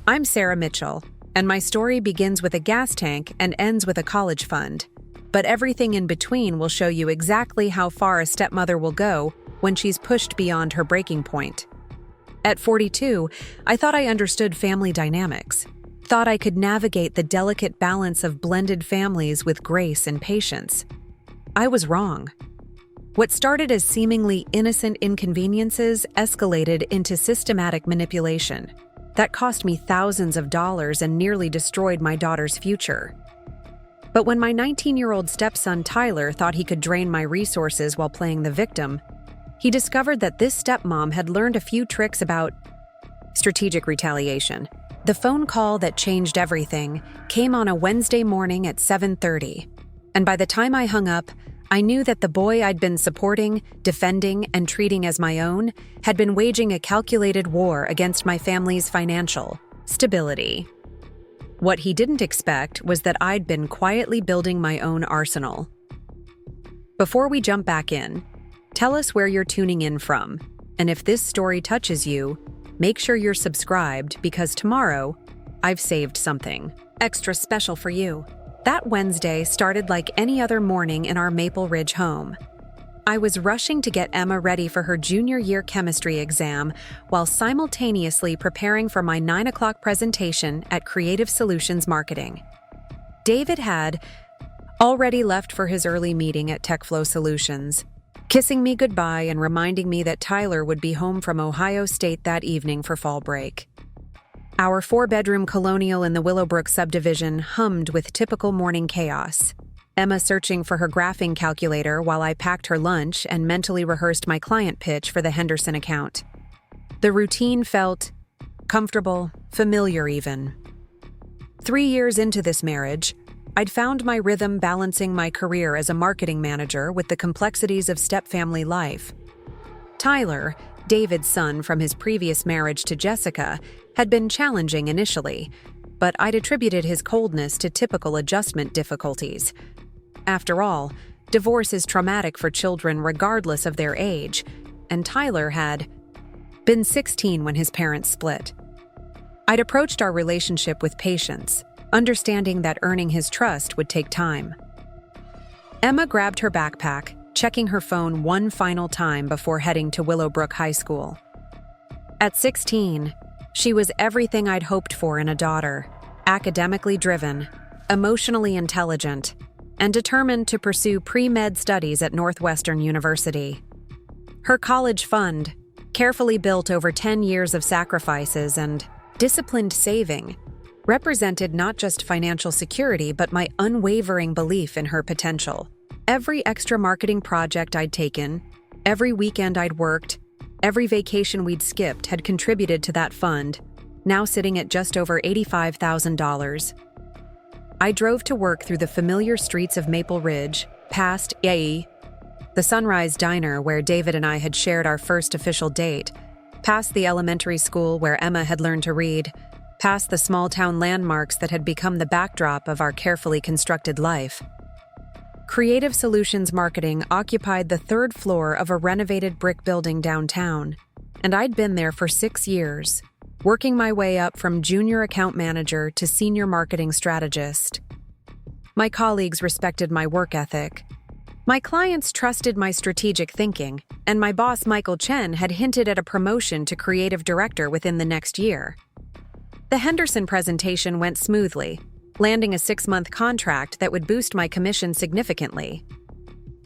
I'm Sarah Mitchell, and my story begins with a gas tank and ends with a college fund. But everything in between will show you exactly how far a stepmother will go when she's pushed beyond her breaking point. At 42, I thought I understood family dynamics, thought I could navigate the delicate balance of blended families with grace and patience. I was wrong. What started as seemingly innocent inconveniences escalated into systematic manipulation. That cost me thousands of dollars and nearly destroyed my daughter's future. But when my 19-year-old stepson Tyler thought he could drain my resources while playing the victim, he discovered that this stepmom had learned a few tricks about strategic retaliation. The phone call that changed everything came on a Wednesday morning at 7:30, and by the time I hung up, I knew that the boy I'd been supporting, defending, and treating as my own had been waging a calculated war against my family's financial stability. What he didn't expect was that I'd been quietly building my own arsenal. Before we jump back in, tell us where you're tuning in from, and if this story touches you, make sure you're subscribed because tomorrow, I've saved something extra special for you. That Wednesday started like any other morning in our Maple Ridge home. I was rushing to get Emma ready for her junior year chemistry exam while simultaneously preparing for my 9 o'clock presentation at Creative Solutions Marketing. David had already left for his early meeting at TechFlow Solutions, kissing me goodbye and reminding me that Tyler would be home from Ohio State that evening for fall break. Our 4-bedroom colonial in the Willowbrook subdivision hummed with typical morning chaos. Emma searching for her graphing calculator while I packed her lunch and mentally rehearsed my client pitch for the Henderson account. The routine felt comfortable, familiar even. 3 years into this marriage, I'd found my rhythm balancing my career as a marketing manager with the complexities of stepfamily life. Tyler, David's son from his previous marriage to Jessica, had been challenging initially, but I'd attributed his coldness to typical adjustment difficulties. After all, divorce is traumatic for children regardless of their age, and Tyler had been 16 when his parents split. I'd approached our relationship with patience, understanding that earning his trust would take time. Emma grabbed her backpack, checking her phone one final time before heading to Willowbrook High School. At 16, she was everything I'd hoped for in a daughter: academically driven, emotionally intelligent, and determined to pursue pre-med studies at Northwestern University. Her college fund, carefully built over 10 years of sacrifices and disciplined saving, represented not just financial security but my unwavering belief in her potential. Every extra marketing project I'd taken, every weekend I'd worked, every vacation we'd skipped had contributed to that fund, now sitting at just over $85,000. I drove to work through the familiar streets of Maple Ridge, past the Sunrise Diner where David and I had shared our first official date, past the elementary school where Emma had learned to read, past the small-town landmarks that had become the backdrop of our carefully constructed life. Creative Solutions Marketing occupied the 3rd floor of a renovated brick building downtown, and I'd been there for 6 years, working my way up from junior account manager to senior marketing strategist. My colleagues respected my work ethic. My clients trusted my strategic thinking, and my boss, Michael Chen, had hinted at a promotion to creative director within the next year. The Henderson presentation went smoothly, landing a 6-month contract that would boost my commission significantly.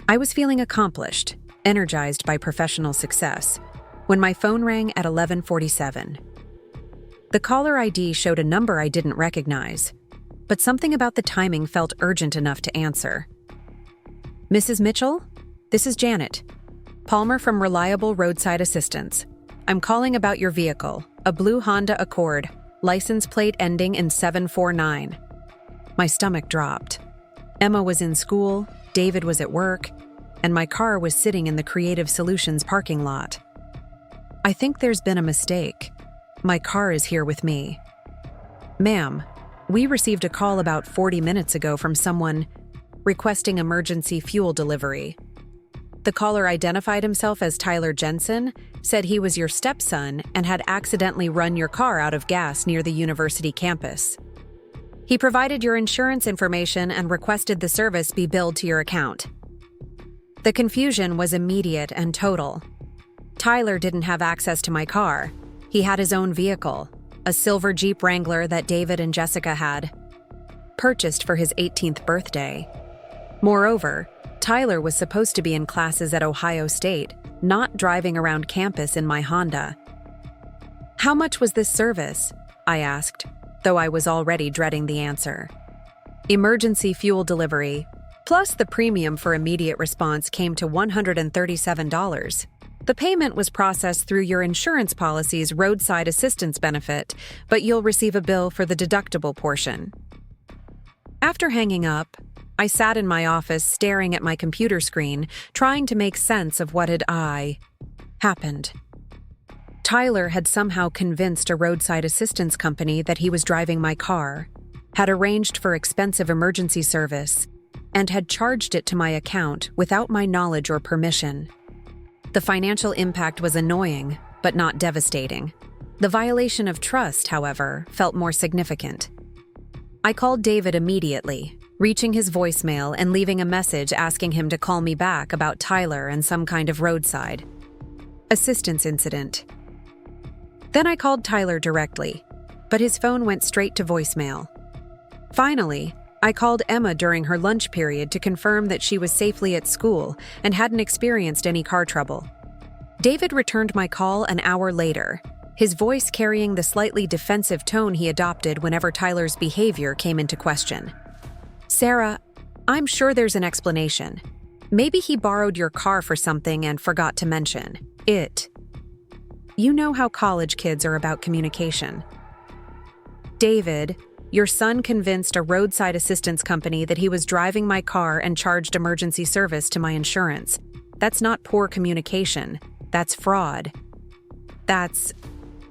I was feeling accomplished, energized by professional success, when my phone rang at 11:47. The caller ID showed a number I didn't recognize, but something about the timing felt urgent enough to answer. Mrs. Mitchell, this is Janet Palmer from Reliable Roadside Assistance. I'm calling about your vehicle, a blue Honda Accord, license plate ending in 749. My stomach dropped. Emma was in school, David was at work, and my car was sitting in the Creative Solutions parking lot. I think there's been a mistake. My car is here with me. Ma'am, we received a call about 40 minutes ago from someone requesting emergency fuel delivery. The caller identified himself as Tyler Jensen, said he was your stepson, and had accidentally run your car out of gas near the university campus. He provided your insurance information and requested the service be billed to your account. The confusion was immediate and total. Tyler didn't have access to my car. He had his own vehicle, a silver Jeep Wrangler that David and Jessica had, purchased for his 18th birthday. Moreover, Tyler was supposed to be in classes at Ohio State, not driving around campus in my Honda. How much was this service? I asked, though I was already dreading the answer. Emergency fuel delivery, plus the premium for immediate response, came to $137. The payment was processed through your insurance policy's roadside assistance benefit, but you'll receive a bill for the deductible portion. After hanging up, I sat in my office staring at my computer screen, trying to make sense of what had happened. Tyler had somehow convinced a roadside assistance company that he was driving my car, had arranged for expensive emergency service, and had charged it to my account without my knowledge or permission. The financial impact was annoying, but not devastating. The violation of trust, however, felt more significant. I called David immediately, reaching his voicemail and leaving a message asking him to call me back about Tyler and some kind of roadside assistance incident. Then I called Tyler directly, but his phone went straight to voicemail. Finally, I called Emma during her lunch period to confirm that she was safely at school and hadn't experienced any car trouble. David returned my call an hour later, his voice carrying the slightly defensive tone he adopted whenever Tyler's behavior came into question. "Sarah, I'm sure there's an explanation. Maybe he borrowed your car for something and forgot to mention it. You know how college kids are about communication. David, your son convinced a roadside assistance company that he was driving my car and charged emergency service to my insurance. That's not poor communication. That's fraud. That's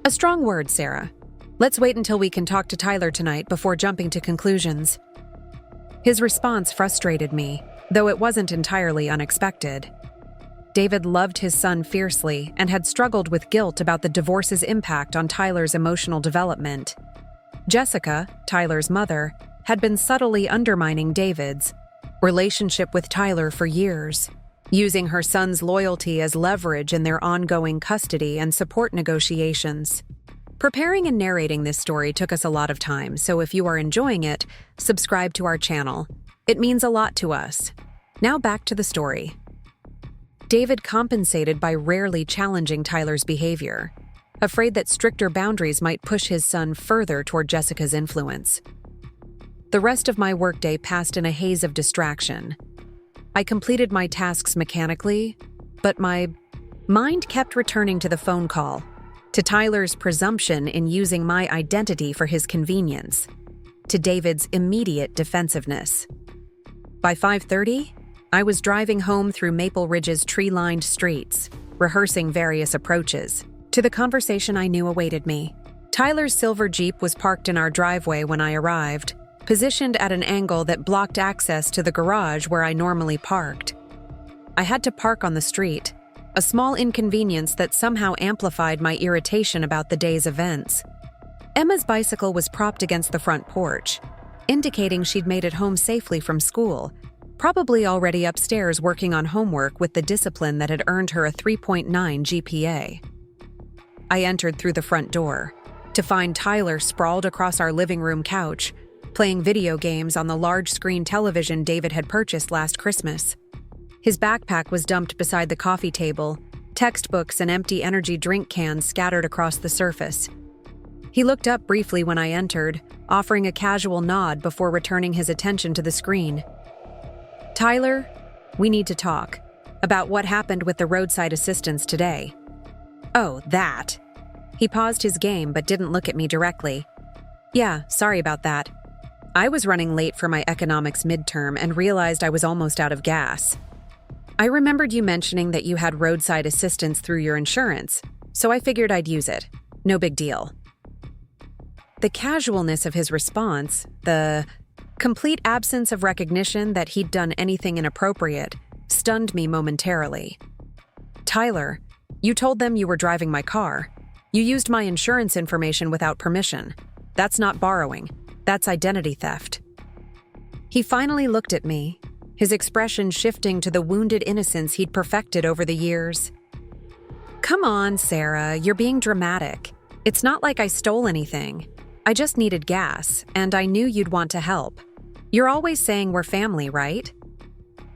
a strong word, Sarah. Let's wait until we can talk to Tyler tonight before jumping to conclusions." His response frustrated me, though it wasn't entirely unexpected. David loved his son fiercely and had struggled with guilt about the divorce's impact on Tyler's emotional development. Jessica, Tyler's mother, had been subtly undermining David's relationship with Tyler for years, using her son's loyalty as leverage in their ongoing custody and support negotiations. Preparing and narrating this story took us a lot of time, so if you are enjoying it, subscribe to our channel. It means a lot to us. Now back to the story. David compensated by rarely challenging Tyler's behavior, afraid that stricter boundaries might push his son further toward Jessica's influence. The rest of my workday passed in a haze of distraction. I completed my tasks mechanically, but my mind kept returning to the phone call, to Tyler's presumption in using my identity for his convenience, to David's immediate defensiveness. By 5:30, I was driving home through Maple Ridge's tree-lined streets, rehearsing various approaches to the conversation I knew awaited me. Tyler's silver Jeep was parked in our driveway when I arrived, positioned at an angle that blocked access to the garage where I normally parked. I had to park on the street, a small inconvenience that somehow amplified my irritation about the day's events. Emma's bicycle was propped against the front porch, indicating she'd made it home safely from school, probably already upstairs working on homework with the discipline that had earned her a 3.9 GPA. I entered through the front door, to find Tyler sprawled across our living room couch, playing video games on the large-screen television David had purchased last Christmas. His backpack was dumped beside the coffee table, textbooks and empty energy drink cans scattered across the surface. He looked up briefly when I entered, offering a casual nod before returning his attention to the screen. "Tyler, we need to talk about what happened with the roadside assistance today." "Oh, that." He paused his game but didn't look at me directly. "Yeah, sorry about that. I was running late for my economics midterm and realized I was almost out of gas. I remembered you mentioning that you had roadside assistance through your insurance, so I figured I'd use it. No big deal." The casualness of his response, the complete absence of recognition that he'd done anything inappropriate, stunned me momentarily. "Tyler, you told them you were driving my car. You used my insurance information without permission. That's not borrowing. That's identity theft." He finally looked at me, his expression shifting to the wounded innocence he'd perfected over the years. "Come on, Sarah, you're being dramatic. It's not like I stole anything. I just needed gas, and I knew you'd want to help. You're always saying we're family, right?"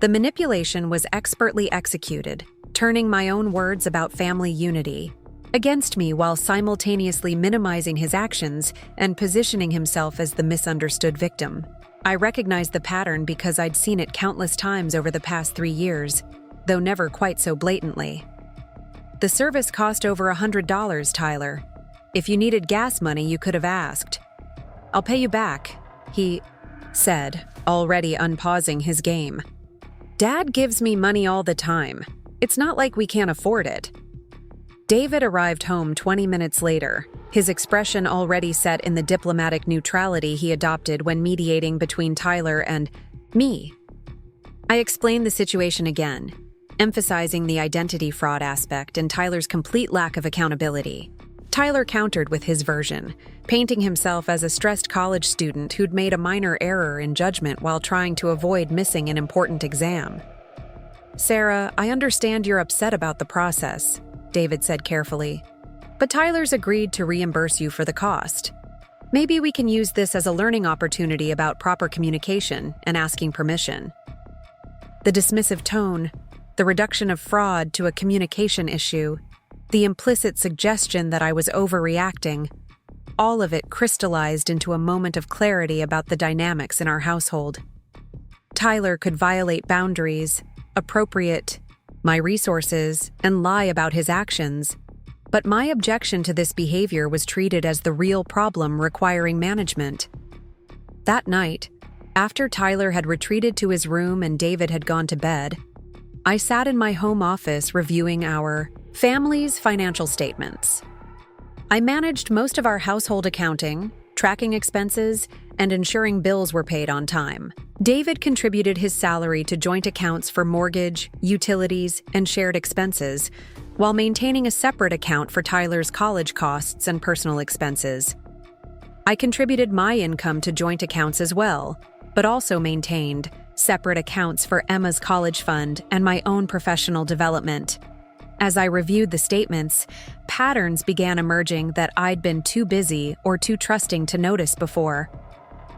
The manipulation was expertly executed, turning my own words about family unity against me while simultaneously minimizing his actions and positioning himself as the misunderstood victim. I recognized the pattern because I'd seen it countless times over the past 3 years, though never quite so blatantly. "The service cost over $100, Tyler. If you needed gas money, you could have asked. I'll pay you back," he said, already unpausing his game. "Dad gives me money all the time. It's not like we can't afford it." David arrived home 20 minutes later, his expression already set in the diplomatic neutrality he adopted when mediating between Tyler and me. I explained the situation again, emphasizing the identity fraud aspect and Tyler's complete lack of accountability. Tyler countered with his version, painting himself as a stressed college student who'd made a minor error in judgment while trying to avoid missing an important exam. "Sarah, I understand you're upset about the process," David said carefully, "but Tyler's agreed to reimburse you for the cost. Maybe we can use this as a learning opportunity about proper communication and asking permission." The dismissive tone, the reduction of fraud to a communication issue, the implicit suggestion that I was overreacting, all of it crystallized into a moment of clarity about the dynamics in our household. Tyler could violate boundaries, appropriate my resources, and lie about his actions, but my objection to this behavior was treated as the real problem requiring management. That night, after Tyler had retreated to his room and David had gone to bed, I sat in my home office reviewing our family's financial statements. I managed most of our household accounting, tracking expenses, and ensuring bills were paid on time. David contributed his salary to joint accounts for mortgage, utilities, and shared expenses, while maintaining a separate account for Tyler's college costs and personal expenses. I contributed my income to joint accounts as well, but also maintained separate accounts for Emma's college fund and my own professional development. As I reviewed the statements, patterns began emerging that I'd been too busy or too trusting to notice before.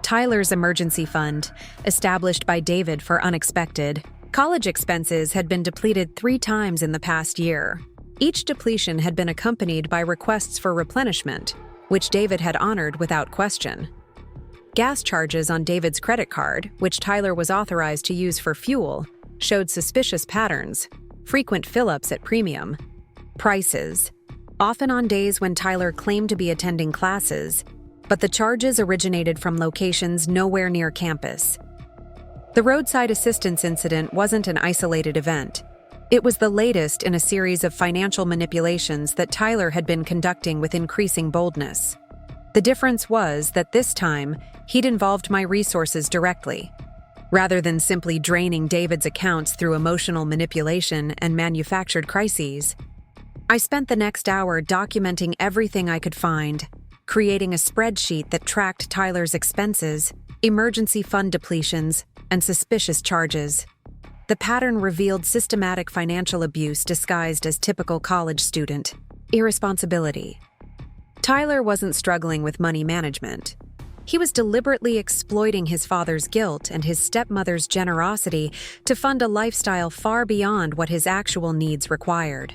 Tyler's emergency fund, established by David for unexpected college expenses, had been depleted 3 times in the past year. Each depletion had been accompanied by requests for replenishment, which David had honored without question. Gas charges on David's credit card, which Tyler was authorized to use for fuel, showed suspicious patterns, frequent fill-ups at premium. Prices, often on days when Tyler claimed to be attending classes, but the charges originated from locations nowhere near campus. The roadside assistance incident wasn't an isolated event. It was the latest in a series of financial manipulations that Tyler had been conducting with increasing boldness. The difference was that this time, he'd involved my resources directly. Rather than simply draining David's accounts through emotional manipulation and manufactured crises, I spent the next hour documenting everything I could find, creating a spreadsheet that tracked Tyler's expenses, emergency fund depletions, and suspicious charges. The pattern revealed systematic financial abuse disguised as typical college student irresponsibility. Tyler wasn't struggling with money management. He was deliberately exploiting his father's guilt and his stepmother's generosity to fund a lifestyle far beyond what his actual needs required.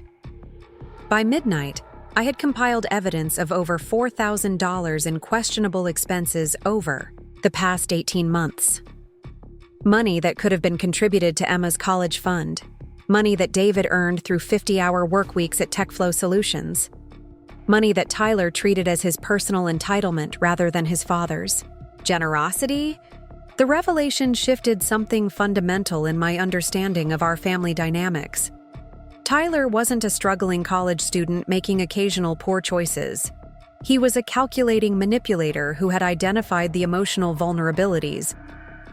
By midnight, I had compiled evidence of over $4,000 in questionable expenses over the past 18 months. Money that could have been contributed to Emma's college fund. Money that David earned through 50-hour work weeks at TechFlow Solutions. Money that Tyler treated as his personal entitlement rather than his father's. Generosity? The revelation shifted something fundamental in my understanding of our family dynamics. Tyler wasn't a struggling college student making occasional poor choices. He was a calculating manipulator who had identified the emotional vulnerabilities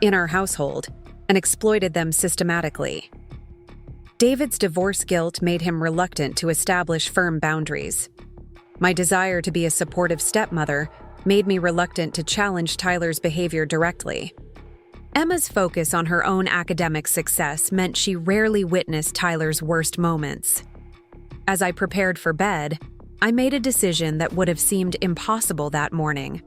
in our household and exploited them systematically. David's divorce guilt made him reluctant to establish firm boundaries. My desire to be a supportive stepmother made me reluctant to challenge Tyler's behavior directly. Emma's focus on her own academic success meant she rarely witnessed Tyler's worst moments. As I prepared for bed, I made a decision that would have seemed impossible that morning.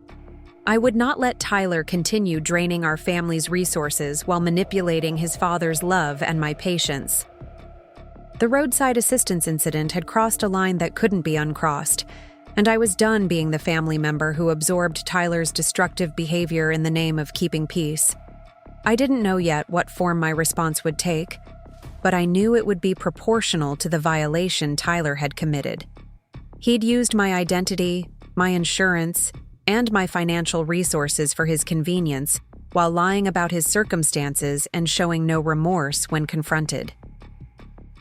I would not let Tyler continue draining our family's resources while manipulating his father's love and my patience. The roadside assistance incident had crossed a line that couldn't be uncrossed, and I was done being the family member who absorbed Tyler's destructive behavior in the name of keeping peace. I didn't know yet what form my response would take, but I knew it would be proportional to the violation Tyler had committed. He'd used my identity, my insurance, and my financial resources for his convenience, while lying about his circumstances and showing no remorse when confronted.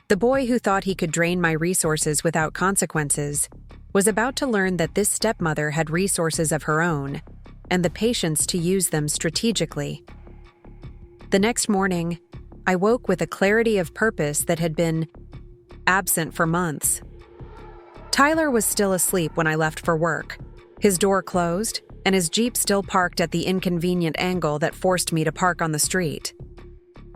The boy who thought he could drain my resources without consequences was about to learn that this stepmother had resources of her own and the patience to use them strategically. The next morning, I woke with a clarity of purpose that had been absent for months. Tyler was still asleep when I left for work, his door closed, and his Jeep still parked at the inconvenient angle that forced me to park on the street.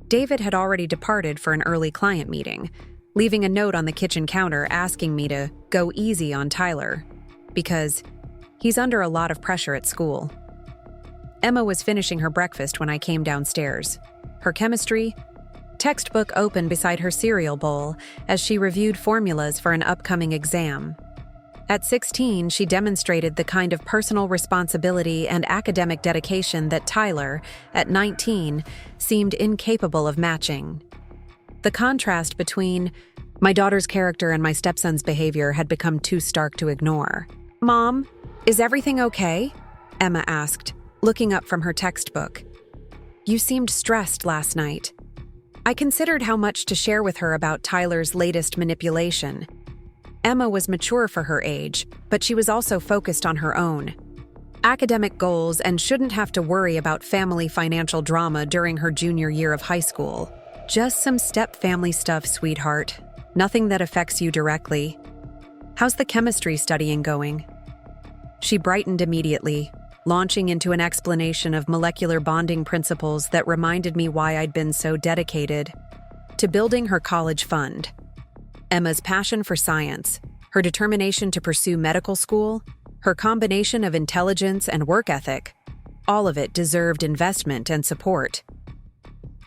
David had already departed for an early client meeting, leaving a note on the kitchen counter asking me to go easy on Tyler, because he's under a lot of pressure at school. Emma was finishing her breakfast when I came downstairs. Her chemistry textbook open beside her cereal bowl as she reviewed formulas for an upcoming exam. At 16, she demonstrated the kind of personal responsibility and academic dedication that Tyler, at 19, seemed incapable of matching. The contrast between my daughter's character and my stepson's behavior had become too stark to ignore. "Mom, is everything okay?" Emma asked, looking up from her textbook. "You seemed stressed last night." I considered how much to share with her about Tyler's latest manipulation. Emma was mature for her age, but she was also focused on her own academic goals and shouldn't have to worry about family financial drama during her junior year of high school. "Just some step-family stuff, sweetheart. Nothing that affects you directly. How's the chemistry studying going?" She brightened immediately, launching into an explanation of molecular bonding principles that reminded me why I'd been so dedicated to building her college fund. Emma's passion for science, her determination to pursue medical school, her combination of intelligence and work ethic, all of it deserved investment and support.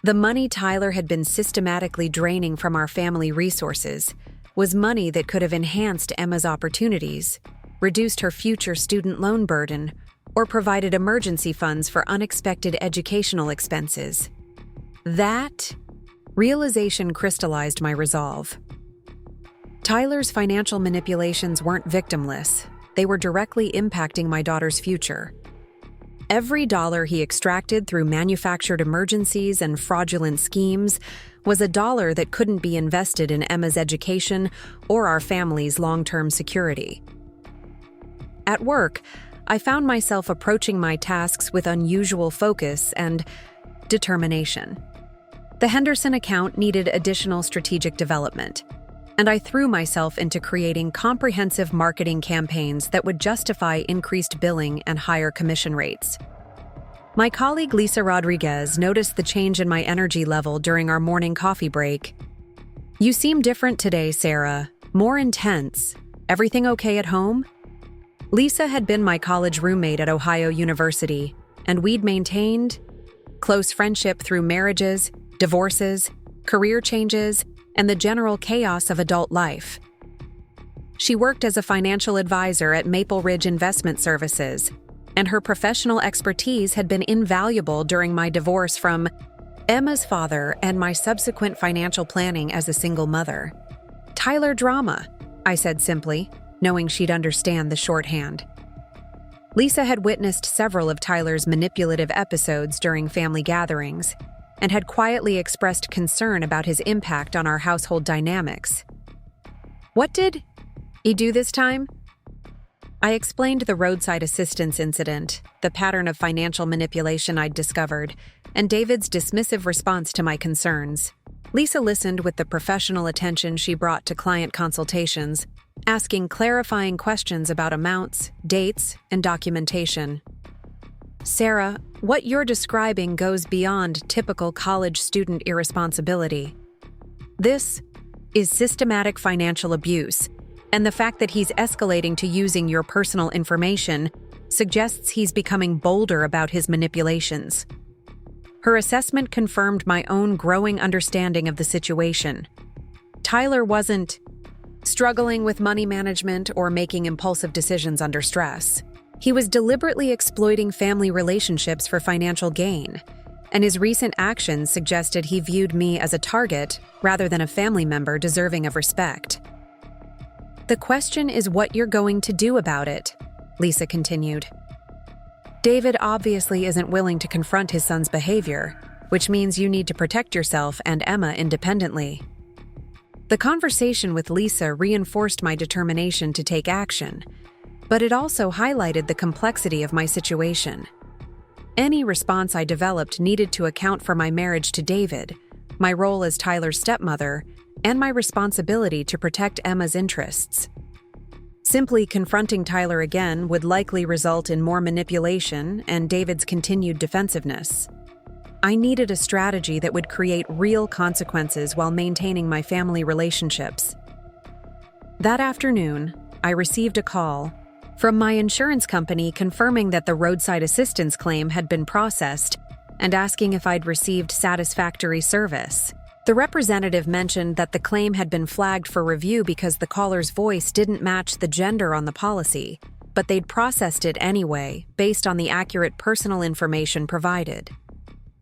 The money Tyler had been systematically draining from our family resources was money that could have enhanced Emma's opportunities, reduced her future student loan burden, or provided emergency funds for unexpected educational expenses. That realization crystallized my resolve. Tyler's financial manipulations weren't victimless. They were directly impacting my daughter's future. Every dollar he extracted through manufactured emergencies and fraudulent schemes was a dollar that couldn't be invested in Emma's education or our family's long-term security. At work, I found myself approaching my tasks with unusual focus and determination. The Henderson account needed additional strategic development, and I threw myself into creating comprehensive marketing campaigns that would justify increased billing and higher commission rates. My colleague Lisa Rodriguez noticed the change in my energy level during our morning coffee break. "You seem different today, Sarah. More intense. Everything okay at home?" Lisa had been my college roommate at Ohio University, and we'd maintained close friendship through marriages, divorces, career changes, and the general chaos of adult life. She worked as a financial advisor at Maple Ridge Investment Services, and her professional expertise had been invaluable during my divorce from Emma's father and my subsequent financial planning as a single mother. "Tyler drama," I said simply, knowing she'd understand the shorthand. Lisa had witnessed several of Tyler's manipulative episodes during family gatherings and had quietly expressed concern about his impact on our household dynamics. "What did he do this time?" I explained the roadside assistance incident, the pattern of financial manipulation I'd discovered, and David's dismissive response to my concerns. Lisa listened with the professional attention she brought to client consultations, asking clarifying questions about amounts, dates, and documentation. "Sarah, what you're describing goes beyond typical college student irresponsibility. This is systematic financial abuse, and the fact that he's escalating to using your personal information suggests he's becoming bolder about his manipulations." Her assessment confirmed my own growing understanding of the situation. Tyler wasn't struggling with money management or making impulsive decisions under stress. He was deliberately exploiting family relationships for financial gain, and his recent actions suggested he viewed me as a target rather than a family member deserving of respect. "The question is what you're going to do about it," Lisa continued. "David obviously isn't willing to confront his son's behavior, which means you need to protect yourself and Emma independently." The conversation with Lisa reinforced my determination to take action, but it also highlighted the complexity of my situation. Any response I developed needed to account for my marriage to David, my role as Tyler's stepmother, and my responsibility to protect Emma's interests. Simply confronting Tyler again would likely result in more manipulation and David's continued defensiveness. I needed a strategy that would create real consequences while maintaining my family relationships. That afternoon, I received a call from my insurance company confirming that the roadside assistance claim had been processed and asking if I'd received satisfactory service. The representative mentioned that the claim had been flagged for review because the caller's voice didn't match the gender on the policy, but they'd processed it anyway, based on the accurate personal information provided.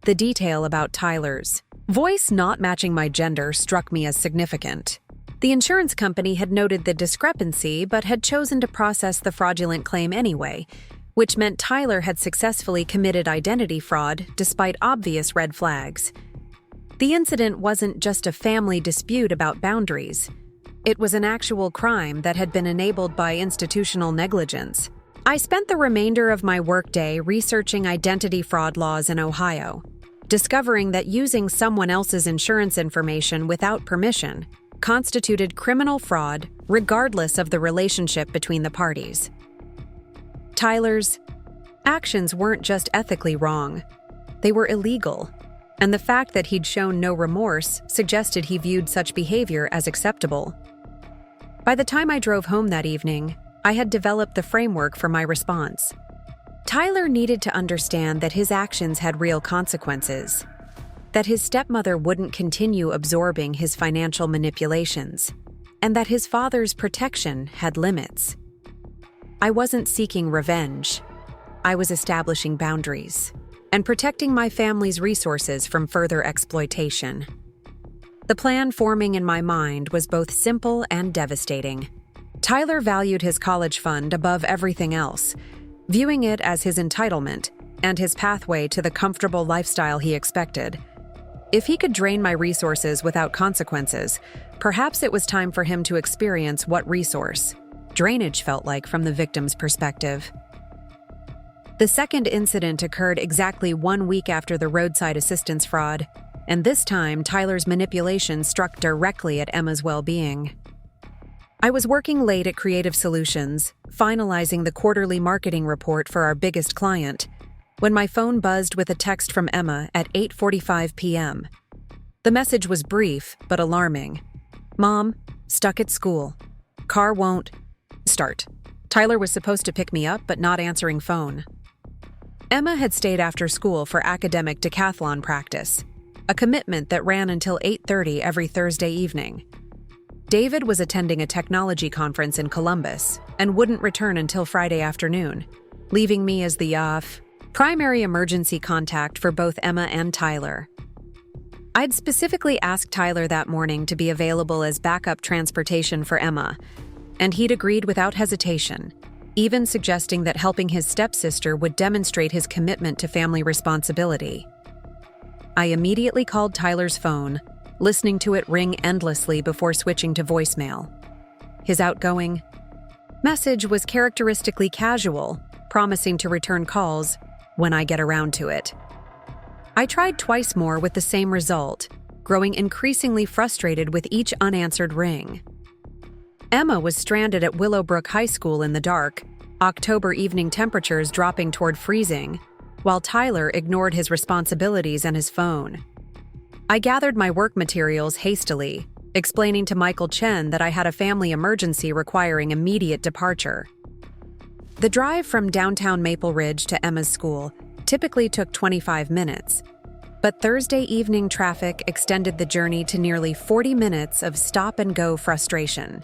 The detail about Tyler's voice not matching my gender struck me as significant. The insurance company had noted the discrepancy but had chosen to process the fraudulent claim anyway, which meant Tyler had successfully committed identity fraud despite obvious red flags. The incident wasn't just a family dispute about boundaries. It was an actual crime that had been enabled by institutional negligence. I spent the remainder of my workday researching identity fraud laws in Ohio, discovering that using someone else's insurance information without permission constituted criminal fraud regardless of the relationship between the parties. Tyler's actions weren't just ethically wrong, they were illegal. And the fact that he'd shown no remorse suggested he viewed such behavior as acceptable. By the time I drove home that evening, I had developed the framework for my response. Tyler needed to understand that his actions had real consequences, that his stepmother wouldn't continue absorbing his financial manipulations, and that his father's protection had limits. I wasn't seeking revenge. I was establishing boundaries and protecting my family's resources from further exploitation. The plan forming in my mind was both simple and devastating. Tyler valued his college fund above everything else, viewing it as his entitlement and his pathway to the comfortable lifestyle he expected. If he could drain my resources without consequences, perhaps it was time for him to experience what resource drainage felt like from the victim's perspective. The second incident occurred exactly 1 week after the roadside assistance fraud, and this time Tyler's manipulation struck directly at Emma's well-being. I was working late at Creative Solutions, finalizing the quarterly marketing report for our biggest client, when my phone buzzed with a text from Emma at 8:45 p.m. The message was brief but alarming. "Mom, stuck at school. Car won't start. Tyler was supposed to pick me up but not answering phone." Emma had stayed after school for academic decathlon practice, a commitment that ran until 8:30 every Thursday evening. David was attending a technology conference in Columbus and wouldn't return until Friday afternoon, leaving me as the primary emergency contact for both Emma and Tyler. I'd specifically asked Tyler that morning to be available as backup transportation for Emma, and he'd agreed without hesitation, even suggesting that helping his stepsister would demonstrate his commitment to family responsibility. I immediately called Tyler's phone, listening to it ring endlessly before switching to voicemail. His outgoing message was characteristically casual, promising to return calls when I get around to it. I tried twice more with the same result, growing increasingly frustrated with each unanswered ring. Emma was stranded at Willowbrook High School in the dark, October evening temperatures dropping toward freezing, while Tyler ignored his responsibilities and his phone. I gathered my work materials hastily, explaining to Michael Chen that I had a family emergency requiring immediate departure. The drive from downtown Maple Ridge to Emma's school typically took 25 minutes, but Thursday evening traffic extended the journey to nearly 40 minutes of stop-and-go frustration.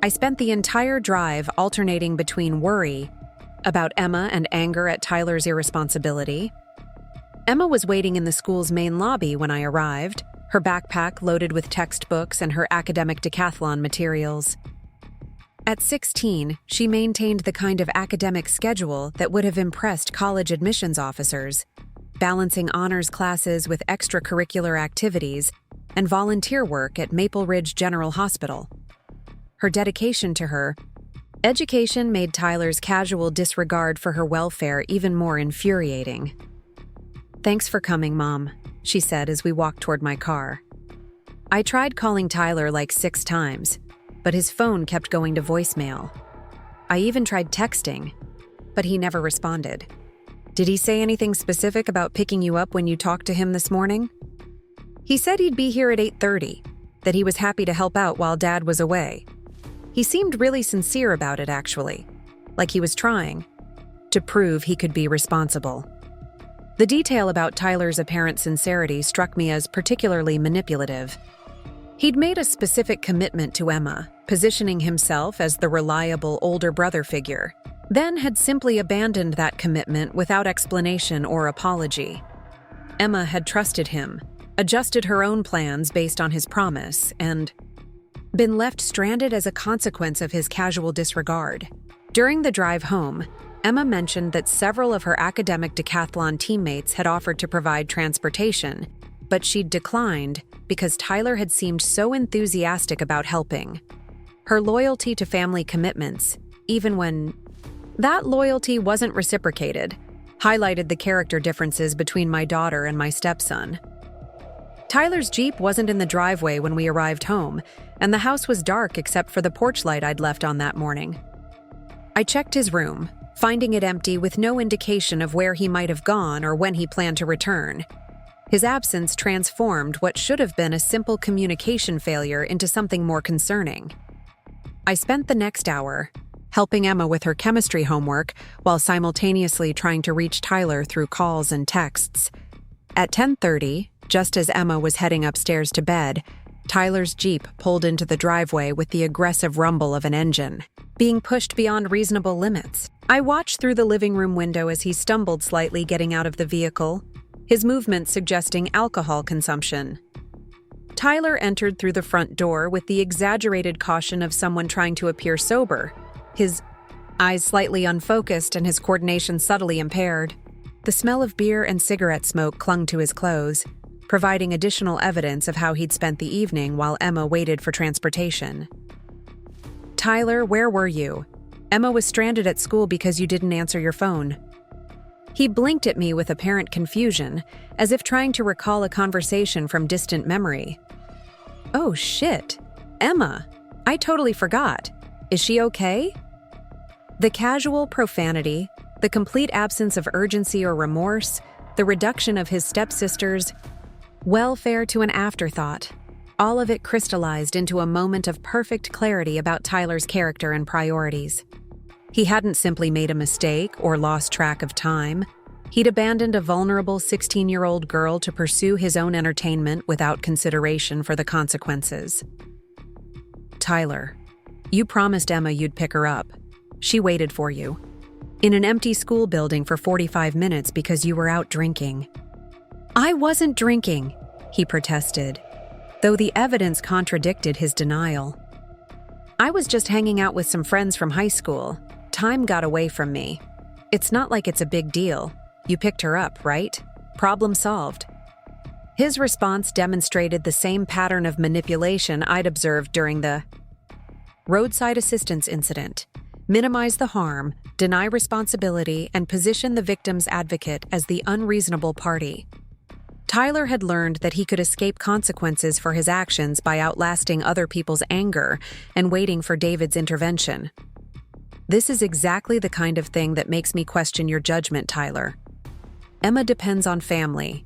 I spent the entire drive alternating between worry about Emma and anger at Tyler's irresponsibility. Emma was waiting in the school's main lobby when I arrived, her backpack loaded with textbooks and her academic decathlon materials. At 16, she maintained the kind of academic schedule that would have impressed college admissions officers, balancing honors classes with extracurricular activities and volunteer work at Maple Ridge General Hospital. Her dedication to her education made Tyler's casual disregard for her welfare even more infuriating. "Thanks for coming, Mom," she said as we walked toward my car. I tried calling Tyler like 6 times, but his phone kept going to voicemail. I even tried texting, but he never responded. "Did he say anything specific about picking you up when you talked to him this morning?" "He said he'd be here at 8:30, that he was happy to help out while Dad was away. He seemed really sincere about it, actually, like he was trying to prove he could be responsible." The detail about Tyler's apparent sincerity struck me as particularly manipulative. He'd made a specific commitment to Emma, positioning himself as the reliable older brother figure, then had simply abandoned that commitment without explanation or apology. Emma had trusted him, adjusted her own plans based on his promise, and been left stranded as a consequence of his casual disregard. During the drive home, Emma mentioned that several of her academic decathlon teammates had offered to provide transportation, but she'd declined because Tyler had seemed so enthusiastic about helping. Her loyalty to family commitments, even when that loyalty wasn't reciprocated, highlighted the character differences between my daughter and my stepson. Tyler's Jeep wasn't in the driveway when we arrived home, and the house was dark except for the porch light I'd left on that morning. I checked his room, finding it empty with no indication of where he might have gone or when he planned to return. His absence transformed what should have been a simple communication failure into something more concerning. I spent the next hour helping Emma with her chemistry homework while simultaneously trying to reach Tyler through calls and texts. At 10:30, just as Emma was heading upstairs to bed, Tyler's Jeep pulled into the driveway with the aggressive rumble of an engine, being pushed beyond reasonable limits. I watched through the living room window as he stumbled slightly getting out of the vehicle, his movements suggesting alcohol consumption. Tyler entered through the front door with the exaggerated caution of someone trying to appear sober, his eyes slightly unfocused and his coordination subtly impaired. The smell of beer and cigarette smoke clung to his clothes, providing additional evidence of how he'd spent the evening while Emma waited for transportation. "Tyler, where were you? Emma was stranded at school because you didn't answer your phone." He blinked at me with apparent confusion, as if trying to recall a conversation from distant memory. "Oh shit, Emma, I totally forgot. Is she okay?" The casual profanity, the complete absence of urgency or remorse, the reduction of his stepsister's welfare to an afterthought, all of it crystallized into a moment of perfect clarity about Tyler's character and priorities. He hadn't simply made a mistake or lost track of time. He'd abandoned a vulnerable 16-year-old girl to pursue his own entertainment without consideration for the consequences. "Tyler, you promised Emma you'd pick her up. She waited for you in an empty school building for 45 minutes because you were out drinking." "I wasn't drinking," he protested, though the evidence contradicted his denial. "I was just hanging out with some friends from high school. Time got away from me. It's not like it's a big deal. You picked her up, right? Problem solved." His response demonstrated the same pattern of manipulation I'd observed during the roadside assistance incident. Minimize the harm, deny responsibility, and position the victim's advocate as the unreasonable party. Tyler had learned that he could escape consequences for his actions by outlasting other people's anger and waiting for David's intervention. This is exactly the kind of thing that makes me question your judgment, Tyler. Emma depends on family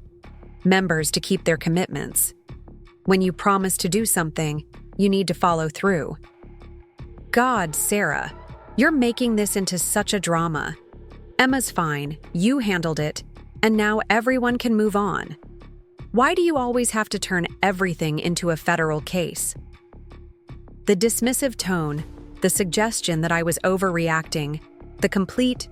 members to keep their commitments. When you promise to do something, you need to follow through. God, Sarah, you're making this into such a drama. Emma's fine, you handled it, and now everyone can move on. Why do you always have to turn everything into a federal case? The dismissive tone, the suggestion that I was overreacting, the complete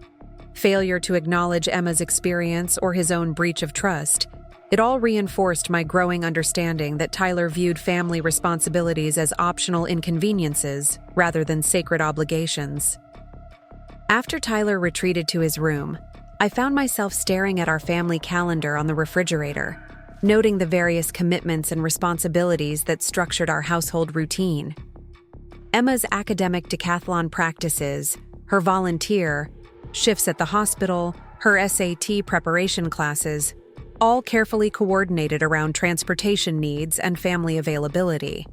failure to acknowledge Emma's experience or his own breach of trust, it all reinforced my growing understanding that Tyler viewed family responsibilities as optional inconveniences rather than sacred obligations. After Tyler retreated to his room, I found myself staring at our family calendar on the refrigerator, noting the various commitments and responsibilities that structured our household routine. Emma's academic decathlon practices, her volunteer, shifts at the hospital, her SAT preparation classes, all carefully coordinated around transportation needs and family availability.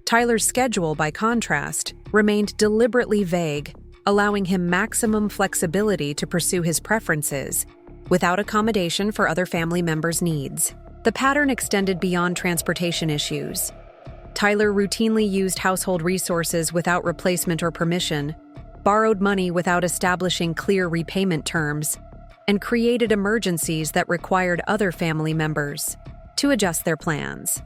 Tyler's schedule, by contrast, remained deliberately vague, allowing him maximum flexibility to pursue his preferences, without accommodation for other family members' needs. The pattern extended beyond transportation issues. Tyler routinely used household resources without replacement or permission, borrowed money without establishing clear repayment terms, and created emergencies that required other family members to adjust their plans.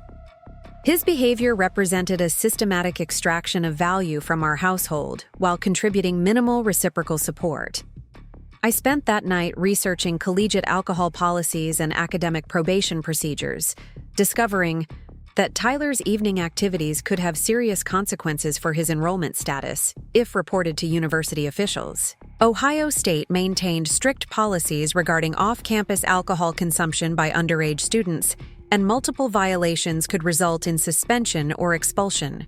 His behavior represented a systematic extraction of value from our household while contributing minimal reciprocal support. I spent that night researching collegiate alcohol policies and academic probation procedures, discovering that Tyler's evening activities could have serious consequences for his enrollment status if reported to university officials. Ohio State maintained strict policies regarding off-campus alcohol consumption by underage students, and multiple violations could result in suspension or expulsion.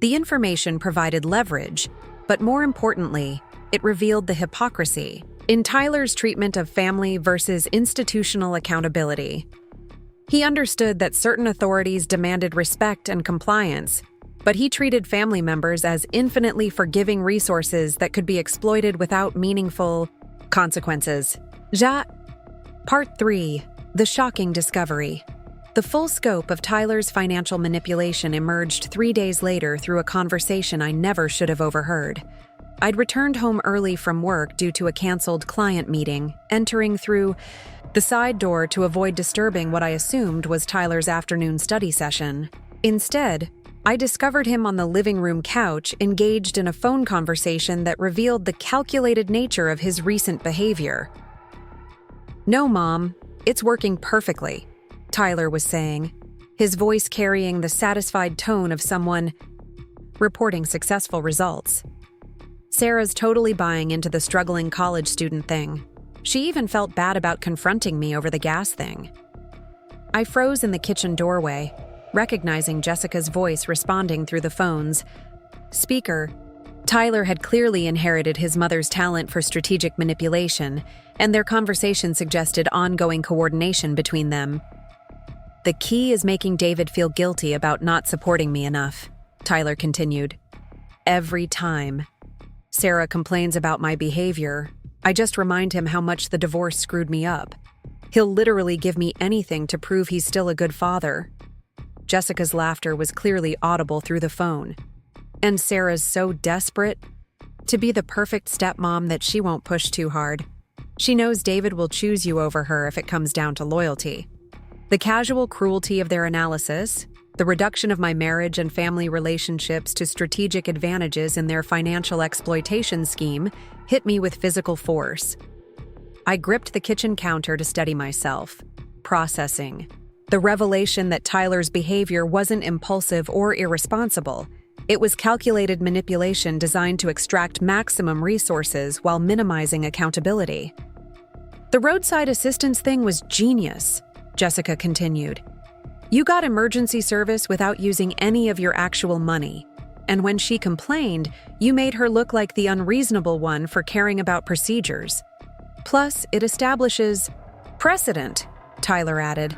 The information provided leverage, but more importantly, it revealed the hypocrisy in Tyler's treatment of family versus institutional accountability. He understood that certain authorities demanded respect and compliance, but he treated family members as infinitely forgiving resources that could be exploited without meaningful consequences. Part 3. The shocking discovery. The full scope of Tyler's financial manipulation emerged 3 days later through a conversation I never should have overheard. I'd returned home early from work due to a canceled client meeting, entering through the side door to avoid disturbing what I assumed was Tyler's afternoon study session. Instead, I discovered him on the living room couch, engaged in a phone conversation that revealed the calculated nature of his recent behavior. "No, Mom, it's working perfectly," Tyler was saying, his voice carrying the satisfied tone of someone reporting successful results. "Sarah's totally buying into the struggling college student thing. She even felt bad about confronting me over the gas thing." I froze in the kitchen doorway, recognizing Jessica's voice responding through the phone's speaker. Tyler had clearly inherited his mother's talent for strategic manipulation, and their conversation suggested ongoing coordination between them. "The key is making David feel guilty about not supporting me enough," Tyler continued. "Every time Sarah complains about my behavior, I just remind him how much the divorce screwed me up. He'll literally give me anything to prove he's still a good father." Jessica's laughter was clearly audible through the phone. "And Sarah's so desperate to be the perfect stepmom that she won't push too hard. She knows David will choose you over her if it comes down to loyalty." The casual cruelty of their analysis, the reduction of my marriage and family relationships to strategic advantages in their financial exploitation scheme, hit me with physical force. I gripped the kitchen counter to steady myself, processing the revelation that Tyler's behavior wasn't impulsive or irresponsible. It was calculated manipulation designed to extract maximum resources while minimizing accountability. "The roadside assistance thing was genius," Jessica continued. "You got emergency service without using any of your actual money. And when she complained, you made her look like the unreasonable one for caring about procedures. Plus, it establishes precedent," Tyler added.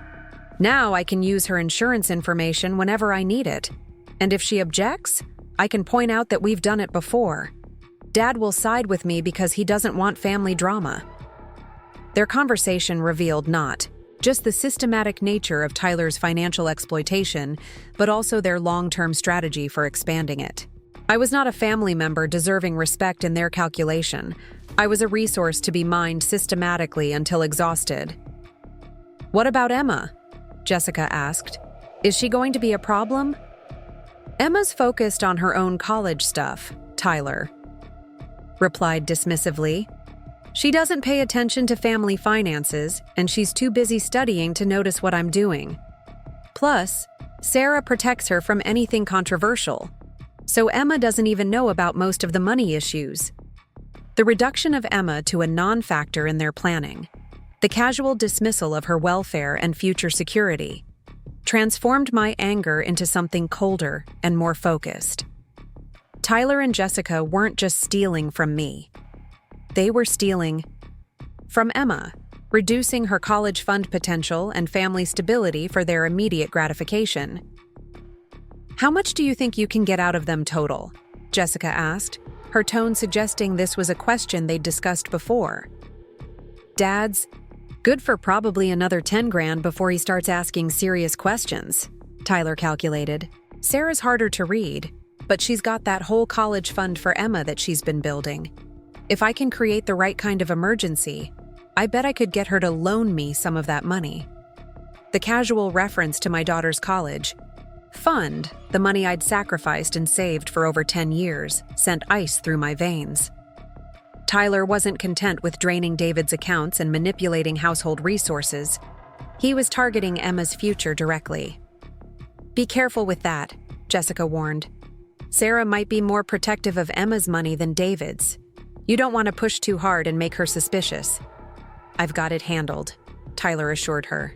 Now I can use her insurance information whenever I need it. And if she objects, I can point out that we've done it before. Dad will side with me because he doesn't want family drama. Their conversation revealed not just the systematic nature of Tyler's financial exploitation, but also their long-term strategy for expanding it. I was not a family member deserving respect in their calculation. I was a resource to be mined systematically until exhausted. "What about Emma?" Jessica asked. "Is she going to be a problem?" "Emma's focused on her own college stuff," Tyler replied dismissively. "She doesn't pay attention to family finances, and she's too busy studying to notice what I'm doing. Plus, Sarah protects her from anything controversial, so Emma doesn't even know about most of the money issues." The reduction of Emma to a non-factor in their planning, the casual dismissal of her welfare and future security, transformed my anger into something colder and more focused. Tyler and Jessica weren't just stealing from me. They were stealing from Emma, reducing her college fund potential and family stability for their immediate gratification. "How much do you think you can get out of them total?" Jessica asked, her tone suggesting this was a question they'd discussed before. "Dad's good for probably another 10 grand before he starts asking serious questions," Tyler calculated. "Sarah's harder to read, but she's got that whole college fund for Emma that she's been building. If I can create the right kind of emergency, I bet I could get her to loan me some of that money." The casual reference to my daughter's college fund, the money I'd sacrificed and saved for over 10 years, sent ice through my veins. Tyler wasn't content with draining David's accounts and manipulating household resources. He was targeting Emma's future directly. "Be careful with that," Jessica warned. "Sarah might be more protective of Emma's money than David's. You don't want to push too hard and make her suspicious." "I've got it handled," Tyler assured her.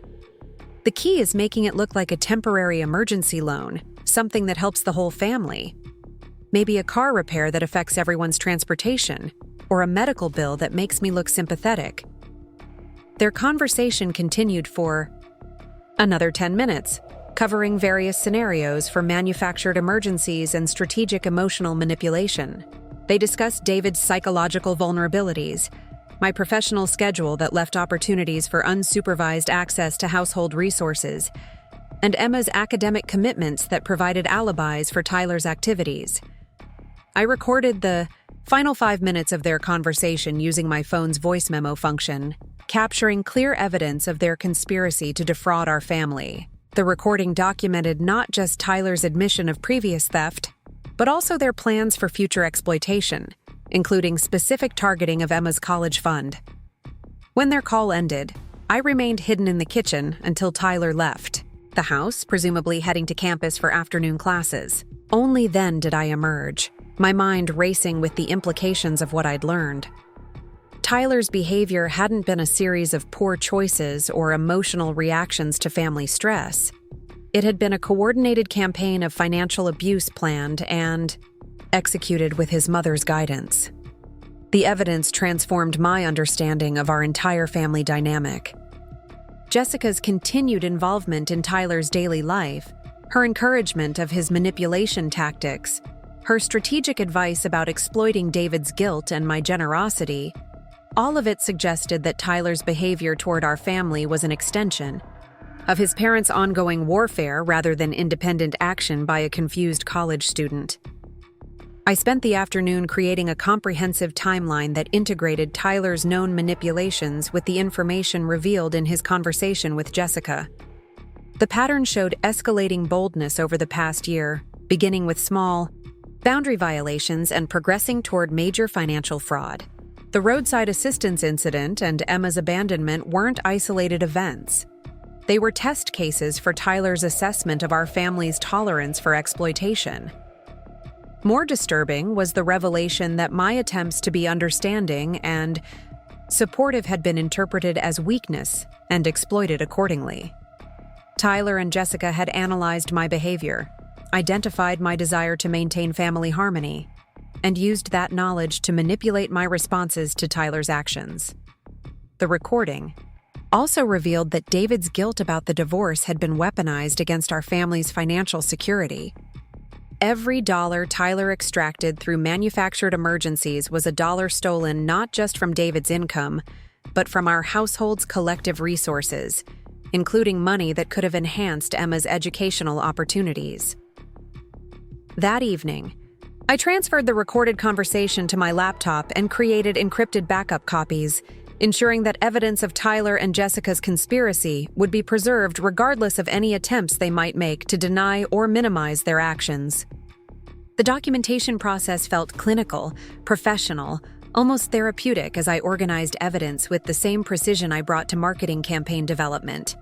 "The key is making it look like a temporary emergency loan, something that helps the whole family. Maybe a car repair that affects everyone's transportation, or a medical bill that makes me look sympathetic." Their conversation continued for another 10 minutes, covering various scenarios for manufactured emergencies and strategic emotional manipulation. They discussed David's psychological vulnerabilities, my professional schedule that left opportunities for unsupervised access to household resources, and Emma's academic commitments that provided alibis for Tyler's activities. I recorded the final 5 minutes of their conversation using my phone's voice memo function, capturing clear evidence of their conspiracy to defraud our family. The recording documented not just Tyler's admission of previous theft, but also their plans for future exploitation, including specific targeting of Emma's college fund. When their call ended, I remained hidden in the kitchen until Tyler left the house, presumably heading to campus for afternoon classes. Only then did I emerge, my mind racing with the implications of what I'd learned. Tyler's behavior hadn't been a series of poor choices or emotional reactions to family stress. It had been a coordinated campaign of financial abuse planned and executed with his mother's guidance. The evidence transformed my understanding of our entire family dynamic. Jessica's continued involvement in Tyler's daily life, her encouragement of his manipulation tactics, her strategic advice about exploiting David's guilt and my generosity, all of it suggested that Tyler's behavior toward our family was an extension of his parents' ongoing warfare rather than independent action by a confused college student. I spent the afternoon creating a comprehensive timeline that integrated Tyler's known manipulations with the information revealed in his conversation with Jessica. The pattern showed escalating boldness over the past year, beginning with small boundary violations and progressing toward major financial fraud. The roadside assistance incident and Emma's abandonment weren't isolated events. They were test cases for Tyler's assessment of our family's tolerance for exploitation. More disturbing was the revelation that my attempts to be understanding and supportive had been interpreted as weakness and exploited accordingly. Tyler and Jessica had analyzed my behavior, identified my desire to maintain family harmony, and used that knowledge to manipulate my responses to Tyler's actions. The recording, also revealed that David's guilt about the divorce had been weaponized against our family's financial security. Every dollar Tyler extracted through manufactured emergencies was a dollar stolen not just from David's income, but from our household's collective resources, including money that could have enhanced Emma's educational opportunities. That evening, I transferred the recorded conversation to my laptop and created encrypted backup copies, ensuring that evidence of Tyler and Jessica's conspiracy would be preserved regardless of any attempts they might make to deny or minimize their actions. The documentation process felt clinical, professional, almost therapeutic as I organized evidence with the same precision I brought to marketing campaign development.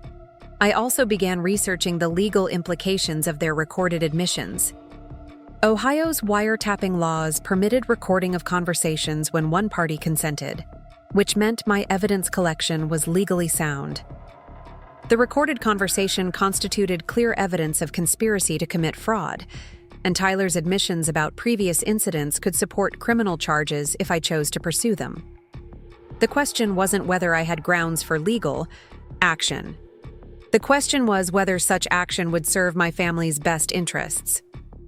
I also began researching the legal implications of their recorded admissions. Ohio's wiretapping laws permitted recording of conversations when one party consented, which meant my evidence collection was legally sound. The recorded conversation constituted clear evidence of conspiracy to commit fraud, and Tyler's admissions about previous incidents could support criminal charges if I chose to pursue them. The question wasn't whether I had grounds for legal action. The question was whether such action would serve my family's best interests.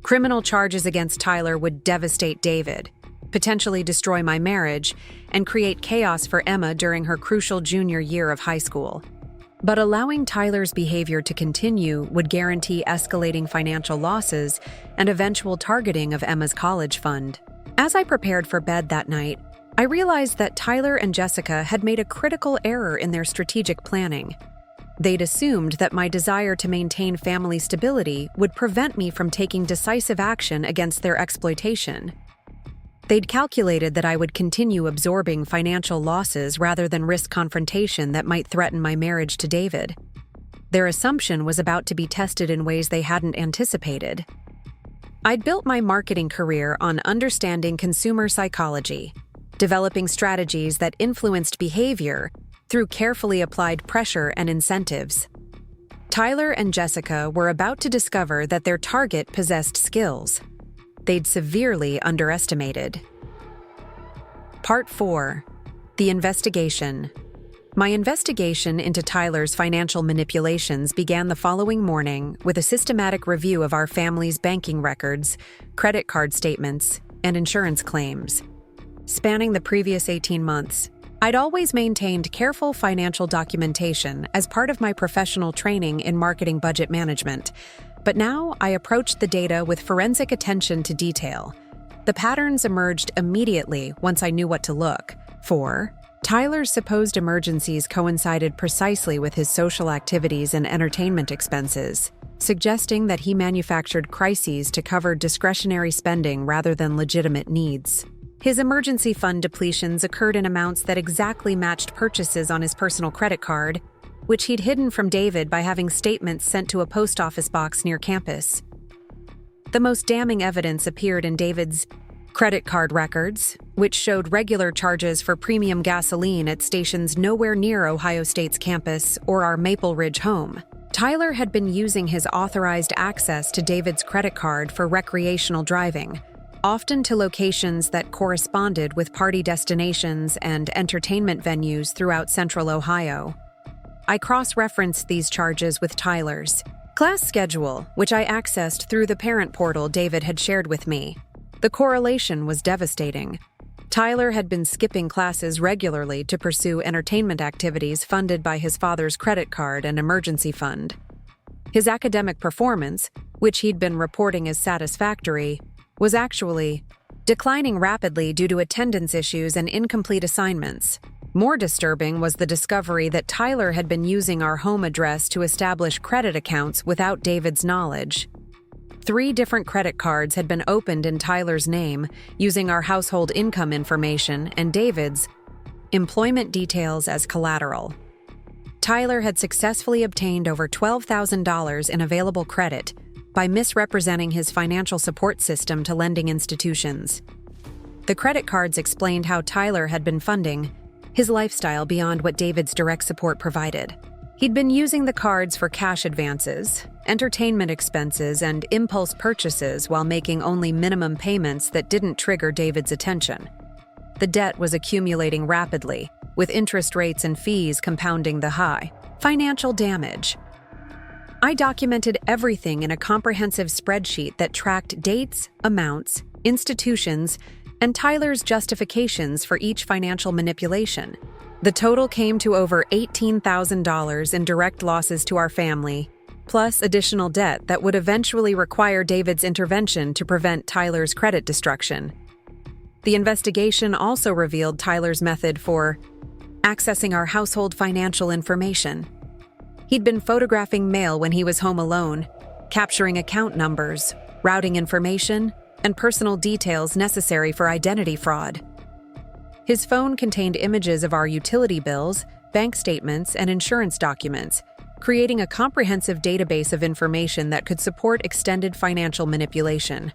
Criminal charges against Tyler would devastate David, potentially destroy my marriage, and create chaos for Emma during her crucial junior year of high school. But allowing Tyler's behavior to continue would guarantee escalating financial losses and eventual targeting of Emma's college fund. As I prepared for bed that night, I realized that Tyler and Jessica had made a critical error in their strategic planning. They'd assumed that my desire to maintain family stability would prevent me from taking decisive action against their exploitation. They'd calculated that I would continue absorbing financial losses rather than risk confrontation that might threaten my marriage to David. Their assumption was about to be tested in ways they hadn't anticipated. I'd built my marketing career on understanding consumer psychology, developing strategies that influenced behavior through carefully applied pressure and incentives. Tyler and Jessica were about to discover that their target possessed skills they'd severely underestimated. Part 4. The Investigation. My investigation into Tyler's financial manipulations began the following morning with a systematic review of our family's banking records, credit card statements, and insurance claims. Spanning the previous 18 months, I'd always maintained careful financial documentation as part of my professional training in marketing budget management, but now I approached the data with forensic attention to detail. The patterns emerged immediately once I knew what to look for. Tyler's supposed emergencies coincided precisely with his social activities and entertainment expenses, suggesting that he manufactured crises to cover discretionary spending rather than legitimate needs. His emergency fund depletions occurred in amounts that exactly matched purchases on his personal credit card, which he'd hidden from David by having statements sent to a post office box near campus. The most damning evidence appeared in David's credit card records, which showed regular charges for premium gasoline at stations nowhere near Ohio State's campus or our Maple Ridge home. Tyler had been using his authorized access to David's credit card for recreational driving, often to locations that corresponded with party destinations and entertainment venues throughout central Ohio. I cross-referenced these charges with Tyler's class schedule, which I accessed through the parent portal David had shared with me. The correlation was devastating. Tyler had been skipping classes regularly to pursue entertainment activities funded by his father's credit card and emergency fund. His academic performance, which he'd been reporting as satisfactory, was actually declining rapidly due to attendance issues and incomplete assignments. More disturbing was the discovery that Tyler had been using our home address to establish credit accounts without David's knowledge. 3 different credit cards had been opened in Tyler's name using our household income information and David's employment details as collateral. Tyler had successfully obtained over $12,000 in available credit by misrepresenting his financial support system to lending institutions. The credit cards explained how Tyler had been funding his lifestyle beyond what David's direct support provided. He'd been using the cards for cash advances, entertainment expenses, and impulse purchases while making only minimum payments that didn't trigger David's attention. The debt was accumulating rapidly, with interest rates and fees compounding the high. Financial damage. I documented everything in a comprehensive spreadsheet that tracked dates, amounts, institutions, and Tyler's justifications for each financial manipulation. The total came to over $18,000 in direct losses to our family, plus additional debt that would eventually require David's intervention to prevent Tyler's credit destruction. The investigation also revealed Tyler's method for accessing our household financial information. He'd been photographing mail when he was home alone, capturing account numbers, routing information, and personal details necessary for identity fraud. His phone contained images of our utility bills, bank statements, and insurance documents, creating a comprehensive database of information that could support extended financial manipulation.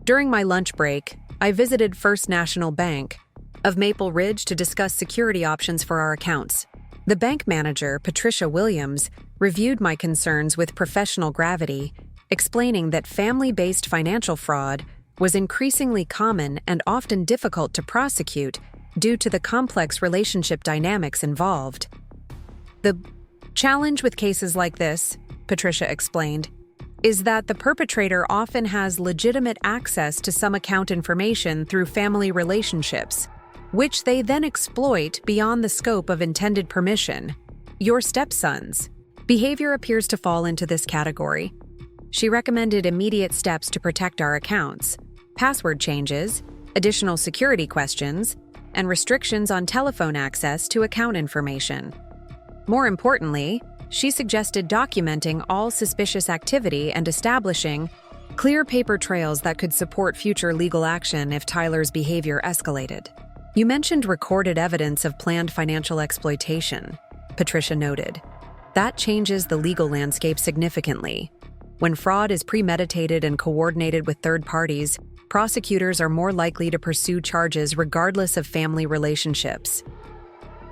During my lunch break, I visited First National Bank of Maple Ridge to discuss security options for our accounts. The bank manager, Patricia Williams, reviewed my concerns with professional gravity, explaining that family-based financial fraud was increasingly common and often difficult to prosecute due to the complex relationship dynamics involved. The challenge with cases like this, Patricia explained, is that the perpetrator often has legitimate access to some account information through family relationships, which they then exploit beyond the scope of intended permission. Your stepson's behavior appears to fall into this category. She recommended immediate steps to protect our accounts, password changes, additional security questions, and restrictions on telephone access to account information. More importantly, she suggested documenting all suspicious activity and establishing clear paper trails that could support future legal action if Tyler's behavior escalated. You mentioned recorded evidence of planned financial exploitation, Patricia noted. That changes the legal landscape significantly. When fraud is premeditated and coordinated with third parties, prosecutors are more likely to pursue charges regardless of family relationships.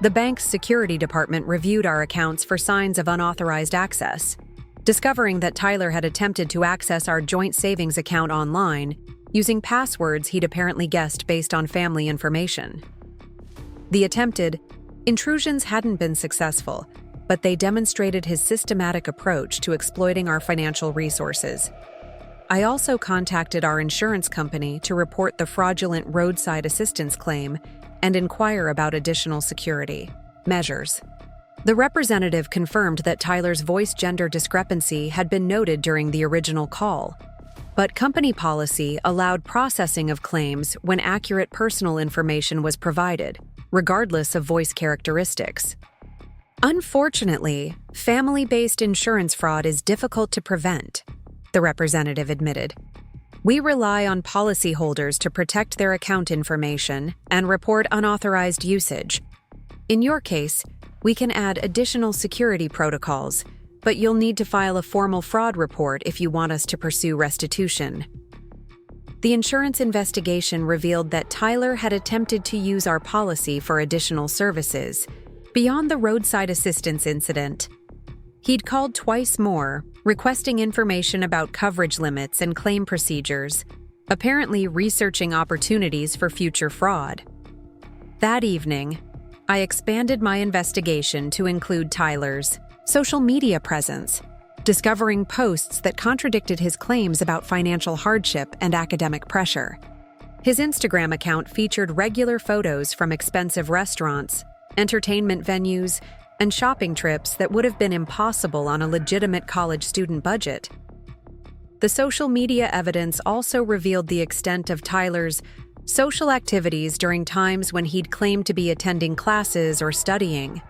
The bank's security department reviewed our accounts for signs of unauthorized access, discovering that Tyler had attempted to access our joint savings account online using passwords he'd apparently guessed based on family information. The attempted intrusions hadn't been successful, but they demonstrated his systematic approach to exploiting our financial resources. I also contacted our insurance company to report the fraudulent roadside assistance claim and inquire about additional security measures. The representative confirmed that Tyler's voice gender discrepancy had been noted during the original call, but company policy allowed processing of claims when accurate personal information was provided, regardless of voice characteristics. Unfortunately, family-based insurance fraud is difficult to prevent, the representative admitted. We rely on policyholders to protect their account information and report unauthorized usage. In your case, we can add additional security protocols, but you'll need to file a formal fraud report if you want us to pursue restitution. The insurance investigation revealed that Tyler had attempted to use our policy for additional services, beyond the roadside assistance incident. He'd called twice more, requesting information about coverage limits and claim procedures, apparently researching opportunities for future fraud. That evening, I expanded my investigation to include Tyler's social media presence, discovering posts that contradicted his claims about financial hardship and academic pressure. His Instagram account featured regular photos from expensive restaurants, entertainment venues, and shopping trips that would have been impossible on a legitimate college student budget. The social media evidence also revealed the extent of Tyler's social activities during times when he'd claimed to be attending classes or studying.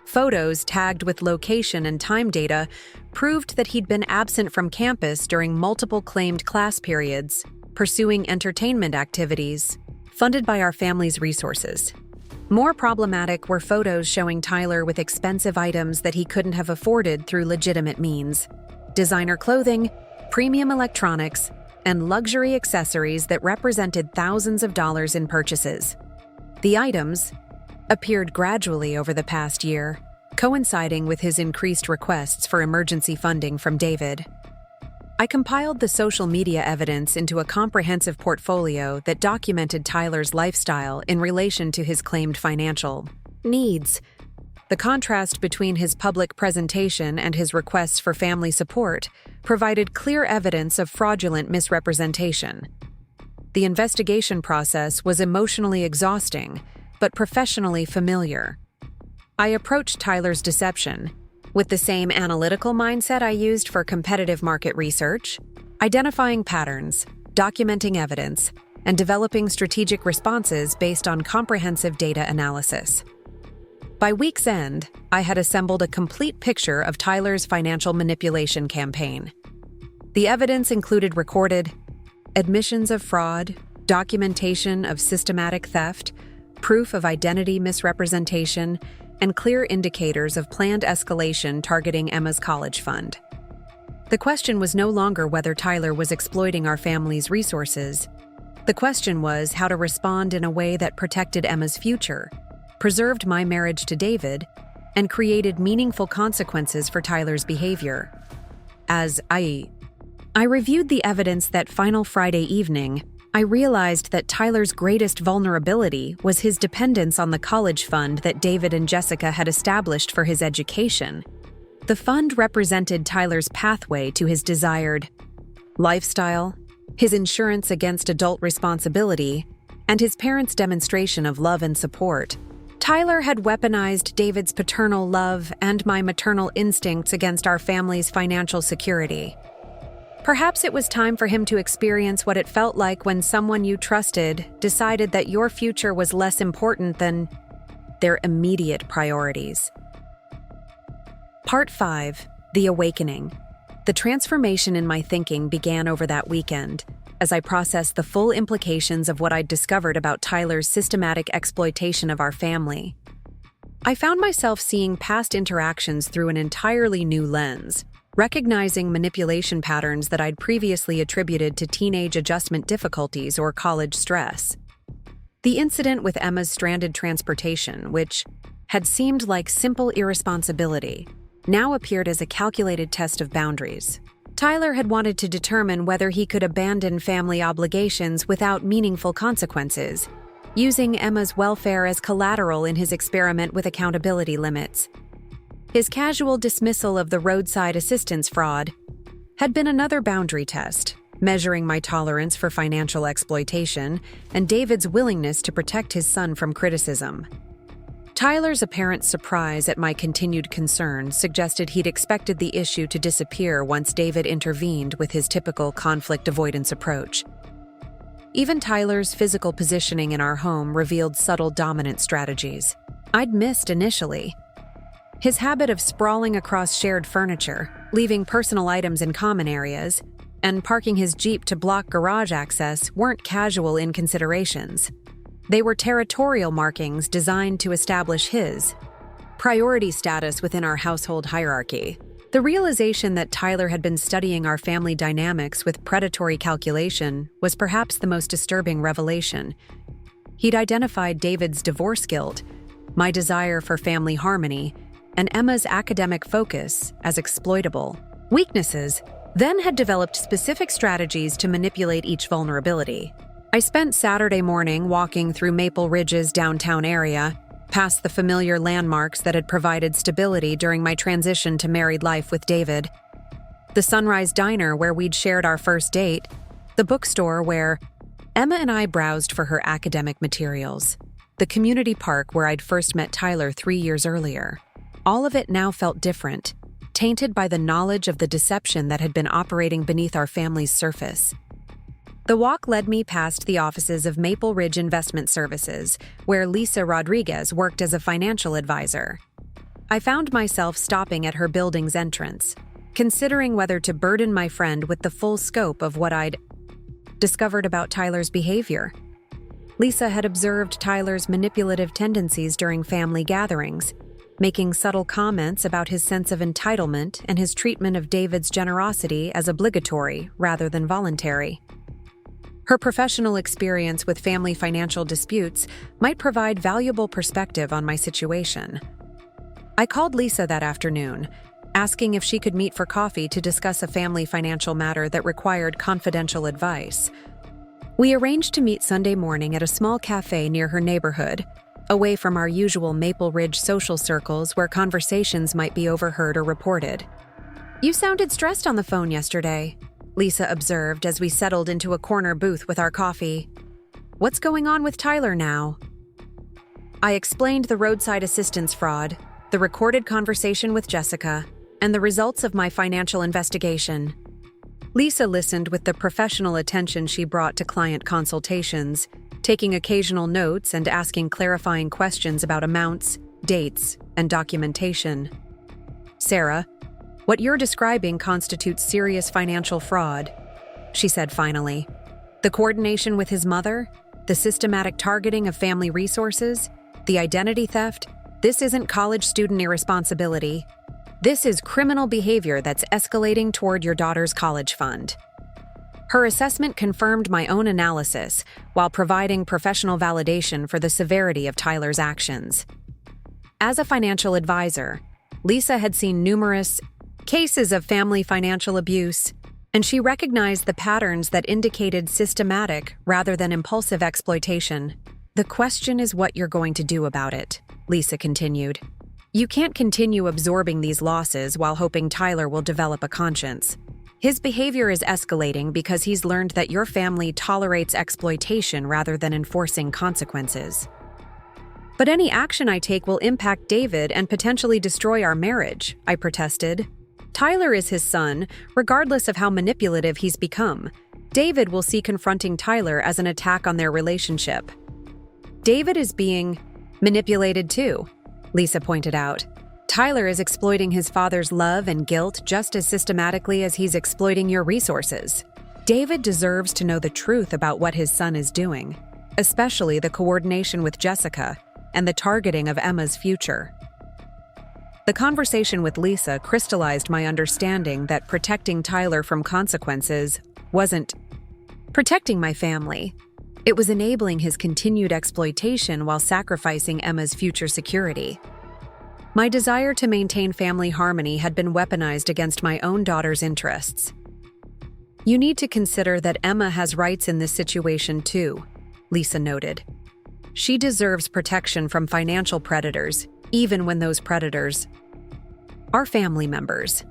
Photos tagged with location and time data proved that he'd been absent from campus during multiple claimed class periods, pursuing entertainment activities funded by our family's resources. More problematic were photos showing Tyler with expensive items that he couldn't have afforded through legitimate means: designer clothing, premium electronics, and luxury accessories that represented thousands of dollars in purchases. The items appeared gradually over the past year, coinciding with his increased requests for emergency funding from David. I compiled the social media evidence into a comprehensive portfolio that documented Tyler's lifestyle in relation to his claimed financial needs. The contrast between his public presentation and his requests for family support provided clear evidence of fraudulent misrepresentation. The investigation process was emotionally exhausting, but professionally familiar. I approached Tyler's deception with the same analytical mindset I used for competitive market research, identifying patterns, documenting evidence, and developing strategic responses based on comprehensive data analysis. By week's end, I had assembled a complete picture of Tyler's financial manipulation campaign. The evidence included recorded admissions of fraud, documentation of systematic theft, proof of identity misrepresentation, and clear indicators of planned escalation targeting Emma's college fund. The question was no longer whether Tyler was exploiting our family's resources. The question was how to respond in a way that protected Emma's future, preserved my marriage to David, and created meaningful consequences for Tyler's behavior. As I reviewed the evidence that final Friday evening, I realized that Tyler's greatest vulnerability was his dependence on the college fund that David and Jessica had established for his education. The fund represented Tyler's pathway to his desired lifestyle, his insurance against adult responsibility, and his parents' demonstration of love and support. Tyler had weaponized David's paternal love and my maternal instincts against our family's financial security. Perhaps it was time for him to experience what it felt like when someone you trusted decided that your future was less important than their immediate priorities. Part 5. The Awakening. The transformation in my thinking began over that weekend, as I processed the full implications of what I'd discovered about Tyler's systematic exploitation of our family. I found myself seeing past interactions through an entirely new lens, recognizing manipulation patterns that I'd previously attributed to teenage adjustment difficulties or college stress. The incident with Emma's stranded transportation, which had seemed like simple irresponsibility, now appeared as a calculated test of boundaries. Tyler had wanted to determine whether he could abandon family obligations without meaningful consequences, using Emma's welfare as collateral in his experiment with accountability limits. His casual dismissal of the roadside assistance fraud had been another boundary test, measuring my tolerance for financial exploitation and David's willingness to protect his son from criticism. Tyler's apparent surprise at my continued concern suggested he'd expected the issue to disappear once David intervened with his typical conflict avoidance approach. Even Tyler's physical positioning in our home revealed subtle dominant strategies I'd missed initially. His habit of sprawling across shared furniture, leaving personal items in common areas, and parking his Jeep to block garage access weren't casual inconsiderations. They were territorial markings designed to establish his priority status within our household hierarchy. The realization that Tyler had been studying our family dynamics with predatory calculation was perhaps the most disturbing revelation. He'd identified David's divorce guilt, my desire for family harmony, and Emma's academic focus as exploitable weaknesses, then had developed specific strategies to manipulate each vulnerability. I spent Saturday morning walking through Maple Ridge's downtown area, past the familiar landmarks that had provided stability during my transition to married life with David. The Sunrise Diner where we'd shared our first date, the bookstore where Emma and I browsed for her academic materials, the community park where I'd first met Tyler 3 years earlier. All of it now felt different, tainted by the knowledge of the deception that had been operating beneath our family's surface. The walk led me past the offices of Maple Ridge Investment Services, where Lisa Rodriguez worked as a financial advisor. I found myself stopping at her building's entrance, considering whether to burden my friend with the full scope of what I'd discovered about Tyler's behavior. Lisa had observed Tyler's manipulative tendencies during family gatherings, making subtle comments about his sense of entitlement and his treatment of David's generosity as obligatory rather than voluntary. Her professional experience with family financial disputes might provide valuable perspective on my situation. I called Lisa that afternoon, asking if she could meet for coffee to discuss a family financial matter that required confidential advice. We arranged to meet Sunday morning at a small cafe near her neighborhood, away from our usual Maple Ridge social circles where conversations might be overheard or reported. "You sounded stressed on the phone yesterday," Lisa observed as we settled into a corner booth with our coffee. "What's going on with Tyler now?" I explained the roadside assistance fraud, the recorded conversation with Jessica, and the results of my financial investigation. Lisa listened with the professional attention she brought to client consultations, taking occasional notes and asking clarifying questions about amounts, dates, and documentation. "Sarah, what you're describing constitutes serious financial fraud," she said finally. "The coordination with his mother, the systematic targeting of family resources, the identity theft, this isn't college student irresponsibility. This is criminal behavior that's escalating toward your daughter's college fund." Her assessment confirmed my own analysis while providing professional validation for the severity of Tyler's actions. As a financial advisor, Lisa had seen numerous cases of family financial abuse, and she recognized the patterns that indicated systematic rather than impulsive exploitation. "The question is what you're going to do about it," Lisa continued. "You can't continue absorbing these losses while hoping Tyler will develop a conscience. His behavior is escalating because he's learned that your family tolerates exploitation rather than enforcing consequences." "But any action I take will impact David and potentially destroy our marriage," I protested. "Tyler is his son, regardless of how manipulative he's become. David will see confronting Tyler as an attack on their relationship." "David is being manipulated too," Lisa pointed out. "Tyler is exploiting his father's love and guilt just as systematically as he's exploiting your resources. David deserves to know the truth about what his son is doing, especially the coordination with Jessica and the targeting of Emma's future." The conversation with Lisa crystallized my understanding that protecting Tyler from consequences wasn't protecting my family. It was enabling his continued exploitation while sacrificing Emma's future security. My desire to maintain family harmony had been weaponized against my own daughter's interests. "You need to consider that Emma has rights in this situation too," Lisa noted. "She deserves protection from financial predators, even when those predators are family members.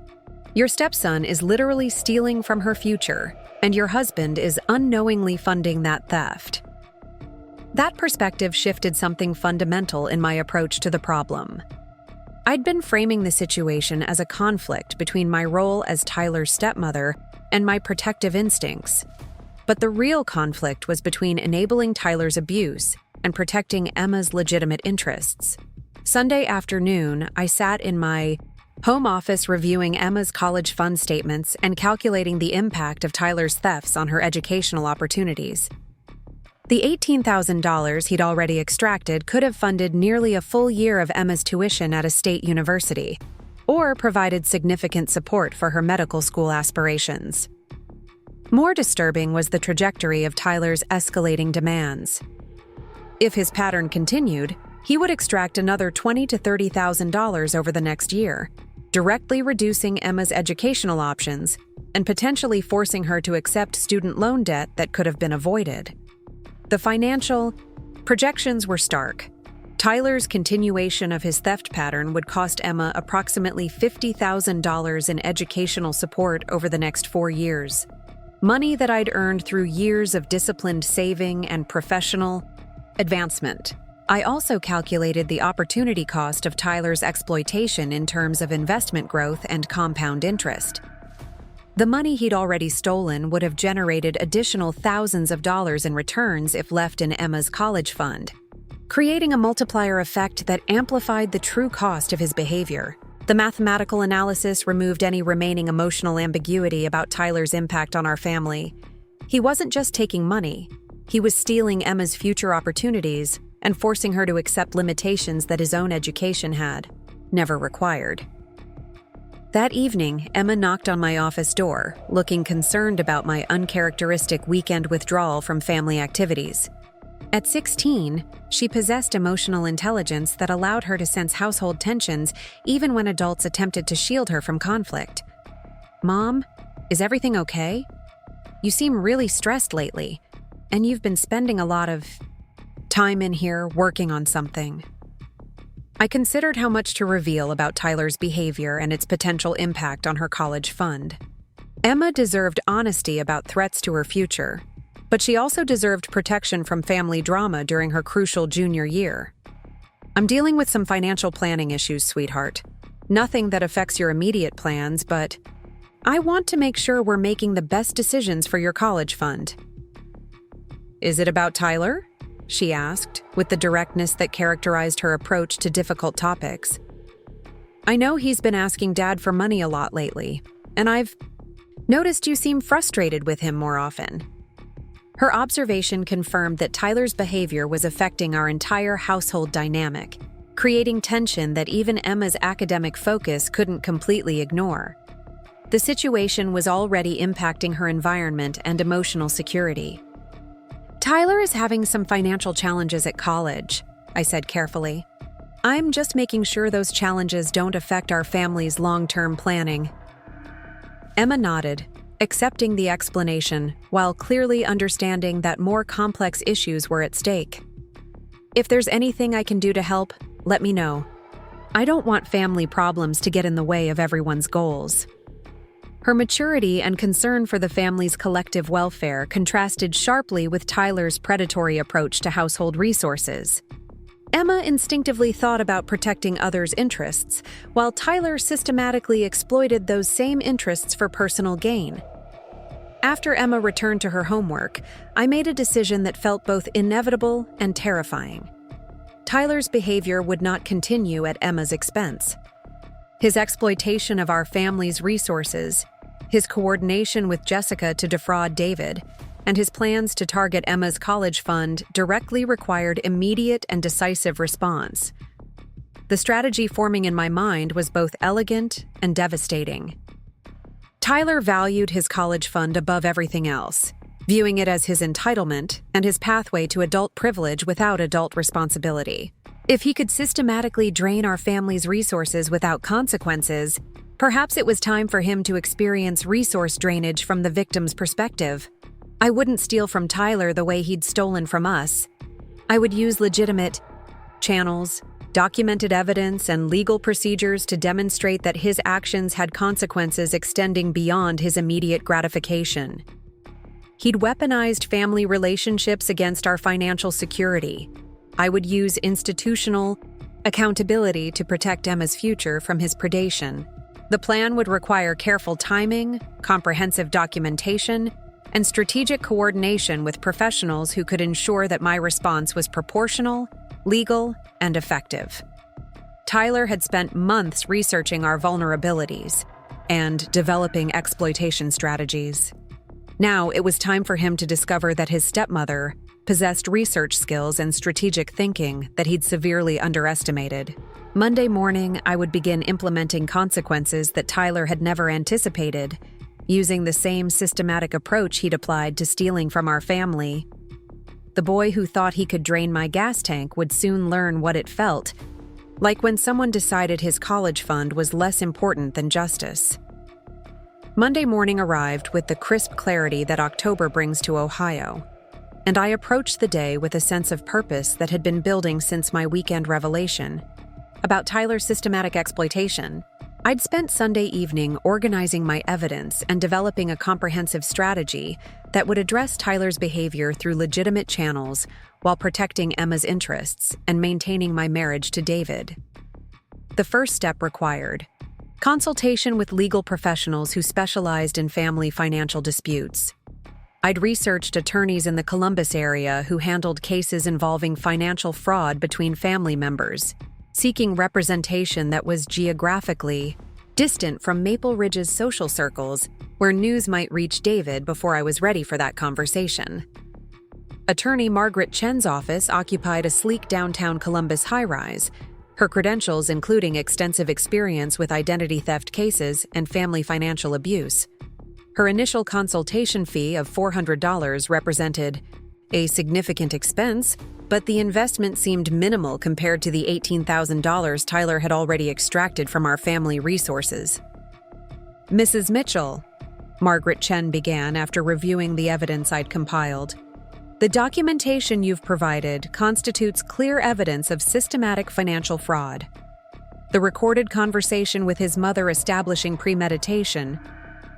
Your stepson is literally stealing from her future, and your husband is unknowingly funding that theft." That perspective shifted something fundamental in my approach to the problem. I'd been framing the situation as a conflict between my role as Tyler's stepmother and my protective instincts. But the real conflict was between enabling Tyler's abuse and protecting Emma's legitimate interests. Sunday afternoon, I sat in my home office reviewing Emma's college fund statements and calculating the impact of Tyler's thefts on her educational opportunities. The $18,000 he'd already extracted could have funded nearly a full year of Emma's tuition at a state university, or provided significant support for her medical school aspirations. More disturbing was the trajectory of Tyler's escalating demands. If his pattern continued, he would extract another $20,000 to $30,000 over the next year, directly reducing Emma's educational options and potentially forcing her to accept student loan debt that could have been avoided. The financial projections were stark. Tyler's continuation of his theft pattern would cost Emma approximately $50,000 in educational support over the next 4 years. Money that I'd earned through years of disciplined saving and professional advancement. I also calculated the opportunity cost of Tyler's exploitation in terms of investment growth and compound interest. The money he'd already stolen would have generated additional thousands of dollars in returns if left in Emma's college fund, creating a multiplier effect that amplified the true cost of his behavior. The mathematical analysis removed any remaining emotional ambiguity about Tyler's impact on our family. He wasn't just taking money, he was stealing Emma's future opportunities and forcing her to accept limitations that his own education had never required. That evening, Emma knocked on my office door, looking concerned about my uncharacteristic weekend withdrawal from family activities. At 16, she possessed emotional intelligence that allowed her to sense household tensions even when adults attempted to shield her from conflict. "Mom, is everything okay? You seem really stressed lately, and you've been spending a lot of time in here working on something." I considered how much to reveal about Tyler's behavior and its potential impact on her college fund. Emma deserved honesty about threats to her future, but she also deserved protection from family drama during her crucial junior year. "I'm dealing with some financial planning issues, sweetheart. Nothing that affects your immediate plans, but I want to make sure we're making the best decisions for your college fund." "Is it about Tyler?" she asked, with the directness that characterized her approach to difficult topics. "I know he's been asking Dad for money a lot lately, and I've noticed you seem frustrated with him more often." Her observation confirmed that Tyler's behavior was affecting our entire household dynamic, creating tension that even Emma's academic focus couldn't completely ignore. The situation was already impacting her environment and emotional security. "Tyler is having some financial challenges at college," I said carefully. "I'm just making sure those challenges don't affect our family's long-term planning." Emma nodded, accepting the explanation while clearly understanding that more complex issues were at stake. "If there's anything I can do to help, let me know. I don't want family problems to get in the way of everyone's goals." Her maturity and concern for the family's collective welfare contrasted sharply with Tyler's predatory approach to household resources. Emma instinctively thought about protecting others' interests, while Tyler systematically exploited those same interests for personal gain. After Emma returned to her homework, I made a decision that felt both inevitable and terrifying. Tyler's behavior would not continue at Emma's expense. His exploitation of our family's resources, his coordination with Jessica to defraud David, and his plans to target Emma's college fund directly required immediate and decisive response. The strategy forming in my mind was both elegant and devastating. Tyler valued his college fund above everything else, viewing it as his entitlement and his pathway to adult privilege without adult responsibility. If he could systematically drain our family's resources without consequences, perhaps it was time for him to experience resource drainage from the victim's perspective. I wouldn't steal from Tyler the way he'd stolen from us. I would use legitimate channels, documented evidence, and legal procedures to demonstrate that his actions had consequences extending beyond his immediate gratification. He'd weaponized family relationships against our financial security. I would use institutional accountability to protect Emma's future from his predation. The plan would require careful timing, comprehensive documentation, and strategic coordination with professionals who could ensure that my response was proportional, legal, and effective. Tyler had spent months researching our vulnerabilities and developing exploitation strategies. Now it was time for him to discover that his stepmother possessed research skills and strategic thinking that he'd severely underestimated. Monday morning, I would begin implementing consequences that Tyler had never anticipated, using the same systematic approach he'd applied to stealing from our family. The boy who thought he could drain my gas tank would soon learn what it felt, like when someone decided his college fund was less important than justice. Monday morning arrived with the crisp clarity that October brings to Ohio, and I approached the day with a sense of purpose that had been building since my weekend revelation about Tyler's systematic exploitation. I'd spent Sunday evening organizing my evidence and developing a comprehensive strategy that would address Tyler's behavior through legitimate channels while protecting Emma's interests and maintaining my marriage to David. The first step required consultation with legal professionals who specialized in family financial disputes. I'd researched attorneys in the Columbus area who handled cases involving financial fraud between family members, seeking representation that was geographically distant from Maple Ridge's social circles, where news might reach David before I was ready for that conversation. Attorney Margaret Chen's office occupied a sleek downtown Columbus high-rise, her credentials including extensive experience with identity theft cases and family financial abuse. Her initial consultation fee of $400 represented a significant expense, but the investment seemed minimal compared to the $18,000 Tyler had already extracted from our family resources. "Mrs. Mitchell," Margaret Chen began after reviewing the evidence I'd compiled, "the documentation you've provided constitutes clear evidence of systematic financial fraud. The recorded conversation with his mother establishing premeditation,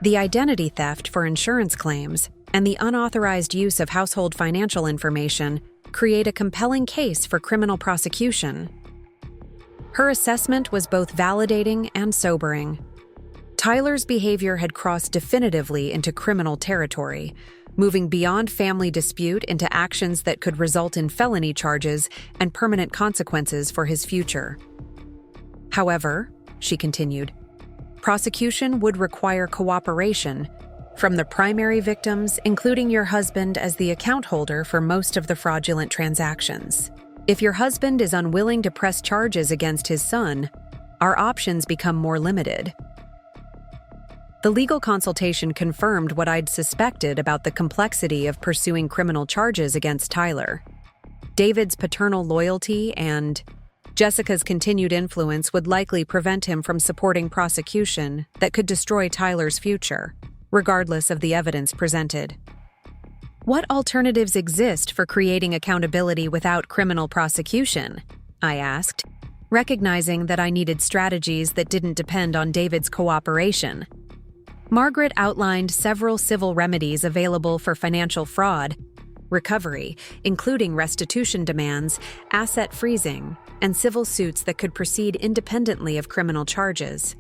the identity theft for insurance claims, and the unauthorized use of household financial information create a compelling case for criminal prosecution." Her assessment was both validating and sobering. Tyler's behavior had crossed definitively into criminal territory, moving beyond family dispute into actions that could result in felony charges and permanent consequences for his future. "However," she continued, "prosecution would require cooperation from the primary victims, including your husband as the account holder for most of the fraudulent transactions. If your husband is unwilling to press charges against his son, our options become more limited." The legal consultation confirmed what I'd suspected about the complexity of pursuing criminal charges against Tyler. David's paternal loyalty and Jessica's continued influence would likely prevent him from supporting prosecution that could destroy Tyler's future, regardless of the evidence presented. "What alternatives exist for creating accountability without criminal prosecution?" I asked, recognizing that I needed strategies that didn't depend on David's cooperation. Margaret outlined several civil remedies available for financial fraud recovery, including restitution demands, asset freezing, and civil suits that could proceed independently of criminal charges.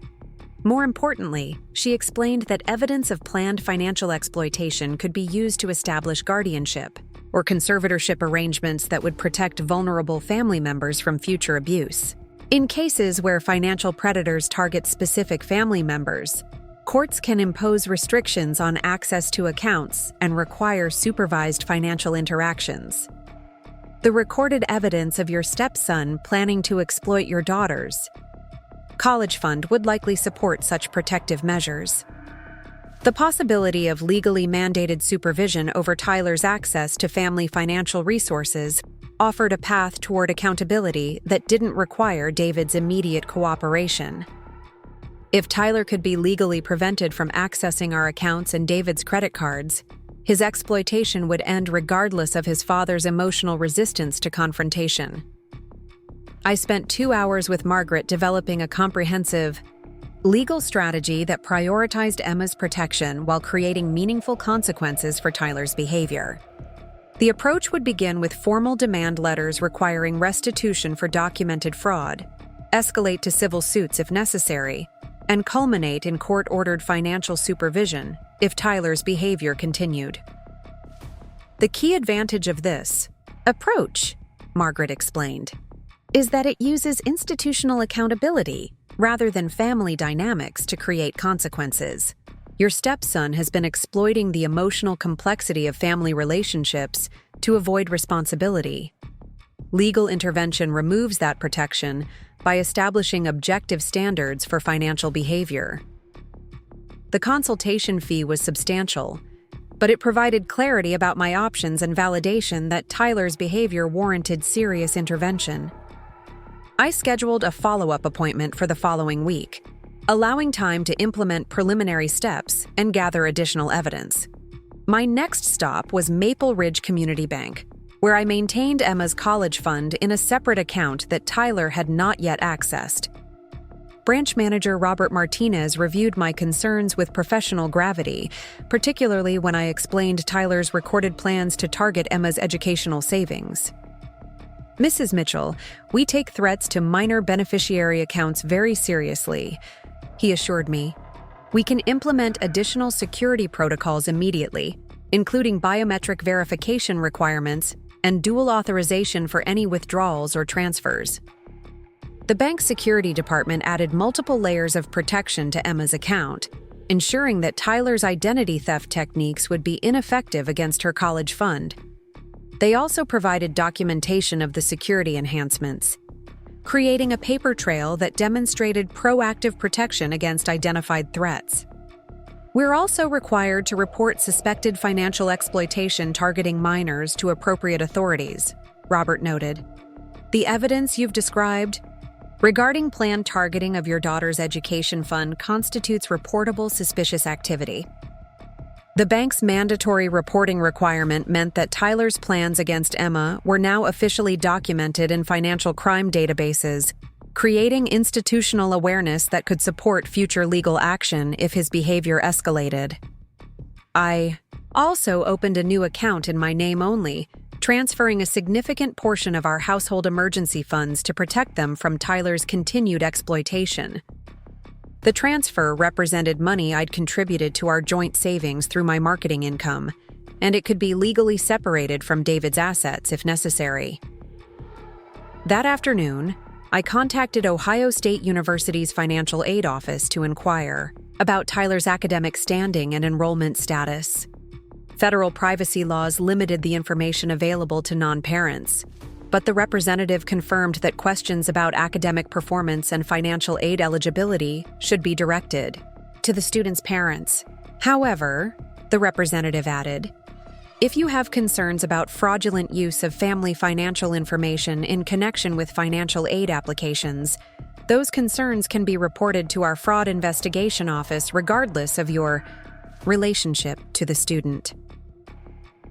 More importantly, she explained that evidence of planned financial exploitation could be used to establish guardianship or conservatorship arrangements that would protect vulnerable family members from future abuse. In cases where financial predators target specific family members, courts can impose restrictions on access to accounts and require supervised financial interactions. "The recorded evidence of your stepson planning to exploit your daughter's college fund would likely support such protective measures." The possibility of legally mandated supervision over Tyler's access to family financial resources offered a path toward accountability that didn't require David's immediate cooperation. If Tyler could be legally prevented from accessing our accounts and David's credit cards, his exploitation would end regardless of his father's emotional resistance to confrontation. I spent 2 hours with Margaret developing a comprehensive legal strategy that prioritized Emma's protection while creating meaningful consequences for Tyler's behavior. The approach would begin with formal demand letters requiring restitution for documented fraud, escalate to civil suits if necessary, and culminate in court-ordered financial supervision if Tyler's behavior continued. "The key advantage of this approach," Margaret explained, "is that it uses institutional accountability rather than family dynamics to create consequences. Your stepson has been exploiting the emotional complexity of family relationships to avoid responsibility. Legal intervention removes that protection by establishing objective standards for financial behavior." The consultation fee was substantial, but it provided clarity about my options and validation that Tyler's behavior warranted serious intervention. I scheduled a follow-up appointment for the following week, allowing time to implement preliminary steps and gather additional evidence. My next stop was Maple Ridge Community Bank, where I maintained Emma's college fund in a separate account that Tyler had not yet accessed. Branch manager Robert Martinez reviewed my concerns with professional gravity, particularly when I explained Tyler's recorded plans to target Emma's educational savings. "Mrs. Mitchell, we take threats to minor beneficiary accounts very seriously," he assured me. "We can implement additional security protocols immediately, including biometric verification requirements and dual authorization for any withdrawals or transfers." The bank's security department added multiple layers of protection to Emma's account, ensuring that Tyler's identity theft techniques would be ineffective against her college fund. They also provided documentation of the security enhancements, creating a paper trail that demonstrated proactive protection against identified threats. We're also required to report suspected financial exploitation targeting minors to appropriate authorities, Robert noted. The evidence you've described regarding planned targeting of your daughter's education fund constitutes reportable suspicious activity. The bank's mandatory reporting requirement meant that Tyler's plans against Emma were now officially documented in financial crime databases, creating institutional awareness that could support future legal action if his behavior escalated. I also opened a new account in my name only, transferring a significant portion of our household emergency funds to protect them from Tyler's continued exploitation. The transfer represented money I'd contributed to our joint savings through my marketing income, and it could be legally separated from David's assets if necessary. That afternoon, I contacted Ohio State University's financial aid office to inquire about Tyler's academic standing and enrollment status. Federal privacy laws limited the information available to non-parents, but the representative confirmed that questions about academic performance and financial aid eligibility should be directed to the student's parents. However, the representative added, if you have concerns about fraudulent use of family financial information in connection with financial aid applications, those concerns can be reported to our fraud investigation office regardless of your relationship to the student.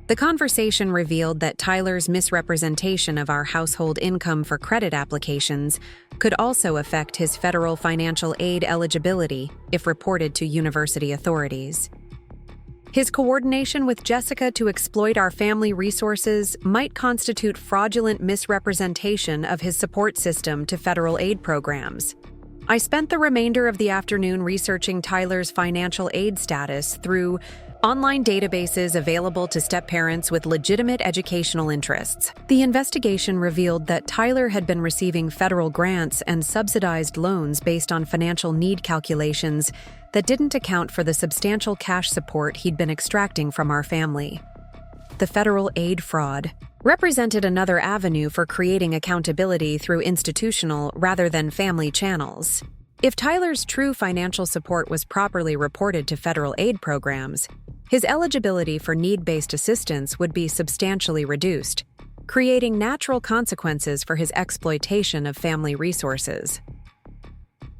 The conversation revealed that Tyler's misrepresentation of our household income for credit applications could also affect his federal financial aid eligibility if reported to university authorities. His coordination with Jessica to exploit our family resources might constitute fraudulent misrepresentation of his support system to federal aid programs. I spent the remainder of the afternoon researching Tyler's financial aid status through online databases available to step-parents with legitimate educational interests. The investigation revealed that Tyler had been receiving federal grants and subsidized loans based on financial need calculations that didn't account for the substantial cash support he'd been extracting from our family. The federal aid fraud represented another avenue for creating accountability through institutional rather than family channels. If Tyler's true financial support was properly reported to federal aid programs, his eligibility for need-based assistance would be substantially reduced, creating natural consequences for his exploitation of family resources.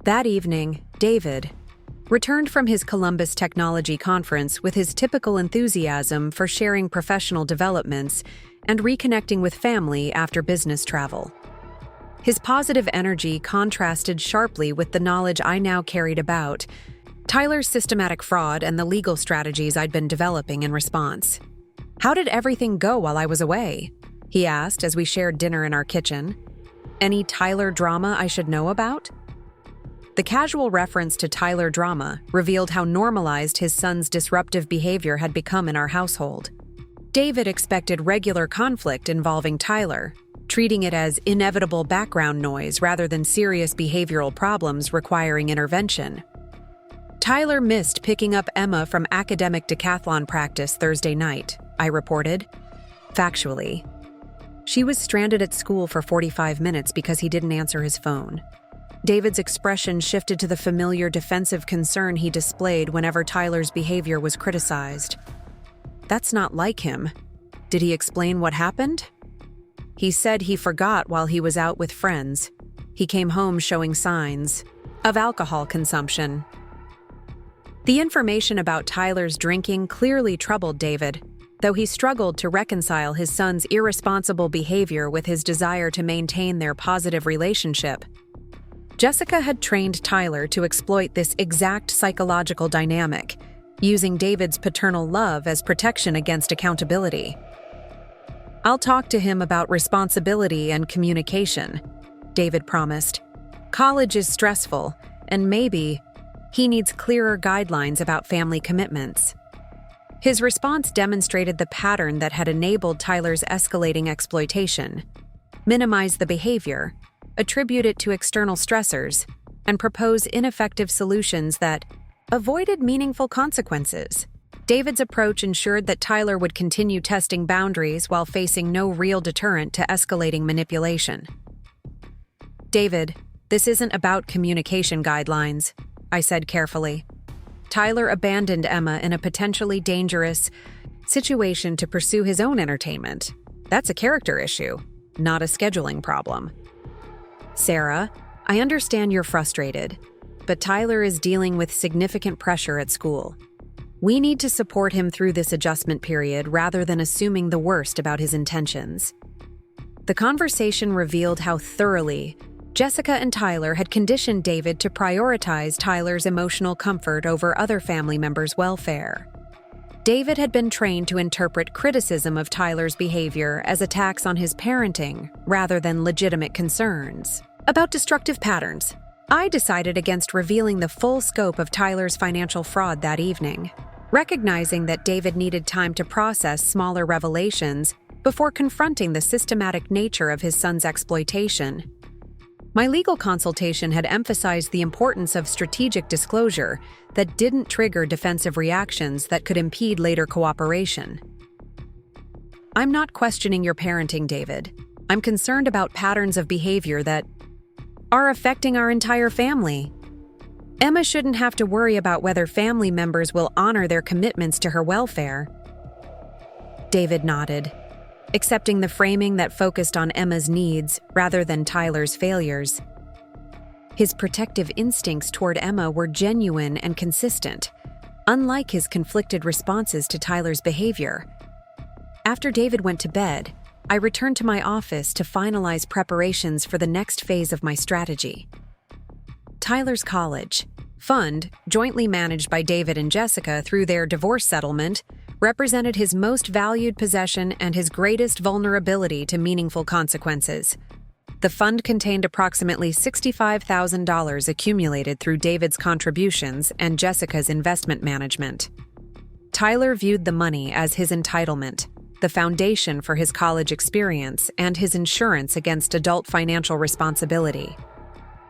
That evening, David returned from his Columbus Technology Conference with his typical enthusiasm for sharing professional developments and reconnecting with family after business travel. His positive energy contrasted sharply with the knowledge I now carried about Tyler's systematic fraud and the legal strategies I'd been developing in response. "How did everything go while I was away?" he asked as we shared dinner in our kitchen. "Any Tyler drama I should know about?" The casual reference to Tyler drama revealed how normalized his son's disruptive behavior had become in our household. David expected regular conflict involving Tyler, treating it as inevitable background noise rather than serious behavioral problems requiring intervention. Tyler missed picking up Emma from academic decathlon practice Thursday night, I reported. Factually. She was stranded at school for 45 minutes because he didn't answer his phone. David's expression shifted to the familiar defensive concern he displayed whenever Tyler's behavior was criticized. That's not like him. Did he explain what happened? He said he forgot while he was out with friends. He came home showing signs of alcohol consumption. The information about Tyler's drinking clearly troubled David, though he struggled to reconcile his son's irresponsible behavior with his desire to maintain their positive relationship. Jessica had trained Tyler to exploit this exact psychological dynamic, using David's paternal love as protection against accountability. "I'll talk to him about responsibility and communication," David promised. "College is stressful, and maybe he needs clearer guidelines about family commitments." His response demonstrated the pattern that had enabled Tyler's escalating exploitation: minimize the behavior, attribute it to external stressors, and propose ineffective solutions that avoided meaningful consequences. David's approach ensured that Tyler would continue testing boundaries while facing no real deterrent to escalating manipulation. "David, this isn't about communication guidelines," I said carefully. Tyler abandoned Emma in a potentially dangerous situation to pursue his own entertainment. That's a character issue, not a scheduling problem. Sarah, I understand you're frustrated, but Tyler is dealing with significant pressure at school. We need to support him through this adjustment period rather than assuming the worst about his intentions. The conversation revealed how thoroughly Jessica and Tyler had conditioned David to prioritize Tyler's emotional comfort over other family members' welfare. David had been trained to interpret criticism of Tyler's behavior as attacks on his parenting rather than legitimate concerns about destructive patterns. I decided against revealing the full scope of Tyler's financial fraud that evening, recognizing that David needed time to process smaller revelations before confronting the systematic nature of his son's exploitation. My legal consultation had emphasized the importance of strategic disclosure that didn't trigger defensive reactions that could impede later cooperation. I'm not questioning your parenting, David. I'm concerned about patterns of behavior that are affecting our entire family. Emma shouldn't have to worry about whether family members will honor their commitments to her welfare. David nodded, accepting the framing that focused on Emma's needs rather than Tyler's failures. His protective instincts toward Emma were genuine and consistent, unlike his conflicted responses to Tyler's behavior. After David went to bed, I returned to my office to finalize preparations for the next phase of my strategy. Tyler's college fund, jointly managed by David and Jessica through their divorce settlement, represented his most valued possession and his greatest vulnerability to meaningful consequences. The fund contained approximately $65,000 accumulated through David's contributions and Jessica's investment management. Tyler viewed the money as his entitlement, the foundation for his college experience and his insurance against adult financial responsibility.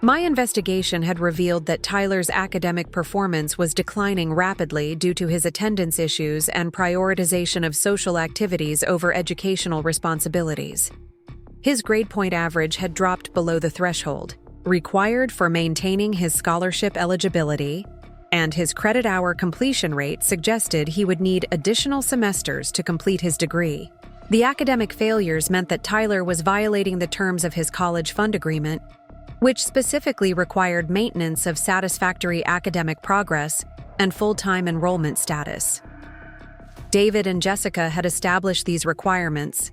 My investigation had revealed that Tyler's academic performance was declining rapidly due to his attendance issues and prioritization of social activities over educational responsibilities. His grade point average had dropped below the threshold required for maintaining his scholarship eligibility, and his credit hour completion rate suggested he would need additional semesters to complete his degree. The academic failures meant that Tyler was violating the terms of his college fund agreement, which specifically required maintenance of satisfactory academic progress and full-time enrollment status. David and Jessica had established these requirements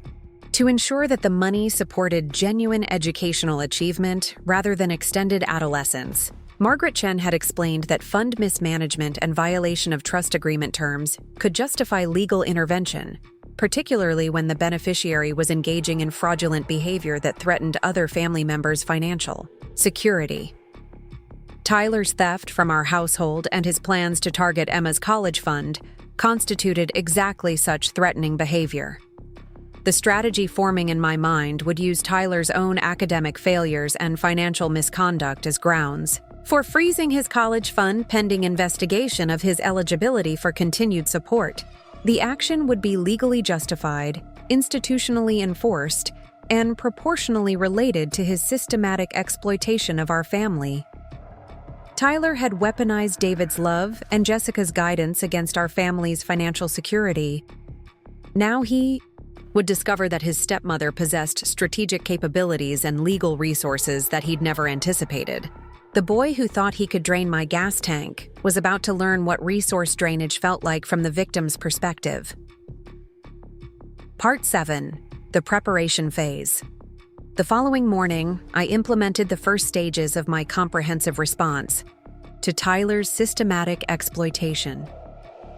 to ensure that the money supported genuine educational achievement rather than extended adolescence. Margaret Chen had explained that fund mismanagement and violation of trust agreement terms could justify legal intervention, particularly when the beneficiary was engaging in fraudulent behavior that threatened other family members' financial security. Tyler's theft from our household and his plans to target Emma's college fund constituted exactly such threatening behavior. The strategy forming in my mind would use Tyler's own academic failures and financial misconduct as grounds for freezing his college fund pending investigation of his eligibility for continued support. The action would be legally justified, institutionally enforced, and proportionally related to his systematic exploitation of our family. Tyler had weaponized David's love and Jessica's guidance against our family's financial security. Now he would discover that his stepmother possessed strategic capabilities and legal resources that he'd never anticipated. The boy who thought he could drain my gas tank was about to learn what resource drainage felt like from the victim's perspective. Part 7. The preparation phase. The following morning, I implemented the first stages of my comprehensive response to Tyler's systematic exploitation.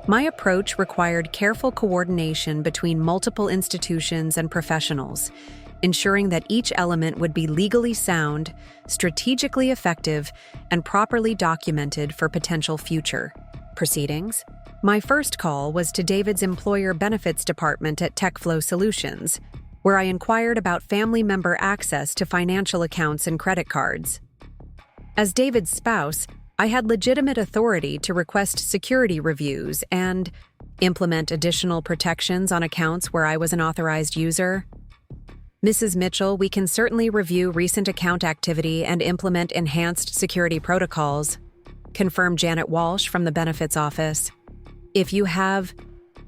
My approach required careful coordination between multiple institutions and professionals, ensuring that each element would be legally sound, strategically effective, and properly documented for potential future proceedings. My first call was to David's employer benefits department at TechFlow Solutions, where I inquired about family member access to financial accounts and credit cards. As David's spouse, I had legitimate authority to request security reviews and implement additional protections on accounts where I was an authorized user. Mrs. Mitchell, we can certainly review recent account activity and implement enhanced security protocols. confirmed Janet Walsh from the benefits office. If you have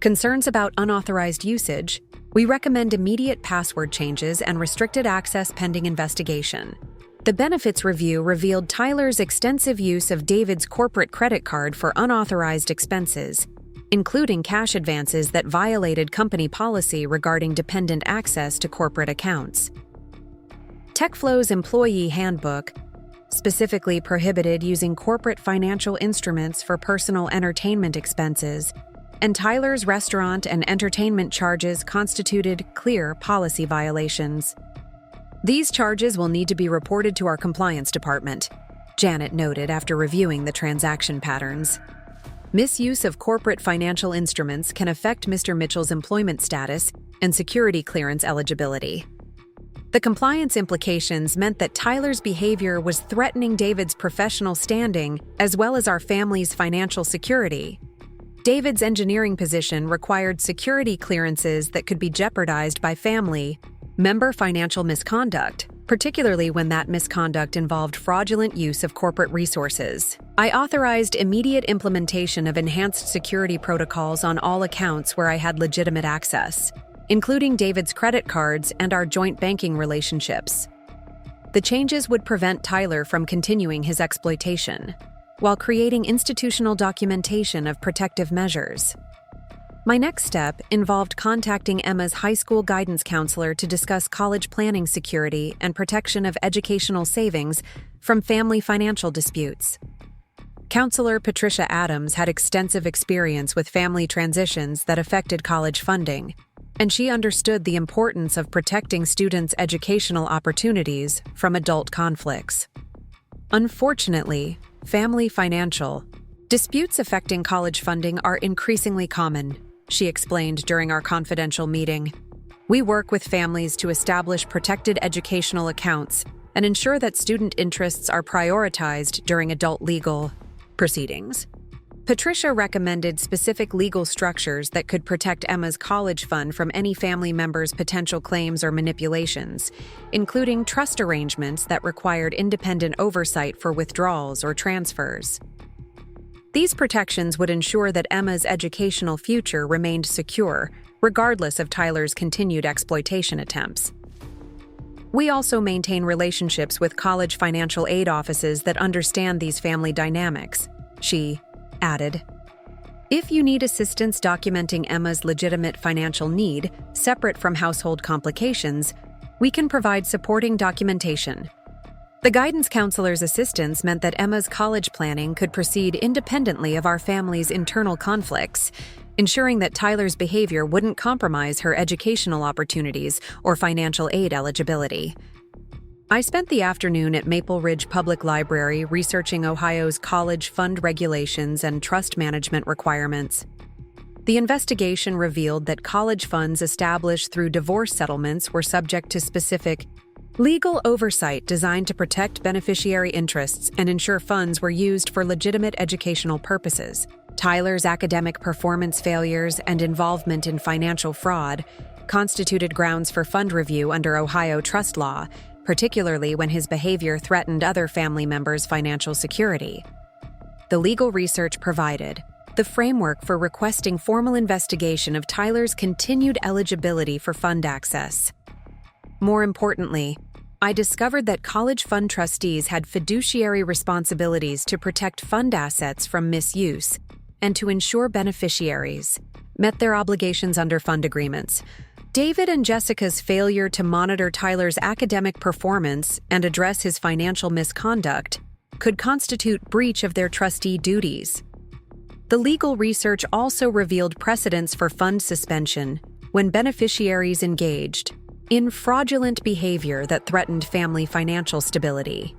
concerns about unauthorized usage, we recommend immediate password changes and restricted access pending investigation. The benefits review revealed Tyler's extensive use of David's corporate credit card for unauthorized expenses, including cash advances that violated company policy regarding dependent access to corporate accounts. TechFlow's employee handbook specifically prohibited using corporate financial instruments for personal entertainment expenses, and Tyler's restaurant and entertainment charges constituted clear policy violations. These charges will need to be reported to our compliance department, Janet noted after reviewing the transaction patterns. Misuse of corporate financial instruments can affect Mr. Mitchell's employment status and security clearance eligibility. The compliance implications meant that Tyler's behavior was threatening David's professional standing as well as our family's financial security. David's engineering position required security clearances that could be jeopardized by family member financial misconduct, particularly when that misconduct involved fraudulent use of corporate resources. I authorized immediate implementation of enhanced security protocols on all accounts where I had legitimate access, including David's credit cards and our joint banking relationships. The changes would prevent Tyler from continuing his exploitation, while creating institutional documentation of protective measures. My next step involved contacting Emma's high school guidance counselor to discuss college planning security and protection of educational savings from family financial disputes. Counselor Patricia Adams had extensive experience with family transitions that affected college funding, and she understood the importance of protecting students' educational opportunities from adult conflicts. Unfortunately, family financial disputes affecting college funding are increasingly common, she explained during our confidential meeting. We work with families to establish protected educational accounts and ensure that student interests are prioritized during adult legal proceedings. Patricia recommended specific legal structures that could protect Emma's college fund from any family member's potential claims or manipulations, including trust arrangements that required independent oversight for withdrawals or transfers. These protections would ensure that Emma's educational future remained secure, regardless of Tyler's continued exploitation attempts. We also maintain relationships with college financial aid offices that understand these family dynamics, she added. If you need assistance documenting Emma's legitimate financial need, separate from household complications, we can provide supporting documentation. The guidance counselor's assistance meant that Emma's college planning could proceed independently of our family's internal conflicts, ensuring that Tyler's behavior wouldn't compromise her educational opportunities or financial aid eligibility. I spent the afternoon at Maple Ridge Public Library researching Ohio's college fund regulations and trust management requirements. The investigation revealed that college funds established through divorce settlements were subject to specific legal oversight designed to protect beneficiary interests and ensure funds were used for legitimate educational purposes. Tyler's academic performance failures and involvement in financial fraud constituted grounds for fund review under Ohio trust law, particularly when his behavior threatened other family members' financial security. The legal research provided the framework for requesting formal investigation of Tyler's continued eligibility for fund access. More importantly, I discovered that college fund trustees had fiduciary responsibilities to protect fund assets from misuse and to ensure beneficiaries met their obligations under fund agreements. David and Jessica's failure to monitor Tyler's academic performance and address his financial misconduct could constitute breach of their trustee duties. The legal research also revealed precedents for fund suspension when beneficiaries engaged in fraudulent behavior that threatened family financial stability.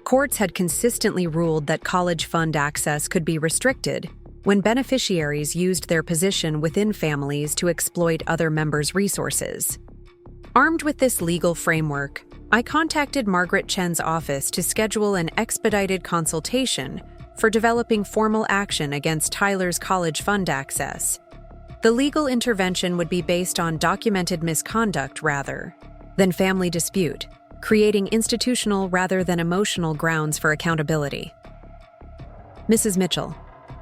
Courts had consistently ruled that college fund access could be restricted when beneficiaries used their position within families to exploit other members' resources. Armed with this legal framework, I contacted Margaret Chen's office to schedule an expedited consultation for developing formal action against Tyler's college fund access. The legal intervention would be based on documented misconduct rather than family dispute, creating institutional rather than emotional grounds for accountability. Mrs. Mitchell,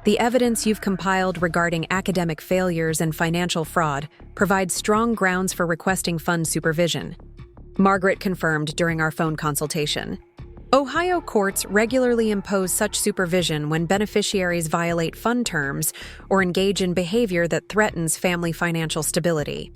the evidence you've compiled regarding academic failures and financial fraud provides strong grounds for requesting fund supervision. Margaret confirmed during our phone consultation. Ohio courts regularly impose such supervision when beneficiaries violate fund terms or engage in behavior that threatens family financial stability.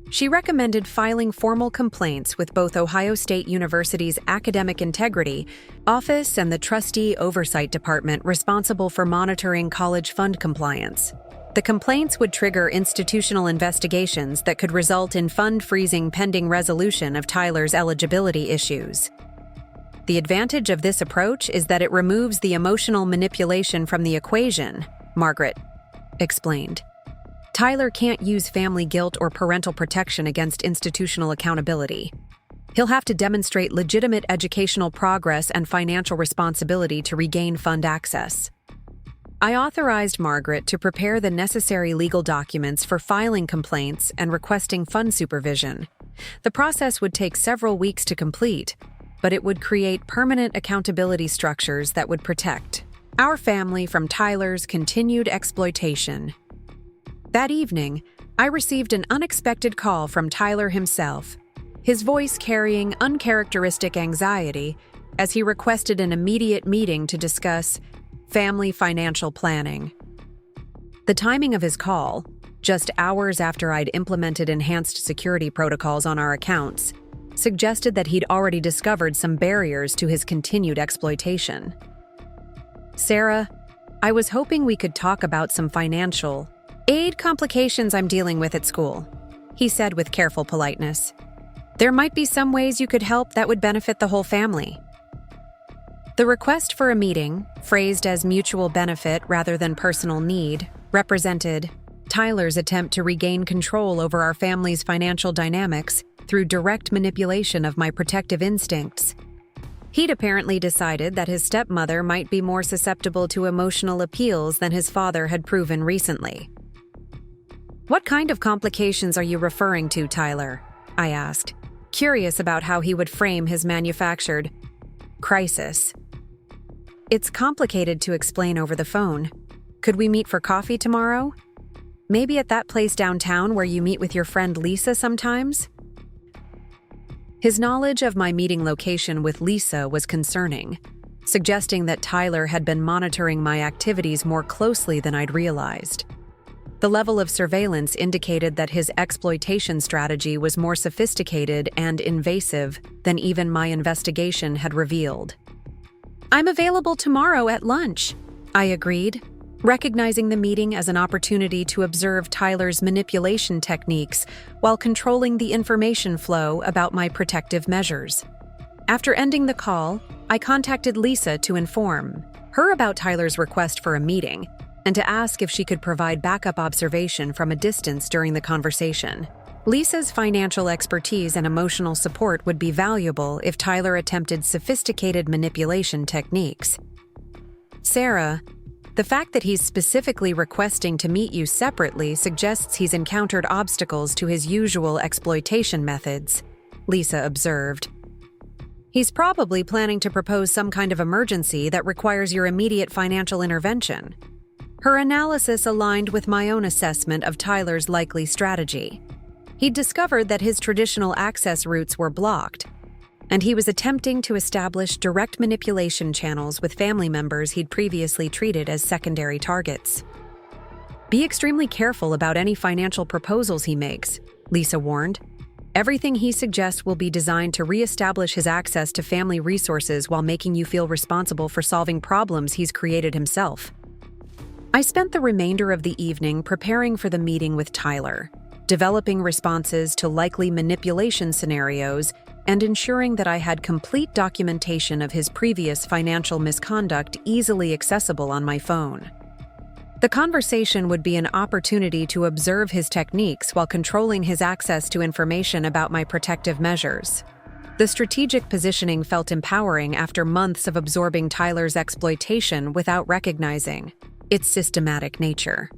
She recommended filing formal complaints with both Ohio State University's Academic Integrity Office and the Trustee Oversight Department responsible for monitoring college fund compliance. The complaints would trigger institutional investigations that could result in fund freezing pending resolution of Tyler's eligibility issues. The advantage of this approach is that it removes the emotional manipulation from the equation, Margaret explained. Tyler can't use family guilt or parental protection against institutional accountability. He'll have to demonstrate legitimate educational progress and financial responsibility to regain fund access. I authorized Margaret to prepare the necessary legal documents for filing complaints and requesting fund supervision. The process would take several weeks to complete, but it would create permanent accountability structures that would protect our family from Tyler's continued exploitation. That evening, I received an unexpected call from Tyler himself, his voice carrying uncharacteristic anxiety as he requested an immediate meeting to discuss family financial planning. The timing of his call, just hours after I'd implemented enhanced security protocols on our accounts, suggested that he'd already discovered some barriers to his continued exploitation. "Sarah, I was hoping we could talk about some financial aid complications I'm dealing with at school," he said with careful politeness. "There might be some ways you could help that would benefit the whole family." The request for a meeting, phrased as mutual benefit rather than personal need, represented Tyler's attempt to regain control over our family's financial dynamics through direct manipulation of my protective instincts. He'd apparently decided that his stepmother might be more susceptible to emotional appeals than his father had proven recently. "What kind of complications are you referring to, Tyler?" I asked, curious about how he would frame his manufactured crisis. "It's complicated to explain over the phone. Could we meet for coffee tomorrow? Maybe at that place downtown where you meet with your friend Lisa sometimes?" His knowledge of my meeting location with Lisa was concerning, suggesting that Tyler had been monitoring my activities more closely than I'd realized. The level of surveillance indicated that his exploitation strategy was more sophisticated and invasive than even my investigation had revealed. "I'm available tomorrow at lunch," I agreed, recognizing the meeting as an opportunity to observe Tyler's manipulation techniques while controlling the information flow about my protective measures. After ending the call, I contacted Lisa to inform her about Tyler's request for a meeting and to ask if she could provide backup observation from a distance during the conversation. Lisa's financial expertise and emotional support would be valuable if Tyler attempted sophisticated manipulation techniques. "Sarah, the fact that he's specifically requesting to meet you separately suggests he's encountered obstacles to his usual exploitation methods," Lisa observed. "He's probably planning to propose some kind of emergency that requires your immediate financial intervention." Her analysis aligned with my own assessment of Tyler's likely strategy. He'd discovered that his traditional access routes were blocked, and he was attempting to establish direct manipulation channels with family members he'd previously treated as secondary targets. "Be extremely careful about any financial proposals he makes," Lisa warned. "Everything he suggests will be designed to reestablish his access to family resources while making you feel responsible for solving problems he's created himself." I spent the remainder of the evening preparing for the meeting with Tyler, developing responses to likely manipulation scenarios and ensuring that I had complete documentation of his previous financial misconduct easily accessible on my phone. The conversation would be an opportunity to observe his techniques while controlling his access to information about my protective measures. The strategic positioning felt empowering after months of absorbing Tyler's exploitation without recognizing its systematic nature.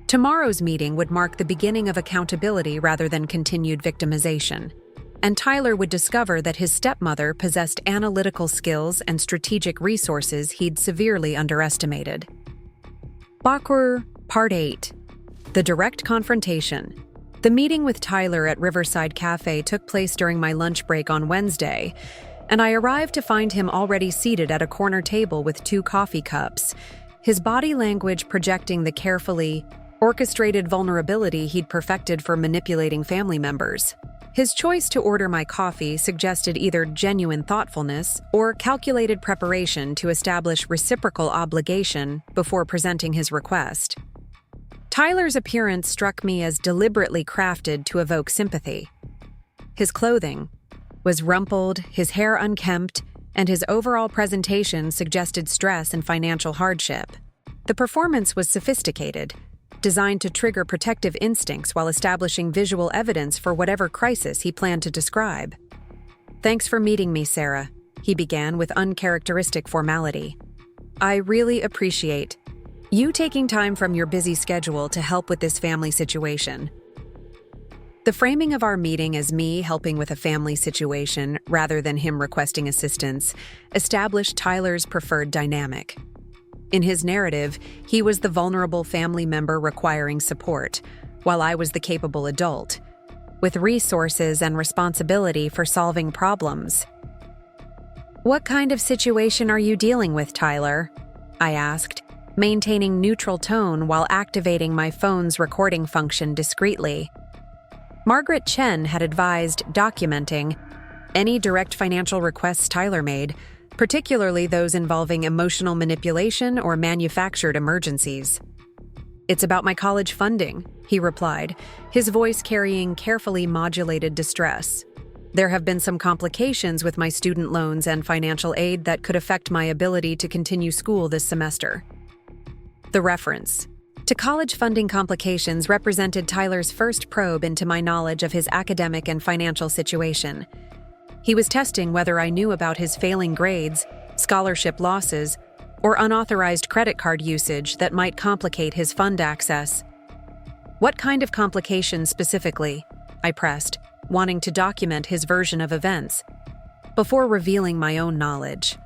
Tomorrow's meeting would mark the beginning of accountability rather than continued victimization. and Tyler would discover that his stepmother possessed analytical skills and strategic resources he'd severely underestimated. Bachur, Part 8. The Direct Confrontation. The meeting with Tyler at Riverside Cafe took place during my lunch break on Wednesday, and I arrived to find him already seated at a corner table with 2 coffee cups, his body language projecting the carefully orchestrated vulnerability he'd perfected for manipulating family members. His choice to order my coffee suggested either genuine thoughtfulness or calculated preparation to establish reciprocal obligation before presenting his request. Tyler's appearance struck me as deliberately crafted to evoke sympathy. His clothing was rumpled, his hair unkempt, and his overall presentation suggested stress and financial hardship. The performance was sophisticated, designed to trigger protective instincts while establishing visual evidence for whatever crisis he planned to describe. "Thanks for meeting me, Sarah," he began with uncharacteristic formality. "I really appreciate you taking time from your busy schedule to help with this family situation." The framing of our meeting as me helping with a family situation rather than him requesting assistance established Tyler's preferred dynamic. In his narrative, he was the vulnerable family member requiring support, while I was the capable adult, with resources and responsibility for solving problems. "What kind of situation are you dealing with, Tyler?" I asked, maintaining neutral tone while activating my phone's recording function discreetly. Margaret Chen had advised documenting any direct financial requests Tyler made, particularly those involving emotional manipulation or manufactured emergencies. "It's about my college funding," he replied, his voice carrying carefully modulated distress. "There have been some complications with my student loans and financial aid that could affect my ability to continue school this semester." The reference to college funding complications represented Tyler's first probe into my knowledge of his academic and financial situation. He was testing whether I knew about his failing grades, scholarship losses, or unauthorized credit card usage that might complicate his fund access. "What kind of complications specifically?" I pressed, wanting to document his version of events, before revealing my own knowledge.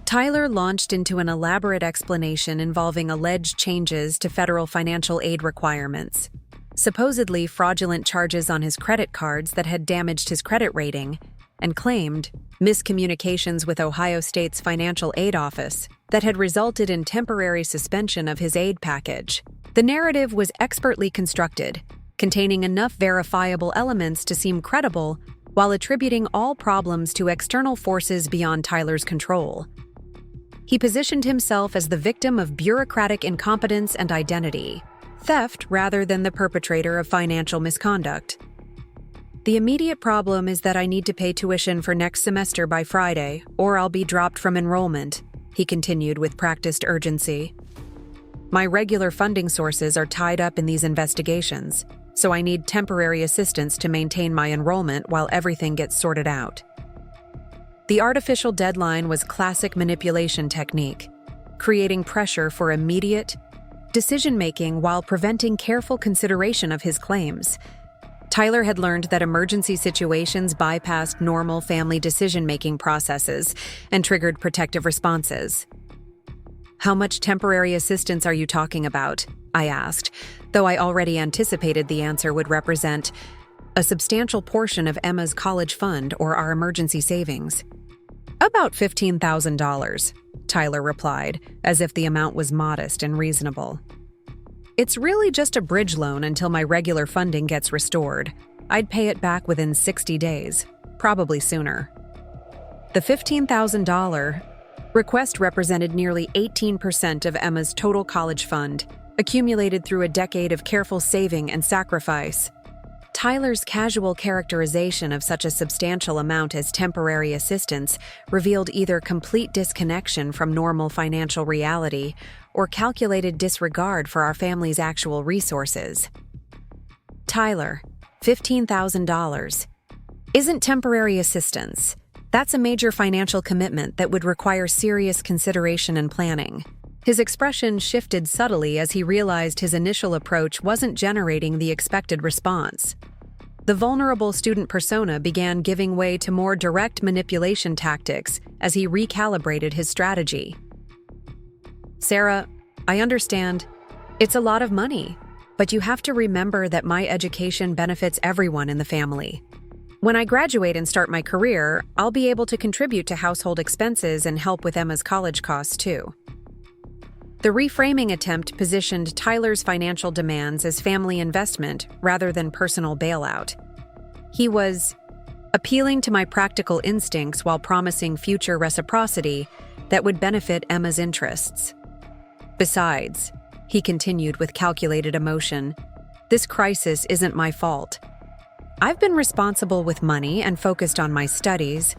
Tyler launched into an elaborate explanation involving alleged changes to federal financial aid requirements, supposedly fraudulent charges on his credit cards that had damaged his credit rating, and claimed miscommunications with Ohio State's financial aid office that had resulted in temporary suspension of his aid package. The narrative was expertly constructed, containing enough verifiable elements to seem credible while attributing all problems to external forces beyond Tyler's control. He positioned himself as the victim of bureaucratic incompetence and identity theft rather than the perpetrator of financial misconduct. "The immediate problem is that I need to pay tuition for next semester by Friday, or I'll be dropped from enrollment," he continued with practiced urgency. "My regular funding sources are tied up in these investigations, so I need temporary assistance to maintain my enrollment while everything gets sorted out." The artificial deadline was classic manipulation technique, creating pressure for immediate decision-making while preventing careful consideration of his claims. Tyler had learned that emergency situations bypassed normal family decision-making processes and triggered protective responses. "How much temporary assistance are you talking about?" I asked, though I already anticipated the answer would represent a substantial portion of Emma's college fund or our emergency savings. "About $15,000, Tyler replied, as if the amount was modest and reasonable. "It's really just a bridge loan until my regular funding gets restored. I'd pay it back within 60 days, probably sooner." The $15,000 request represented nearly 18% of Emma's total college fund, accumulated through a decade of careful saving and sacrifice. Tyler's casual characterization of such a substantial amount as temporary assistance revealed either complete disconnection from normal financial reality or calculated disregard for our family's actual resources. "Tyler, $15,000 isn't temporary assistance. That's a major financial commitment that would require serious consideration and planning." His expression shifted subtly as he realized his initial approach wasn't generating the expected response. The vulnerable student persona began giving way to more direct manipulation tactics as he recalibrated his strategy. "Sarah, I understand. It's a lot of money, but you have to remember that my education benefits everyone in the family. When I graduate and start my career, I'll be able to contribute to household expenses and help with Emma's college costs too." The reframing attempt positioned Tyler's financial demands as family investment rather than personal bailout. He was appealing to my practical instincts while promising future reciprocity that would benefit Emma's interests. "Besides," he continued with calculated emotion, "this crisis isn't my fault. I've been responsible with money and focused on my studies,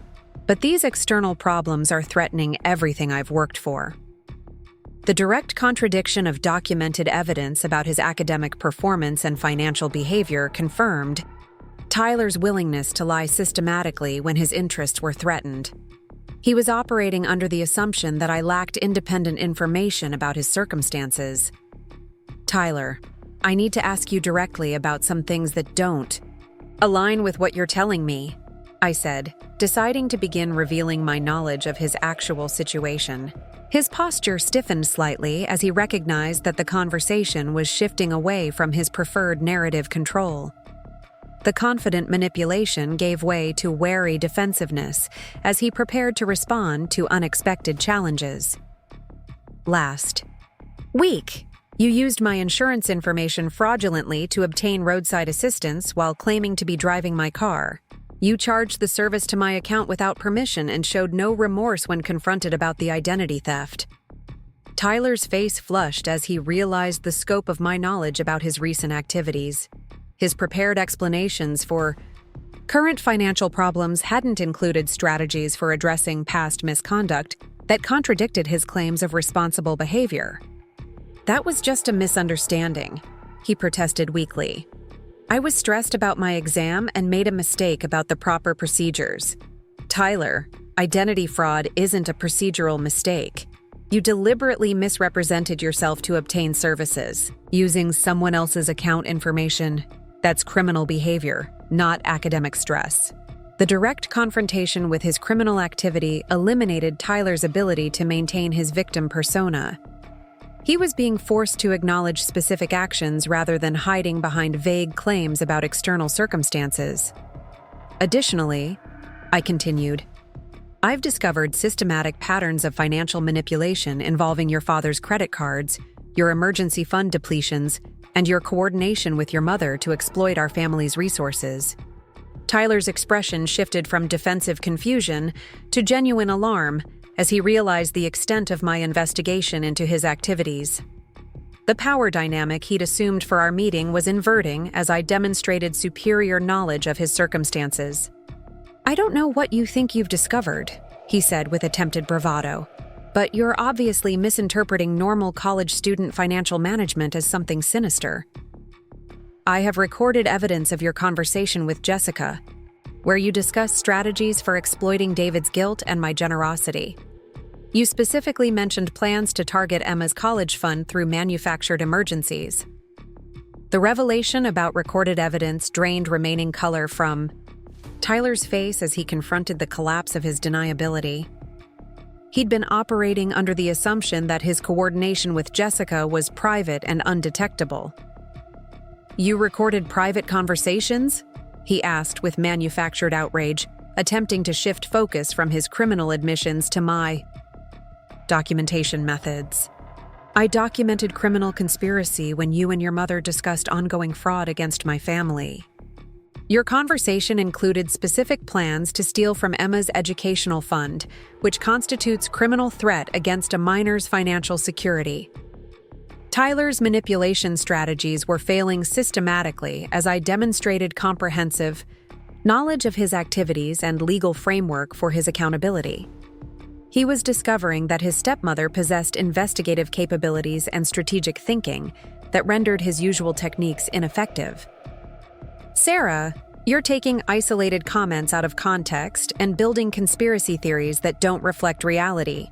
but these external problems are threatening everything I've worked for." The direct contradiction of documented evidence about his academic performance and financial behavior confirmed Tyler's willingness to lie systematically when his interests were threatened. He was operating under the assumption that I lacked independent information about his circumstances. "Tyler, I need to ask you directly about some things that don't align with what you're telling me," I said, deciding to begin revealing my knowledge of his actual situation. His posture stiffened slightly as he recognized that the conversation was shifting away from his preferred narrative control. The confident manipulation gave way to wary defensiveness as he prepared to respond to unexpected challenges. "Last week, you used my insurance information fraudulently to obtain roadside assistance while claiming to be driving my car. You charged the service to my account without permission and showed no remorse when confronted about the identity theft." Tyler's face flushed as he realized the scope of my knowledge about his recent activities. His prepared explanations for current financial problems hadn't included strategies for addressing past misconduct that contradicted his claims of responsible behavior. "That was just a misunderstanding," he protested weakly. "I was stressed about my exam and made a mistake about the proper procedures." "Tyler, identity fraud isn't a procedural mistake. You deliberately misrepresented yourself to obtain services, using someone else's account information. That's criminal behavior, not academic stress." The direct confrontation with his criminal activity eliminated Tyler's ability to maintain his victim persona. He was being forced to acknowledge specific actions rather than hiding behind vague claims about external circumstances. "Additionally," I continued, "I've discovered systematic patterns of financial manipulation involving your father's credit cards, your emergency fund depletions, and your coordination with your mother to exploit our family's resources." Tyler's expression shifted from defensive confusion to genuine alarm as he realized the extent of my investigation into his activities. The power dynamic he'd assumed for our meeting was inverting as I demonstrated superior knowledge of his circumstances. "I don't know what you think you've discovered," he said with attempted bravado, "but you're obviously misinterpreting normal college student financial management as something sinister. I have recorded evidence of your conversation with Jessica, where you discussed strategies for exploiting David's guilt and my generosity. You specifically mentioned plans to target Emma's college fund through manufactured emergencies." The revelation about recorded evidence drained remaining color from Tyler's face as he confronted the collapse of his deniability. He'd been operating under the assumption that his coordination with Jessica was private and undetectable. "You recorded private conversations?" he asked with manufactured outrage, attempting to shift focus from his criminal admissions to my documentation methods. "I documented criminal conspiracy when you and your mother discussed ongoing fraud against my family. Your conversation included specific plans to steal from Emma's educational fund, which constitutes criminal threat against a minor's financial security." Tyler's manipulation strategies were failing systematically as I demonstrated comprehensive knowledge of his activities and legal framework for his accountability. He was discovering that his stepmother possessed investigative capabilities and strategic thinking that rendered his usual techniques ineffective. "Sarah, you're taking isolated comments out of context and building conspiracy theories that don't reflect reality.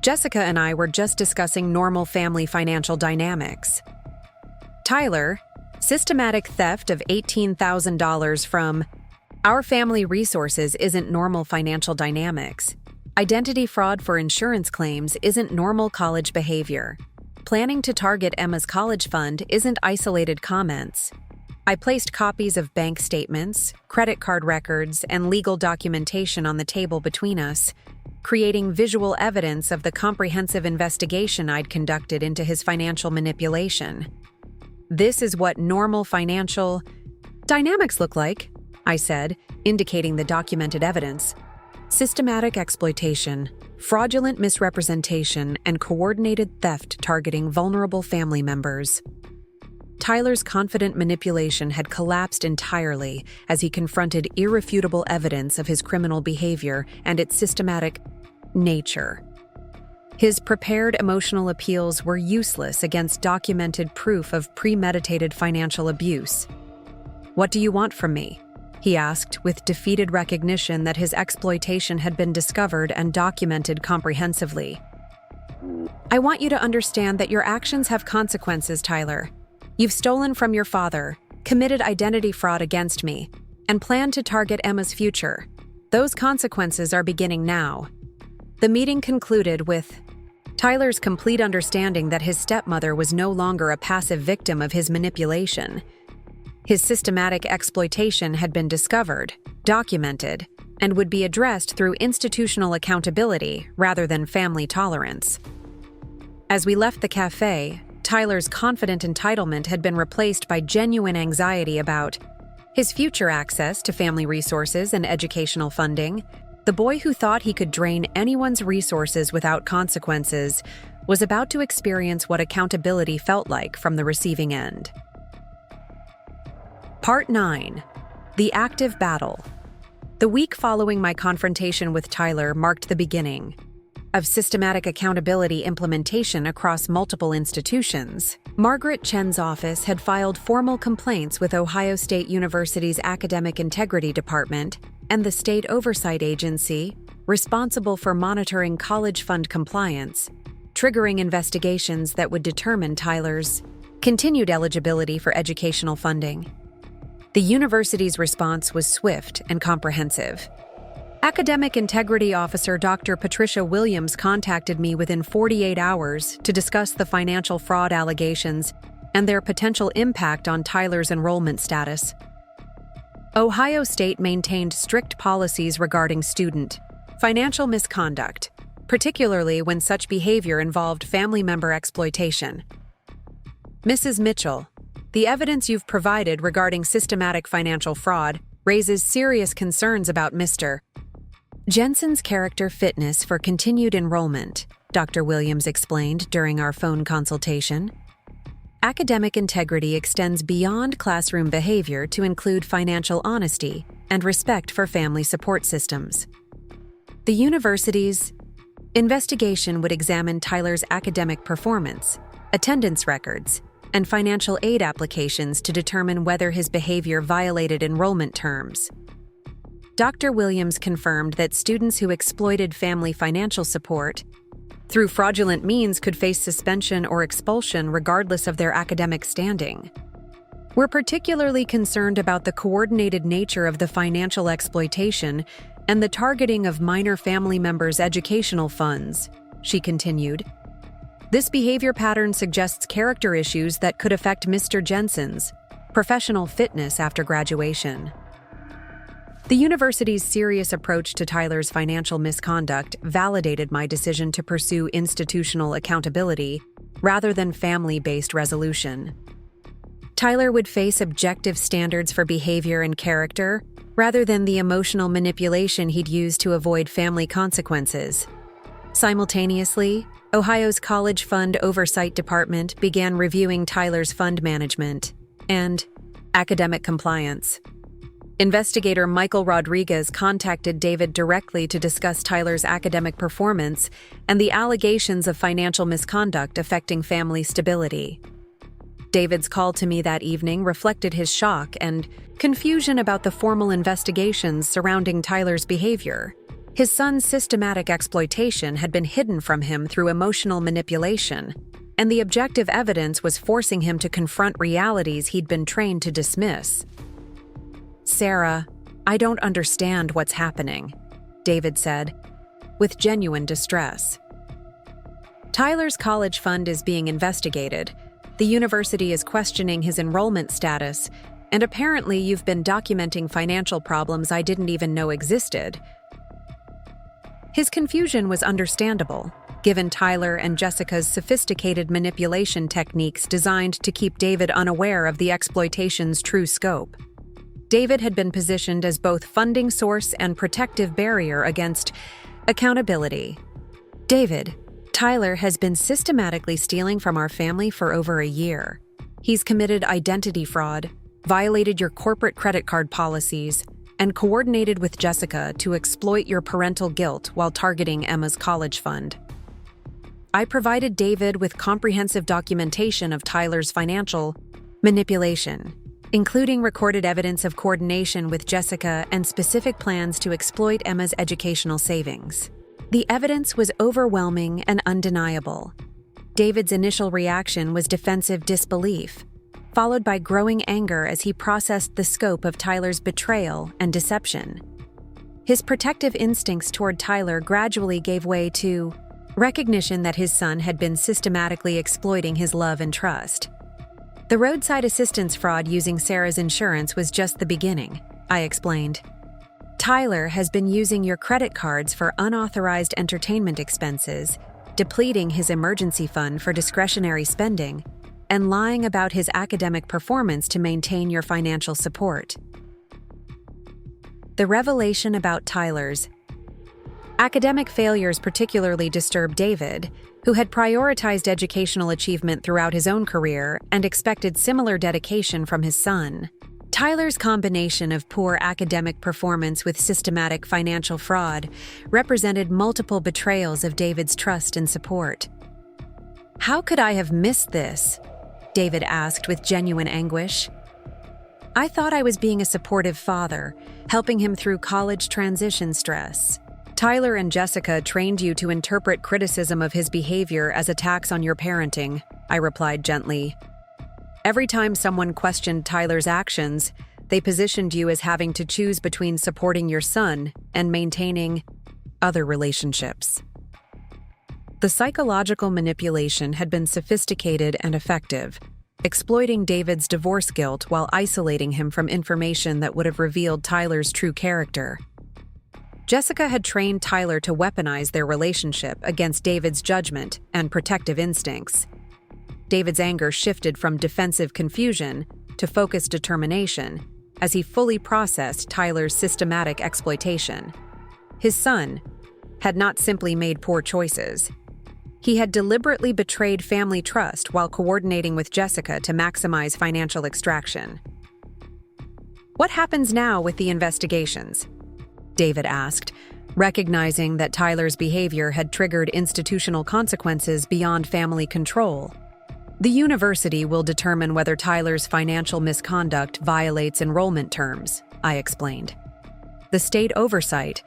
Jessica and I were just discussing normal family financial dynamics." "Tyler, Systematic theft of $18,000 from our family resources isn't normal financial dynamics. Identity fraud for insurance claims isn't normal college behavior. Planning to target Emma's college fund isn't isolated comments. I placed copies of bank statements, credit card records, and legal documentation on the table between us, creating visual evidence of the comprehensive investigation I'd conducted into his financial manipulation. This is what normal financial dynamics look like, I said, indicating the documented evidence. Systematic exploitation, fraudulent misrepresentation, and coordinated theft targeting vulnerable family members. Tyler's confident manipulation had collapsed entirely as he confronted irrefutable evidence of his criminal behavior and its systematic nature. His prepared emotional appeals were useless against documented proof of premeditated financial abuse. "What do you want from me?" he asked, with defeated recognition that his exploitation had been discovered and documented comprehensively. "I want you to understand that your actions have consequences, Tyler. You've stolen from your father, committed identity fraud against me, and planned to target Emma's future. Those consequences are beginning now." The meeting concluded with Tyler's complete understanding that his stepmother was no longer a passive victim of his manipulation. His systematic exploitation had been discovered, documented, and would be addressed through institutional accountability rather than family tolerance. As we left the cafe, Tyler's confident entitlement had been replaced by genuine anxiety about his future access to family resources and educational funding. The boy who thought he could drain anyone's resources without consequences was about to experience what accountability felt like from the receiving end. Part 9. The Active Battle. The week following my confrontation with Tyler marked the beginning of systematic accountability implementation across multiple institutions. Margaret Chen's office had filed formal complaints with Ohio State University's Academic Integrity Department and the state oversight agency responsible for monitoring college fund compliance, triggering investigations that would determine Tyler's continued eligibility for educational funding. The university's response was swift and comprehensive. Academic Integrity Officer Dr. Patricia Williams contacted me within 48 hours to discuss the financial fraud allegations and their potential impact on Tyler's enrollment status. Ohio State maintained strict policies regarding student financial misconduct, particularly when such behavior involved family member exploitation. Mrs. Mitchell, the evidence you've provided regarding systematic financial fraud raises serious concerns about Mr. Jensen's character fitness for continued enrollment, Dr. Williams explained during our phone consultation. Academic integrity extends beyond classroom behavior to include financial honesty and respect for family support systems. The university's investigation would examine Tyler's academic performance, attendance records, and financial aid applications to determine whether his behavior violated enrollment terms. Dr. Williams confirmed that students who exploited family financial support through fraudulent means could face suspension or expulsion regardless of their academic standing. We're particularly concerned about the coordinated nature of the financial exploitation and the targeting of minor family members' educational funds, she continued. This behavior pattern suggests character issues that could affect Mr. Jensen's professional fitness after graduation. The university's serious approach to Tyler's financial misconduct validated my decision to pursue institutional accountability rather than family-based resolution. Tyler would face objective standards for behavior and character rather than the emotional manipulation he'd used to avoid family consequences. Simultaneously, Ohio's College Fund Oversight Department began reviewing Tyler's fund management and academic compliance. Investigator Michael Rodriguez contacted David directly to discuss Tyler's academic performance and the allegations of financial misconduct affecting family stability. David's call to me that evening reflected his shock and confusion about the formal investigations surrounding Tyler's behavior. His son's systematic exploitation had been hidden from him through emotional manipulation, and the objective evidence was forcing him to confront realities he'd been trained to dismiss. "Sarah, I don't understand what's happening," David said, with genuine distress. "Tyler's college fund is being investigated. The university is questioning his enrollment status, and apparently you've been documenting financial problems I didn't even know existed." His confusion was understandable, given Tyler and Jessica's sophisticated manipulation techniques designed to keep David unaware of the exploitation's true scope. David had been positioned as both funding source and protective barrier against accountability. "David, Tyler has been systematically stealing from our family for over a year. He's committed identity fraud, violated your corporate credit card policies, and coordinated with Jessica to exploit your parental guilt while targeting Emma's college fund." I provided David with comprehensive documentation of Tyler's financial manipulation, including recorded evidence of coordination with Jessica and specific plans to exploit Emma's educational savings. The evidence was overwhelming and undeniable. David's initial reaction was defensive disbelief, followed by growing anger as he processed the scope of Tyler's betrayal and deception. His protective instincts toward Tyler gradually gave way to recognition that his son had been systematically exploiting his love and trust. "The roadside assistance fraud using Sarah's insurance was just the beginning," I explained. "Tyler has been using your credit cards for unauthorized entertainment expenses, depleting his emergency fund for discretionary spending, and lying about his academic performance to maintain your financial support." The revelation about Tyler's academic failures particularly disturbed David, who had prioritized educational achievement throughout his own career and expected similar dedication from his son. Tyler's combination of poor academic performance with systematic financial fraud represented multiple betrayals of David's trust and support. "How could I have missed this?" David asked with genuine anguish. "I thought I was being a supportive father, helping him through college transition stress. Tyler and Jessica trained you to interpret criticism of his behavior as attacks on your parenting," I replied gently. "Every time someone questioned Tyler's actions, they positioned you as having to choose between supporting your son and maintaining other relationships." The psychological manipulation had been sophisticated and effective, exploiting David's divorce guilt while isolating him from information that would have revealed Tyler's true character. Jessica had trained Tyler to weaponize their relationship against David's judgment and protective instincts. David's anger shifted from defensive confusion to focused determination as he fully processed Tyler's systematic exploitation. His son had not simply made poor choices. He had deliberately betrayed family trust while coordinating with Jessica to maximize financial extraction. "What happens now with the investigations?" David asked, recognizing that Tyler's behavior had triggered institutional consequences beyond family control. "The university will determine whether Tyler's financial misconduct violates enrollment terms," I explained. "The state oversight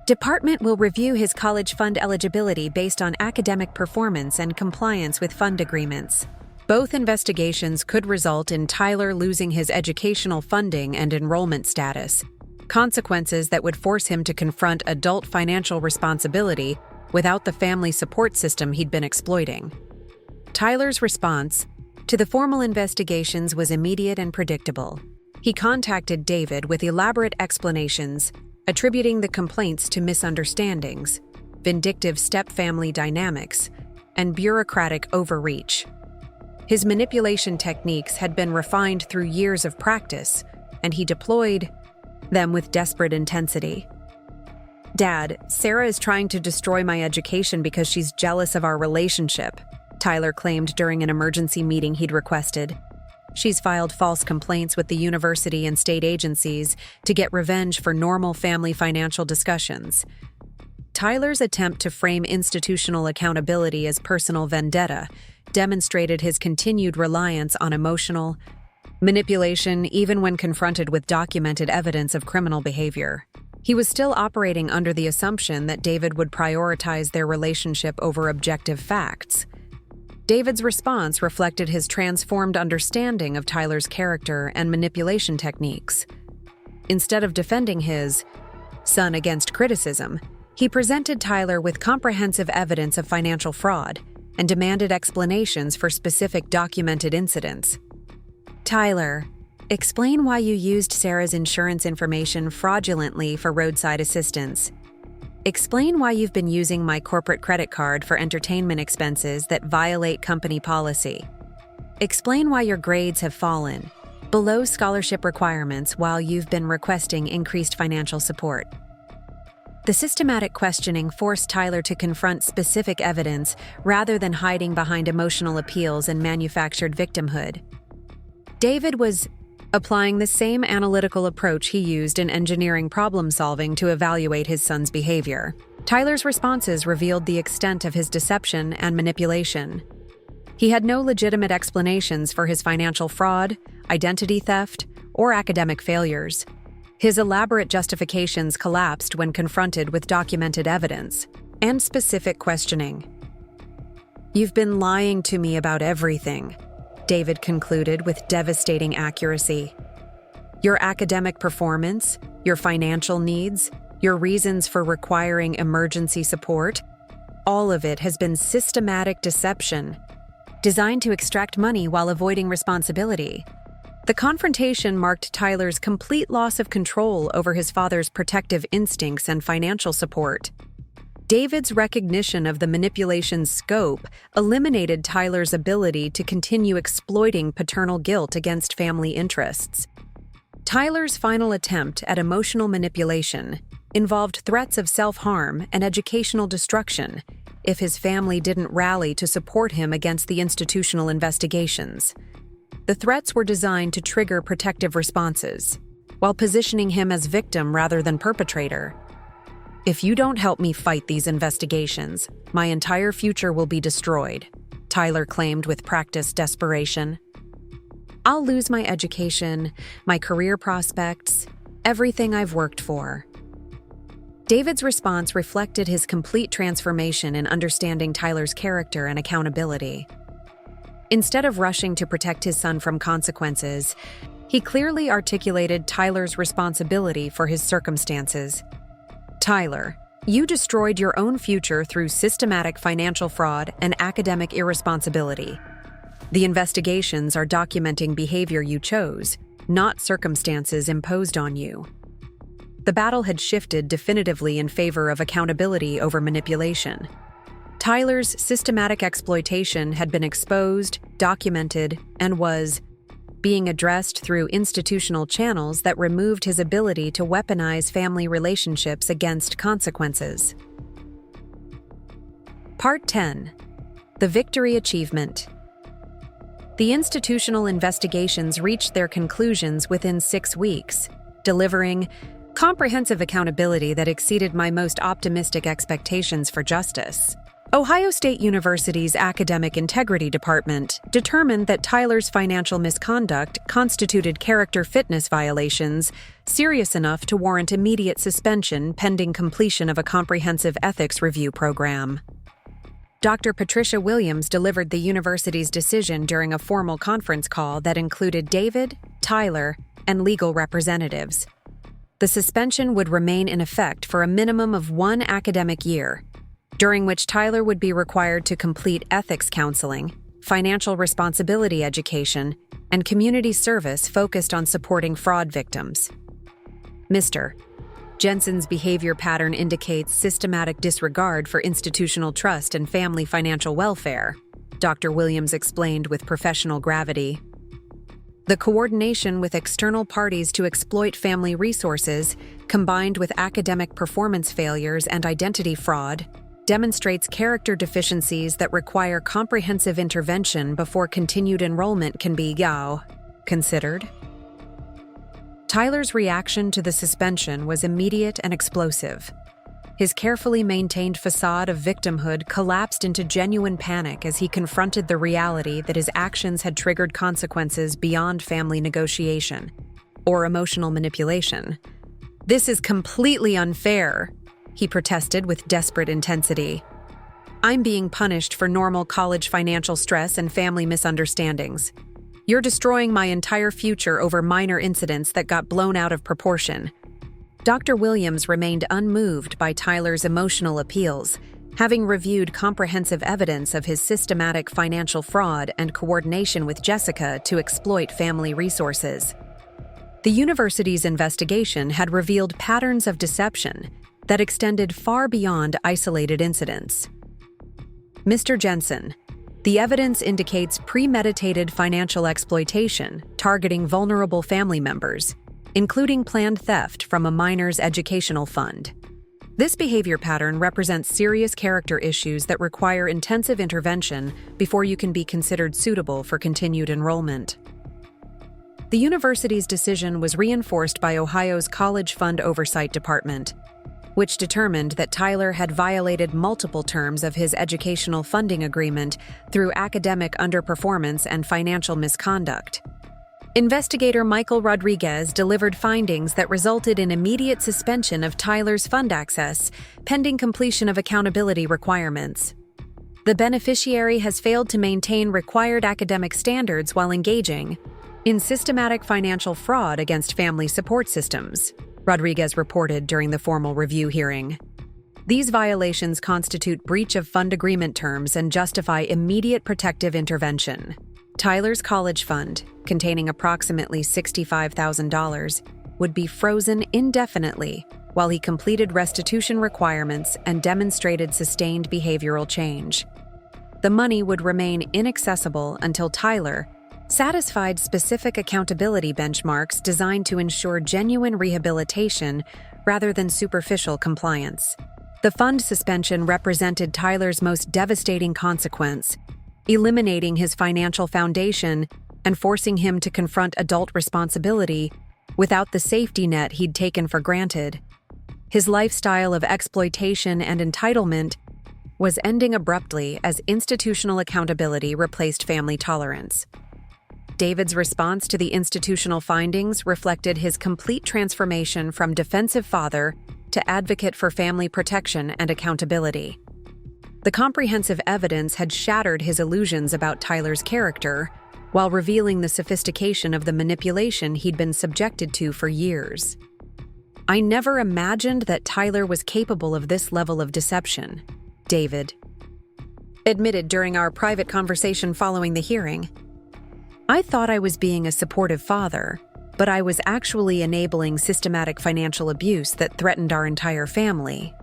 department will review his college fund eligibility based on academic performance and compliance with fund agreements. Both investigations could result in Tyler losing his educational funding and enrollment status, consequences that would force him to confront adult financial responsibility without the family support system he'd been exploiting." Tyler's response to the formal investigations was immediate and predictable. He contacted David with elaborate explanations, attributing the complaints to misunderstandings, vindictive step-family dynamics, and bureaucratic overreach. His manipulation techniques had been refined through years of practice, and he deployed them with desperate intensity. "Dad, Sarah is trying to destroy my education because she's jealous of our relationship," Tyler claimed during an emergency meeting he'd requested. "She's filed false complaints with the university and state agencies to get revenge for normal family financial discussions." Tyler's attempt to frame institutional accountability as personal vendetta demonstrated his continued reliance on emotional manipulation even when confronted with documented evidence of criminal behavior. He was still operating under the assumption that David would prioritize their relationship over objective facts. David's response reflected his transformed understanding of Tyler's character and manipulation techniques. Instead of defending his son against criticism, he presented Tyler with comprehensive evidence of financial fraud and demanded explanations for specific documented incidents. Tyler, explain why you used Sarah's insurance information fraudulently for roadside assistance. Explain why you've been using my corporate credit card for entertainment expenses that violate company policy. Explain why your grades have fallen below scholarship requirements while you've been requesting increased financial support. The systematic questioning forced Tyler to confront specific evidence rather than hiding behind emotional appeals and manufactured victimhood. David was applying the same analytical approach he used in engineering problem-solving to evaluate his son's behavior. Tyler's responses revealed the extent of his deception and manipulation. He had no legitimate explanations for his financial fraud, identity theft, or academic failures. His elaborate justifications collapsed when confronted with documented evidence and specific questioning. "You've been lying to me about everything," David concluded with devastating accuracy. "Your academic performance, your financial needs, your reasons for requiring emergency support, all of it has been systematic deception, designed to extract money while avoiding responsibility." The confrontation marked Tyler's complete loss of control over his father's protective instincts and financial support. David's recognition of the manipulation's scope eliminated Tyler's ability to continue exploiting paternal guilt against family interests. Tyler's final attempt at emotional manipulation involved threats of self-harm and educational destruction if his family didn't rally to support him against the institutional investigations. The threats were designed to trigger protective responses, while positioning him as victim rather than perpetrator. "If you don't help me fight these investigations, my entire future will be destroyed," Tyler claimed with practiced desperation. "I'll lose my education, my career prospects, everything I've worked for." David's response reflected his complete transformation in understanding Tyler's character and accountability. Instead of rushing to protect his son from consequences, he clearly articulated Tyler's responsibility for his circumstances. "Tyler, you destroyed your own future through systematic financial fraud and academic irresponsibility. The investigations are documenting behavior you chose, not circumstances imposed on you." The battle had shifted definitively in favor of accountability over manipulation. Tyler's systematic exploitation had been exposed, documented, and was being addressed through institutional channels that removed his ability to weaponize family relationships against consequences. Part 10. The Victory Achievement. The institutional investigations reached their conclusions within 6 weeks, delivering comprehensive accountability that exceeded my most optimistic expectations for justice. Ohio State University's Academic Integrity Department determined that Tyler's financial misconduct constituted character fitness violations serious enough to warrant immediate suspension pending completion of a comprehensive ethics review program. Dr. Patricia Williams delivered the university's decision during a formal conference call that included David, Tyler, and legal representatives. The suspension would remain in effect for a minimum of 1 academic year, during which Tyler would be required to complete ethics counseling, financial responsibility education, and community service focused on supporting fraud victims. Mr. Jensen's behavior pattern indicates systematic disregard for institutional trust and family financial welfare, Dr. Williams explained with professional gravity. The coordination with external parties to exploit family resources, combined with academic performance failures and identity fraud, demonstrates character deficiencies that require comprehensive intervention before continued enrollment can be considered. Tyler's reaction to the suspension was immediate and explosive. His carefully maintained facade of victimhood collapsed into genuine panic as he confronted the reality that his actions had triggered consequences beyond family negotiation or emotional manipulation. "This is completely unfair," he protested with desperate intensity. I'm being punished for normal college financial stress and family misunderstandings. You're destroying my entire future over minor incidents that got blown out of proportion." Dr. Williams remained unmoved by Tyler's emotional appeals, having reviewed comprehensive evidence of his systematic financial fraud and coordination with Jessica to exploit family resources. The university's investigation had revealed patterns of deception that extended far beyond isolated incidents. Mr. Jensen, the evidence indicates premeditated financial exploitation targeting vulnerable family members, including planned theft from a minor's educational fund. This behavior pattern represents serious character issues that require intensive intervention before you can be considered suitable for continued enrollment. The university's decision was reinforced by Ohio's College Fund Oversight Department, which determined that Tyler had violated multiple terms of his educational funding agreement through academic underperformance and financial misconduct. Investigator Michael Rodriguez delivered findings that resulted in immediate suspension of Tyler's fund access, pending completion of accountability requirements. The beneficiary has failed to maintain required academic standards while engaging in systematic financial fraud against family support systems, Rodriguez reported during the formal review hearing. These violations constitute breach of fund agreement terms and justify immediate protective intervention. Tyler's college fund, containing approximately $65,000, would be frozen indefinitely while he completed restitution requirements and demonstrated sustained behavioral change. The money would remain inaccessible until Tyler satisfied specific accountability benchmarks designed to ensure genuine rehabilitation rather than superficial compliance. The fund suspension represented Tyler's most devastating consequence, eliminating his financial foundation and forcing him to confront adult responsibility without the safety net he'd taken for granted. His lifestyle of exploitation and entitlement was ending abruptly as institutional accountability replaced family tolerance. David's response to the institutional findings reflected his complete transformation from defensive father to advocate for family protection and accountability. The comprehensive evidence had shattered his illusions about Tyler's character, while revealing the sophistication of the manipulation he'd been subjected to for years. "I never imagined that Tyler was capable of this level of deception," David admitted during our private conversation following the hearing. "I thought I was being a supportive father, but I was actually enabling systematic financial abuse that threatened our entire family."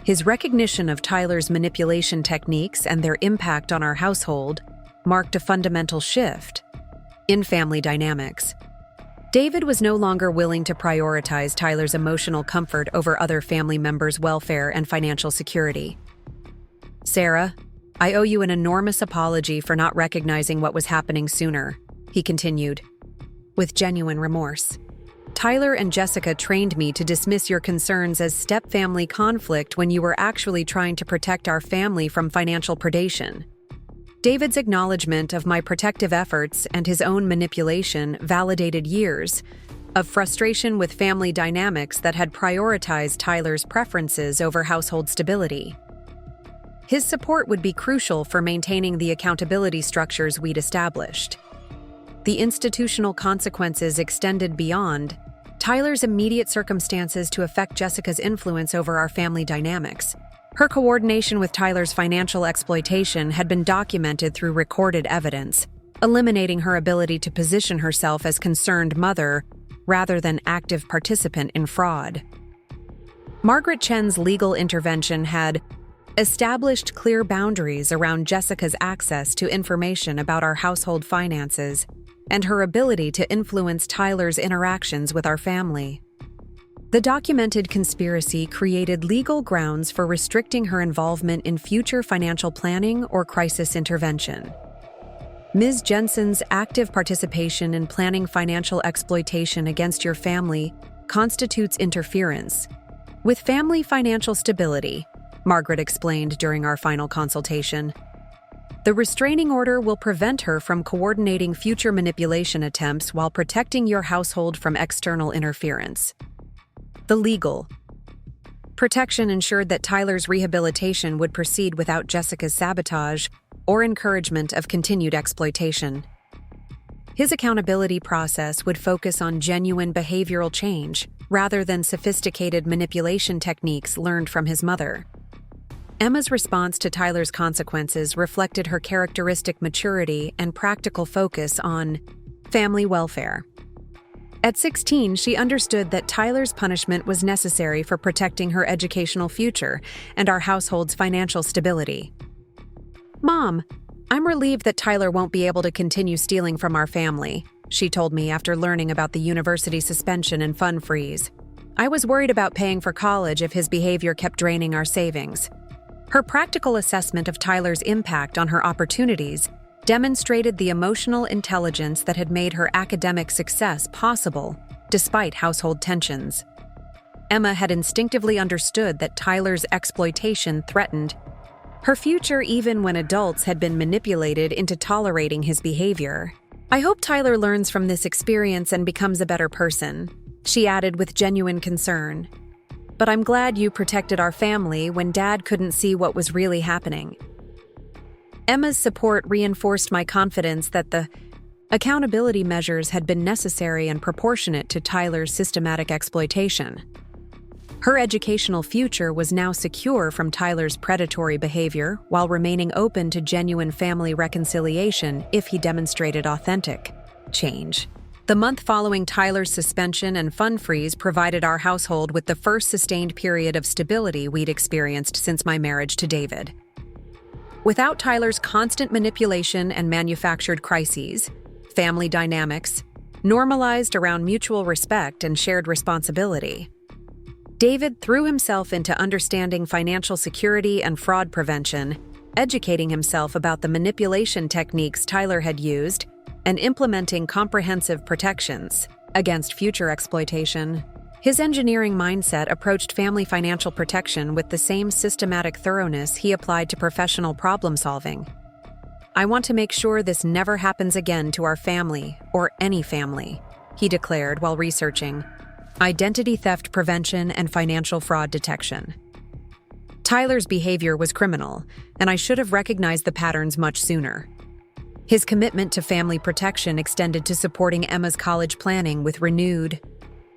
His recognition of Tyler's manipulation techniques and their impact on our household marked a fundamental shift in family dynamics. David was no longer willing to prioritize Tyler's emotional comfort over other family members' welfare and financial security. "Sarah, I owe you an enormous apology for not recognizing what was happening sooner," he continued, with genuine remorse. "Tyler and Jessica trained me to dismiss your concerns as step-family conflict when you were actually trying to protect our family from financial predation." David's acknowledgement of my protective efforts and his own manipulation validated years of frustration with family dynamics that had prioritized Tyler's preferences over household stability. His support would be crucial for maintaining the accountability structures we'd established. The institutional consequences extended beyond Tyler's immediate circumstances to affect Jessica's influence over our family dynamics. Her coordination with Tyler's financial exploitation had been documented through recorded evidence, eliminating her ability to position herself as concerned mother rather than active participant in fraud. Margaret Chen's legal intervention had established clear boundaries around Jessica's access to information about our household finances and her ability to influence Tyler's interactions with our family. The documented conspiracy created legal grounds for restricting her involvement in future financial planning or crisis intervention. Ms. Jensen's active participation in planning financial exploitation against your family constitutes interference with family financial stability, Margaret explained during our final consultation. The restraining order will prevent her from coordinating future manipulation attempts while protecting your household from external interference. The legal Protection ensured that Tyler's rehabilitation would proceed without Jessica's sabotage or encouragement of continued exploitation. His accountability process would focus on genuine behavioral change rather than sophisticated manipulation techniques learned from his mother. Emma's response to Tyler's consequences reflected her characteristic maturity and practical focus on family welfare. At 16, she understood that Tyler's punishment was necessary for protecting her educational future and our household's financial stability. "Mom, I'm relieved that Tyler won't be able to continue stealing from our family," she told me after learning about the university suspension and fund freeze. "I was worried about paying for college if his behavior kept draining our savings." Her practical assessment of Tyler's impact on her opportunities demonstrated the emotional intelligence that had made her academic success possible, despite household tensions. Emma had instinctively understood that Tyler's exploitation threatened her future even when adults had been manipulated into tolerating his behavior. "I hope Tyler learns from this experience and becomes a better person," she added with genuine concern. "But I'm glad you protected our family when Dad couldn't see what was really happening." Emma's support reinforced my confidence that the accountability measures had been necessary and proportionate to Tyler's systematic exploitation. Her educational future was now secure from Tyler's predatory behavior while remaining open to genuine family reconciliation if he demonstrated authentic change. The month following Tyler's suspension and fund freeze provided our household with the first sustained period of stability we'd experienced since my marriage to David. Without Tyler's constant manipulation and manufactured crises, family dynamics normalized around mutual respect and shared responsibility. David threw himself into understanding financial security and fraud prevention, educating himself about the manipulation techniques Tyler had used, and implementing comprehensive protections against future exploitation. His engineering mindset approached family financial protection with the same systematic thoroughness he applied to professional problem-solving. "I want to make sure this never happens again to our family or any family," he declared while researching identity theft prevention and financial fraud detection. Tyler's behavior was criminal, and I should have recognized the patterns much sooner. His commitment to family protection extended to supporting Emma's college planning with renewed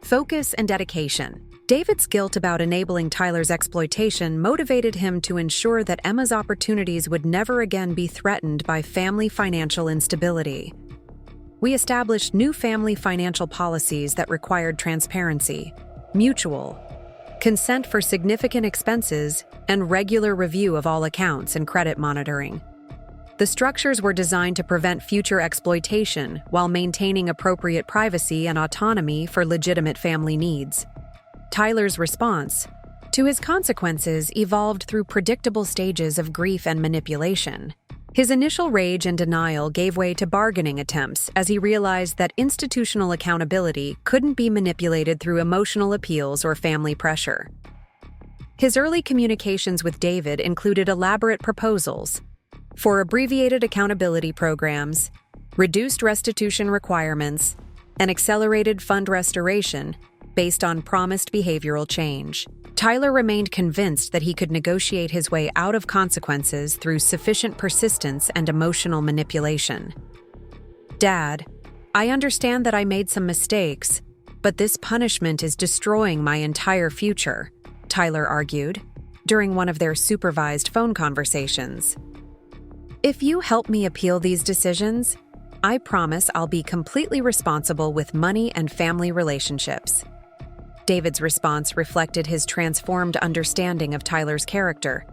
focus and dedication. David's guilt about enabling Tyler's exploitation motivated him to ensure that Emma's opportunities would never again be threatened by family financial instability. We established new family financial policies that required transparency, mutual consent for significant expenses, and regular review of all accounts and credit monitoring. The structures were designed to prevent future exploitation while maintaining appropriate privacy and autonomy for legitimate family needs. Tyler's response to his consequences evolved through predictable stages of grief and manipulation. His initial rage and denial gave way to bargaining attempts as he realized that institutional accountability couldn't be manipulated through emotional appeals or family pressure. His early communications with David included elaborate proposals for abbreviated accountability programs, reduced restitution requirements, and accelerated fund restoration based on promised behavioral change. Tyler remained convinced that he could negotiate his way out of consequences through sufficient persistence and emotional manipulation. "Dad, I understand that I made some mistakes, but this punishment is destroying my entire future," Tyler argued during one of their supervised phone conversations. "If you help me appeal these decisions, I promise I'll be completely responsible with money and family relationships." David's response reflected his transformed understanding of Tyler's character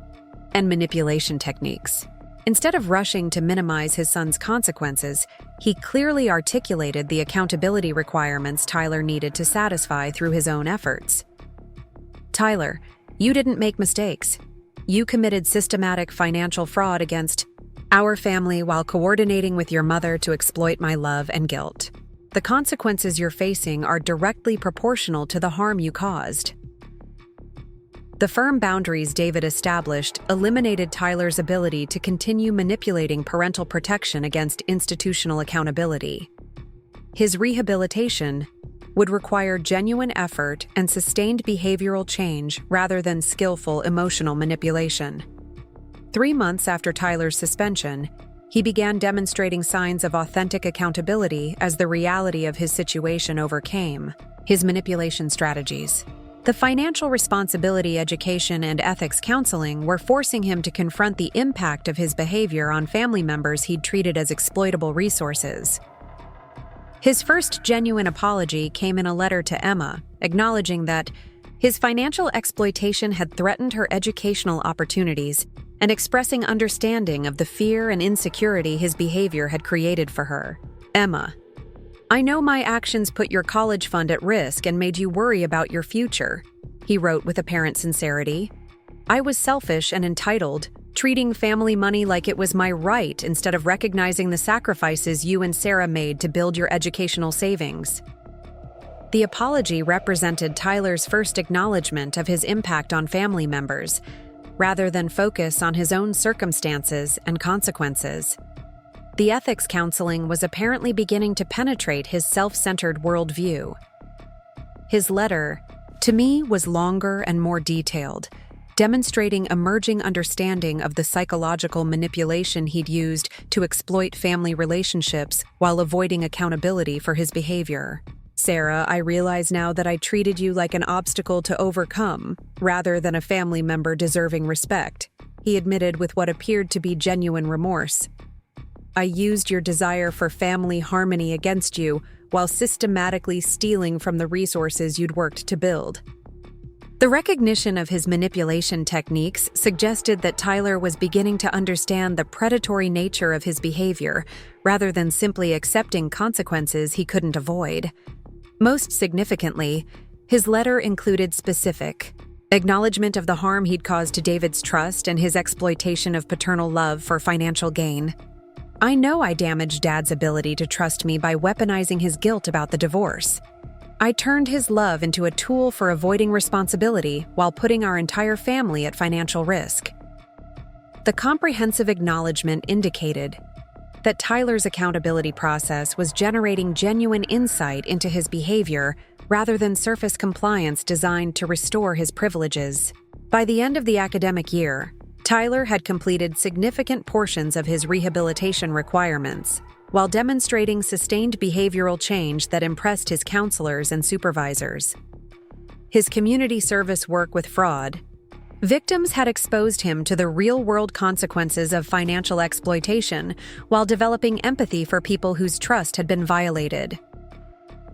and manipulation techniques. Instead of rushing to minimize his son's consequences, he clearly articulated the accountability requirements Tyler needed to satisfy through his own efforts. "Tyler, you didn't make mistakes. You committed systematic financial fraud against our family while coordinating with your mother to exploit my love and guilt. The consequences you're facing are directly proportional to the harm you caused." The firm boundaries David established eliminated Tyler's ability to continue manipulating parental protection against institutional accountability. His rehabilitation would require genuine effort and sustained behavioral change rather than skillful emotional manipulation. 3 months after Tyler's suspension, he began demonstrating signs of authentic accountability as the reality of his situation overcame his manipulation strategies. The financial responsibility education and ethics counseling were forcing him to confront the impact of his behavior on family members he'd treated as exploitable resources. His first genuine apology came in a letter to Emma, acknowledging that his financial exploitation had threatened her educational opportunities and expressing understanding of the fear and insecurity his behavior had created for her. Emma, I know my actions put your college fund at risk and made you worry about your future, he wrote with apparent sincerity. I was selfish and entitled, treating family money like it was my right instead of recognizing the sacrifices you and Sarah made to build your educational savings. The apology represented Tyler's first acknowledgement of his impact on family members, rather than focus on his own circumstances and consequences. The ethics counseling was apparently beginning to penetrate his self-centered worldview. His letter, to me, was longer and more detailed, demonstrating emerging understanding of the psychological manipulation he'd used to exploit family relationships while avoiding accountability for his behavior. Sarah, I realize now that I treated you like an obstacle to overcome, rather than a family member deserving respect, he admitted with what appeared to be genuine remorse. I used your desire for family harmony against you while systematically stealing from the resources you'd worked to build. The recognition of his manipulation techniques suggested that Tyler was beginning to understand the predatory nature of his behavior, rather than simply accepting consequences he couldn't avoid. Most significantly, his letter included specific acknowledgement of the harm he'd caused to David's trust and his exploitation of paternal love for financial gain. I know I damaged Dad's ability to trust me by weaponizing his guilt about the divorce. I turned his love into a tool for avoiding responsibility while putting our entire family at financial risk. The comprehensive acknowledgement indicated that Tyler's accountability process was generating genuine insight into his behavior rather than surface compliance designed to restore his privileges. By the end of the academic year, Tyler had completed significant portions of his rehabilitation requirements, while demonstrating sustained behavioral change that impressed his counselors and supervisors. His community service work with fraud victims had exposed him to the real-world consequences of financial exploitation while developing empathy for people whose trust had been violated.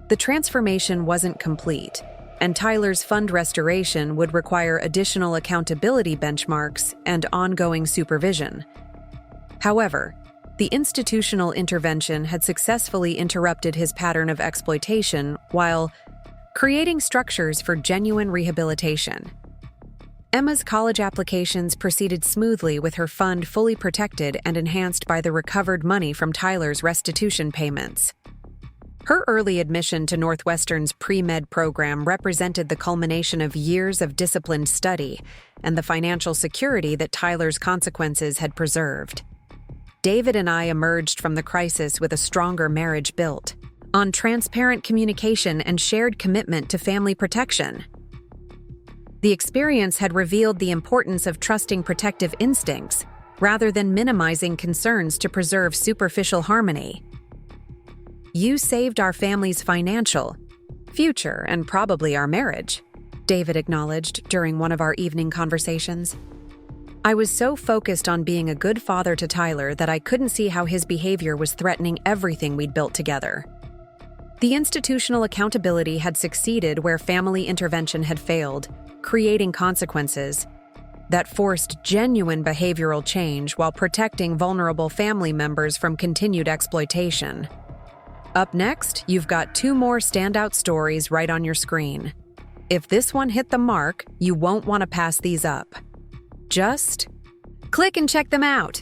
The transformation wasn't complete, and Tyler's fund restoration would require additional accountability benchmarks and ongoing supervision. However, the institutional intervention had successfully interrupted his pattern of exploitation while creating structures for genuine rehabilitation. Emma's college applications proceeded smoothly with her fund fully protected and enhanced by the recovered money from Tyler's restitution payments. Her early admission to Northwestern's pre-med program represented the culmination of years of disciplined study and the financial security that Tyler's consequences had preserved. David and I emerged from the crisis with a stronger marriage built on transparent communication and shared commitment to family protection. The experience had revealed the importance of trusting protective instincts rather than minimizing concerns to preserve superficial harmony. You saved our family's financial future and probably our marriage, David acknowledged during one of our evening conversations. I was so focused on being a good father to Tyler that I couldn't see how his behavior was threatening everything we'd built together. The institutional accountability had succeeded where family intervention had failed, creating consequences that forced genuine behavioral change while protecting vulnerable family members from continued exploitation. Up next, you've got 2 more standout stories right on your screen. If this one hit the mark, you won't want to pass these up. Just click and check them out.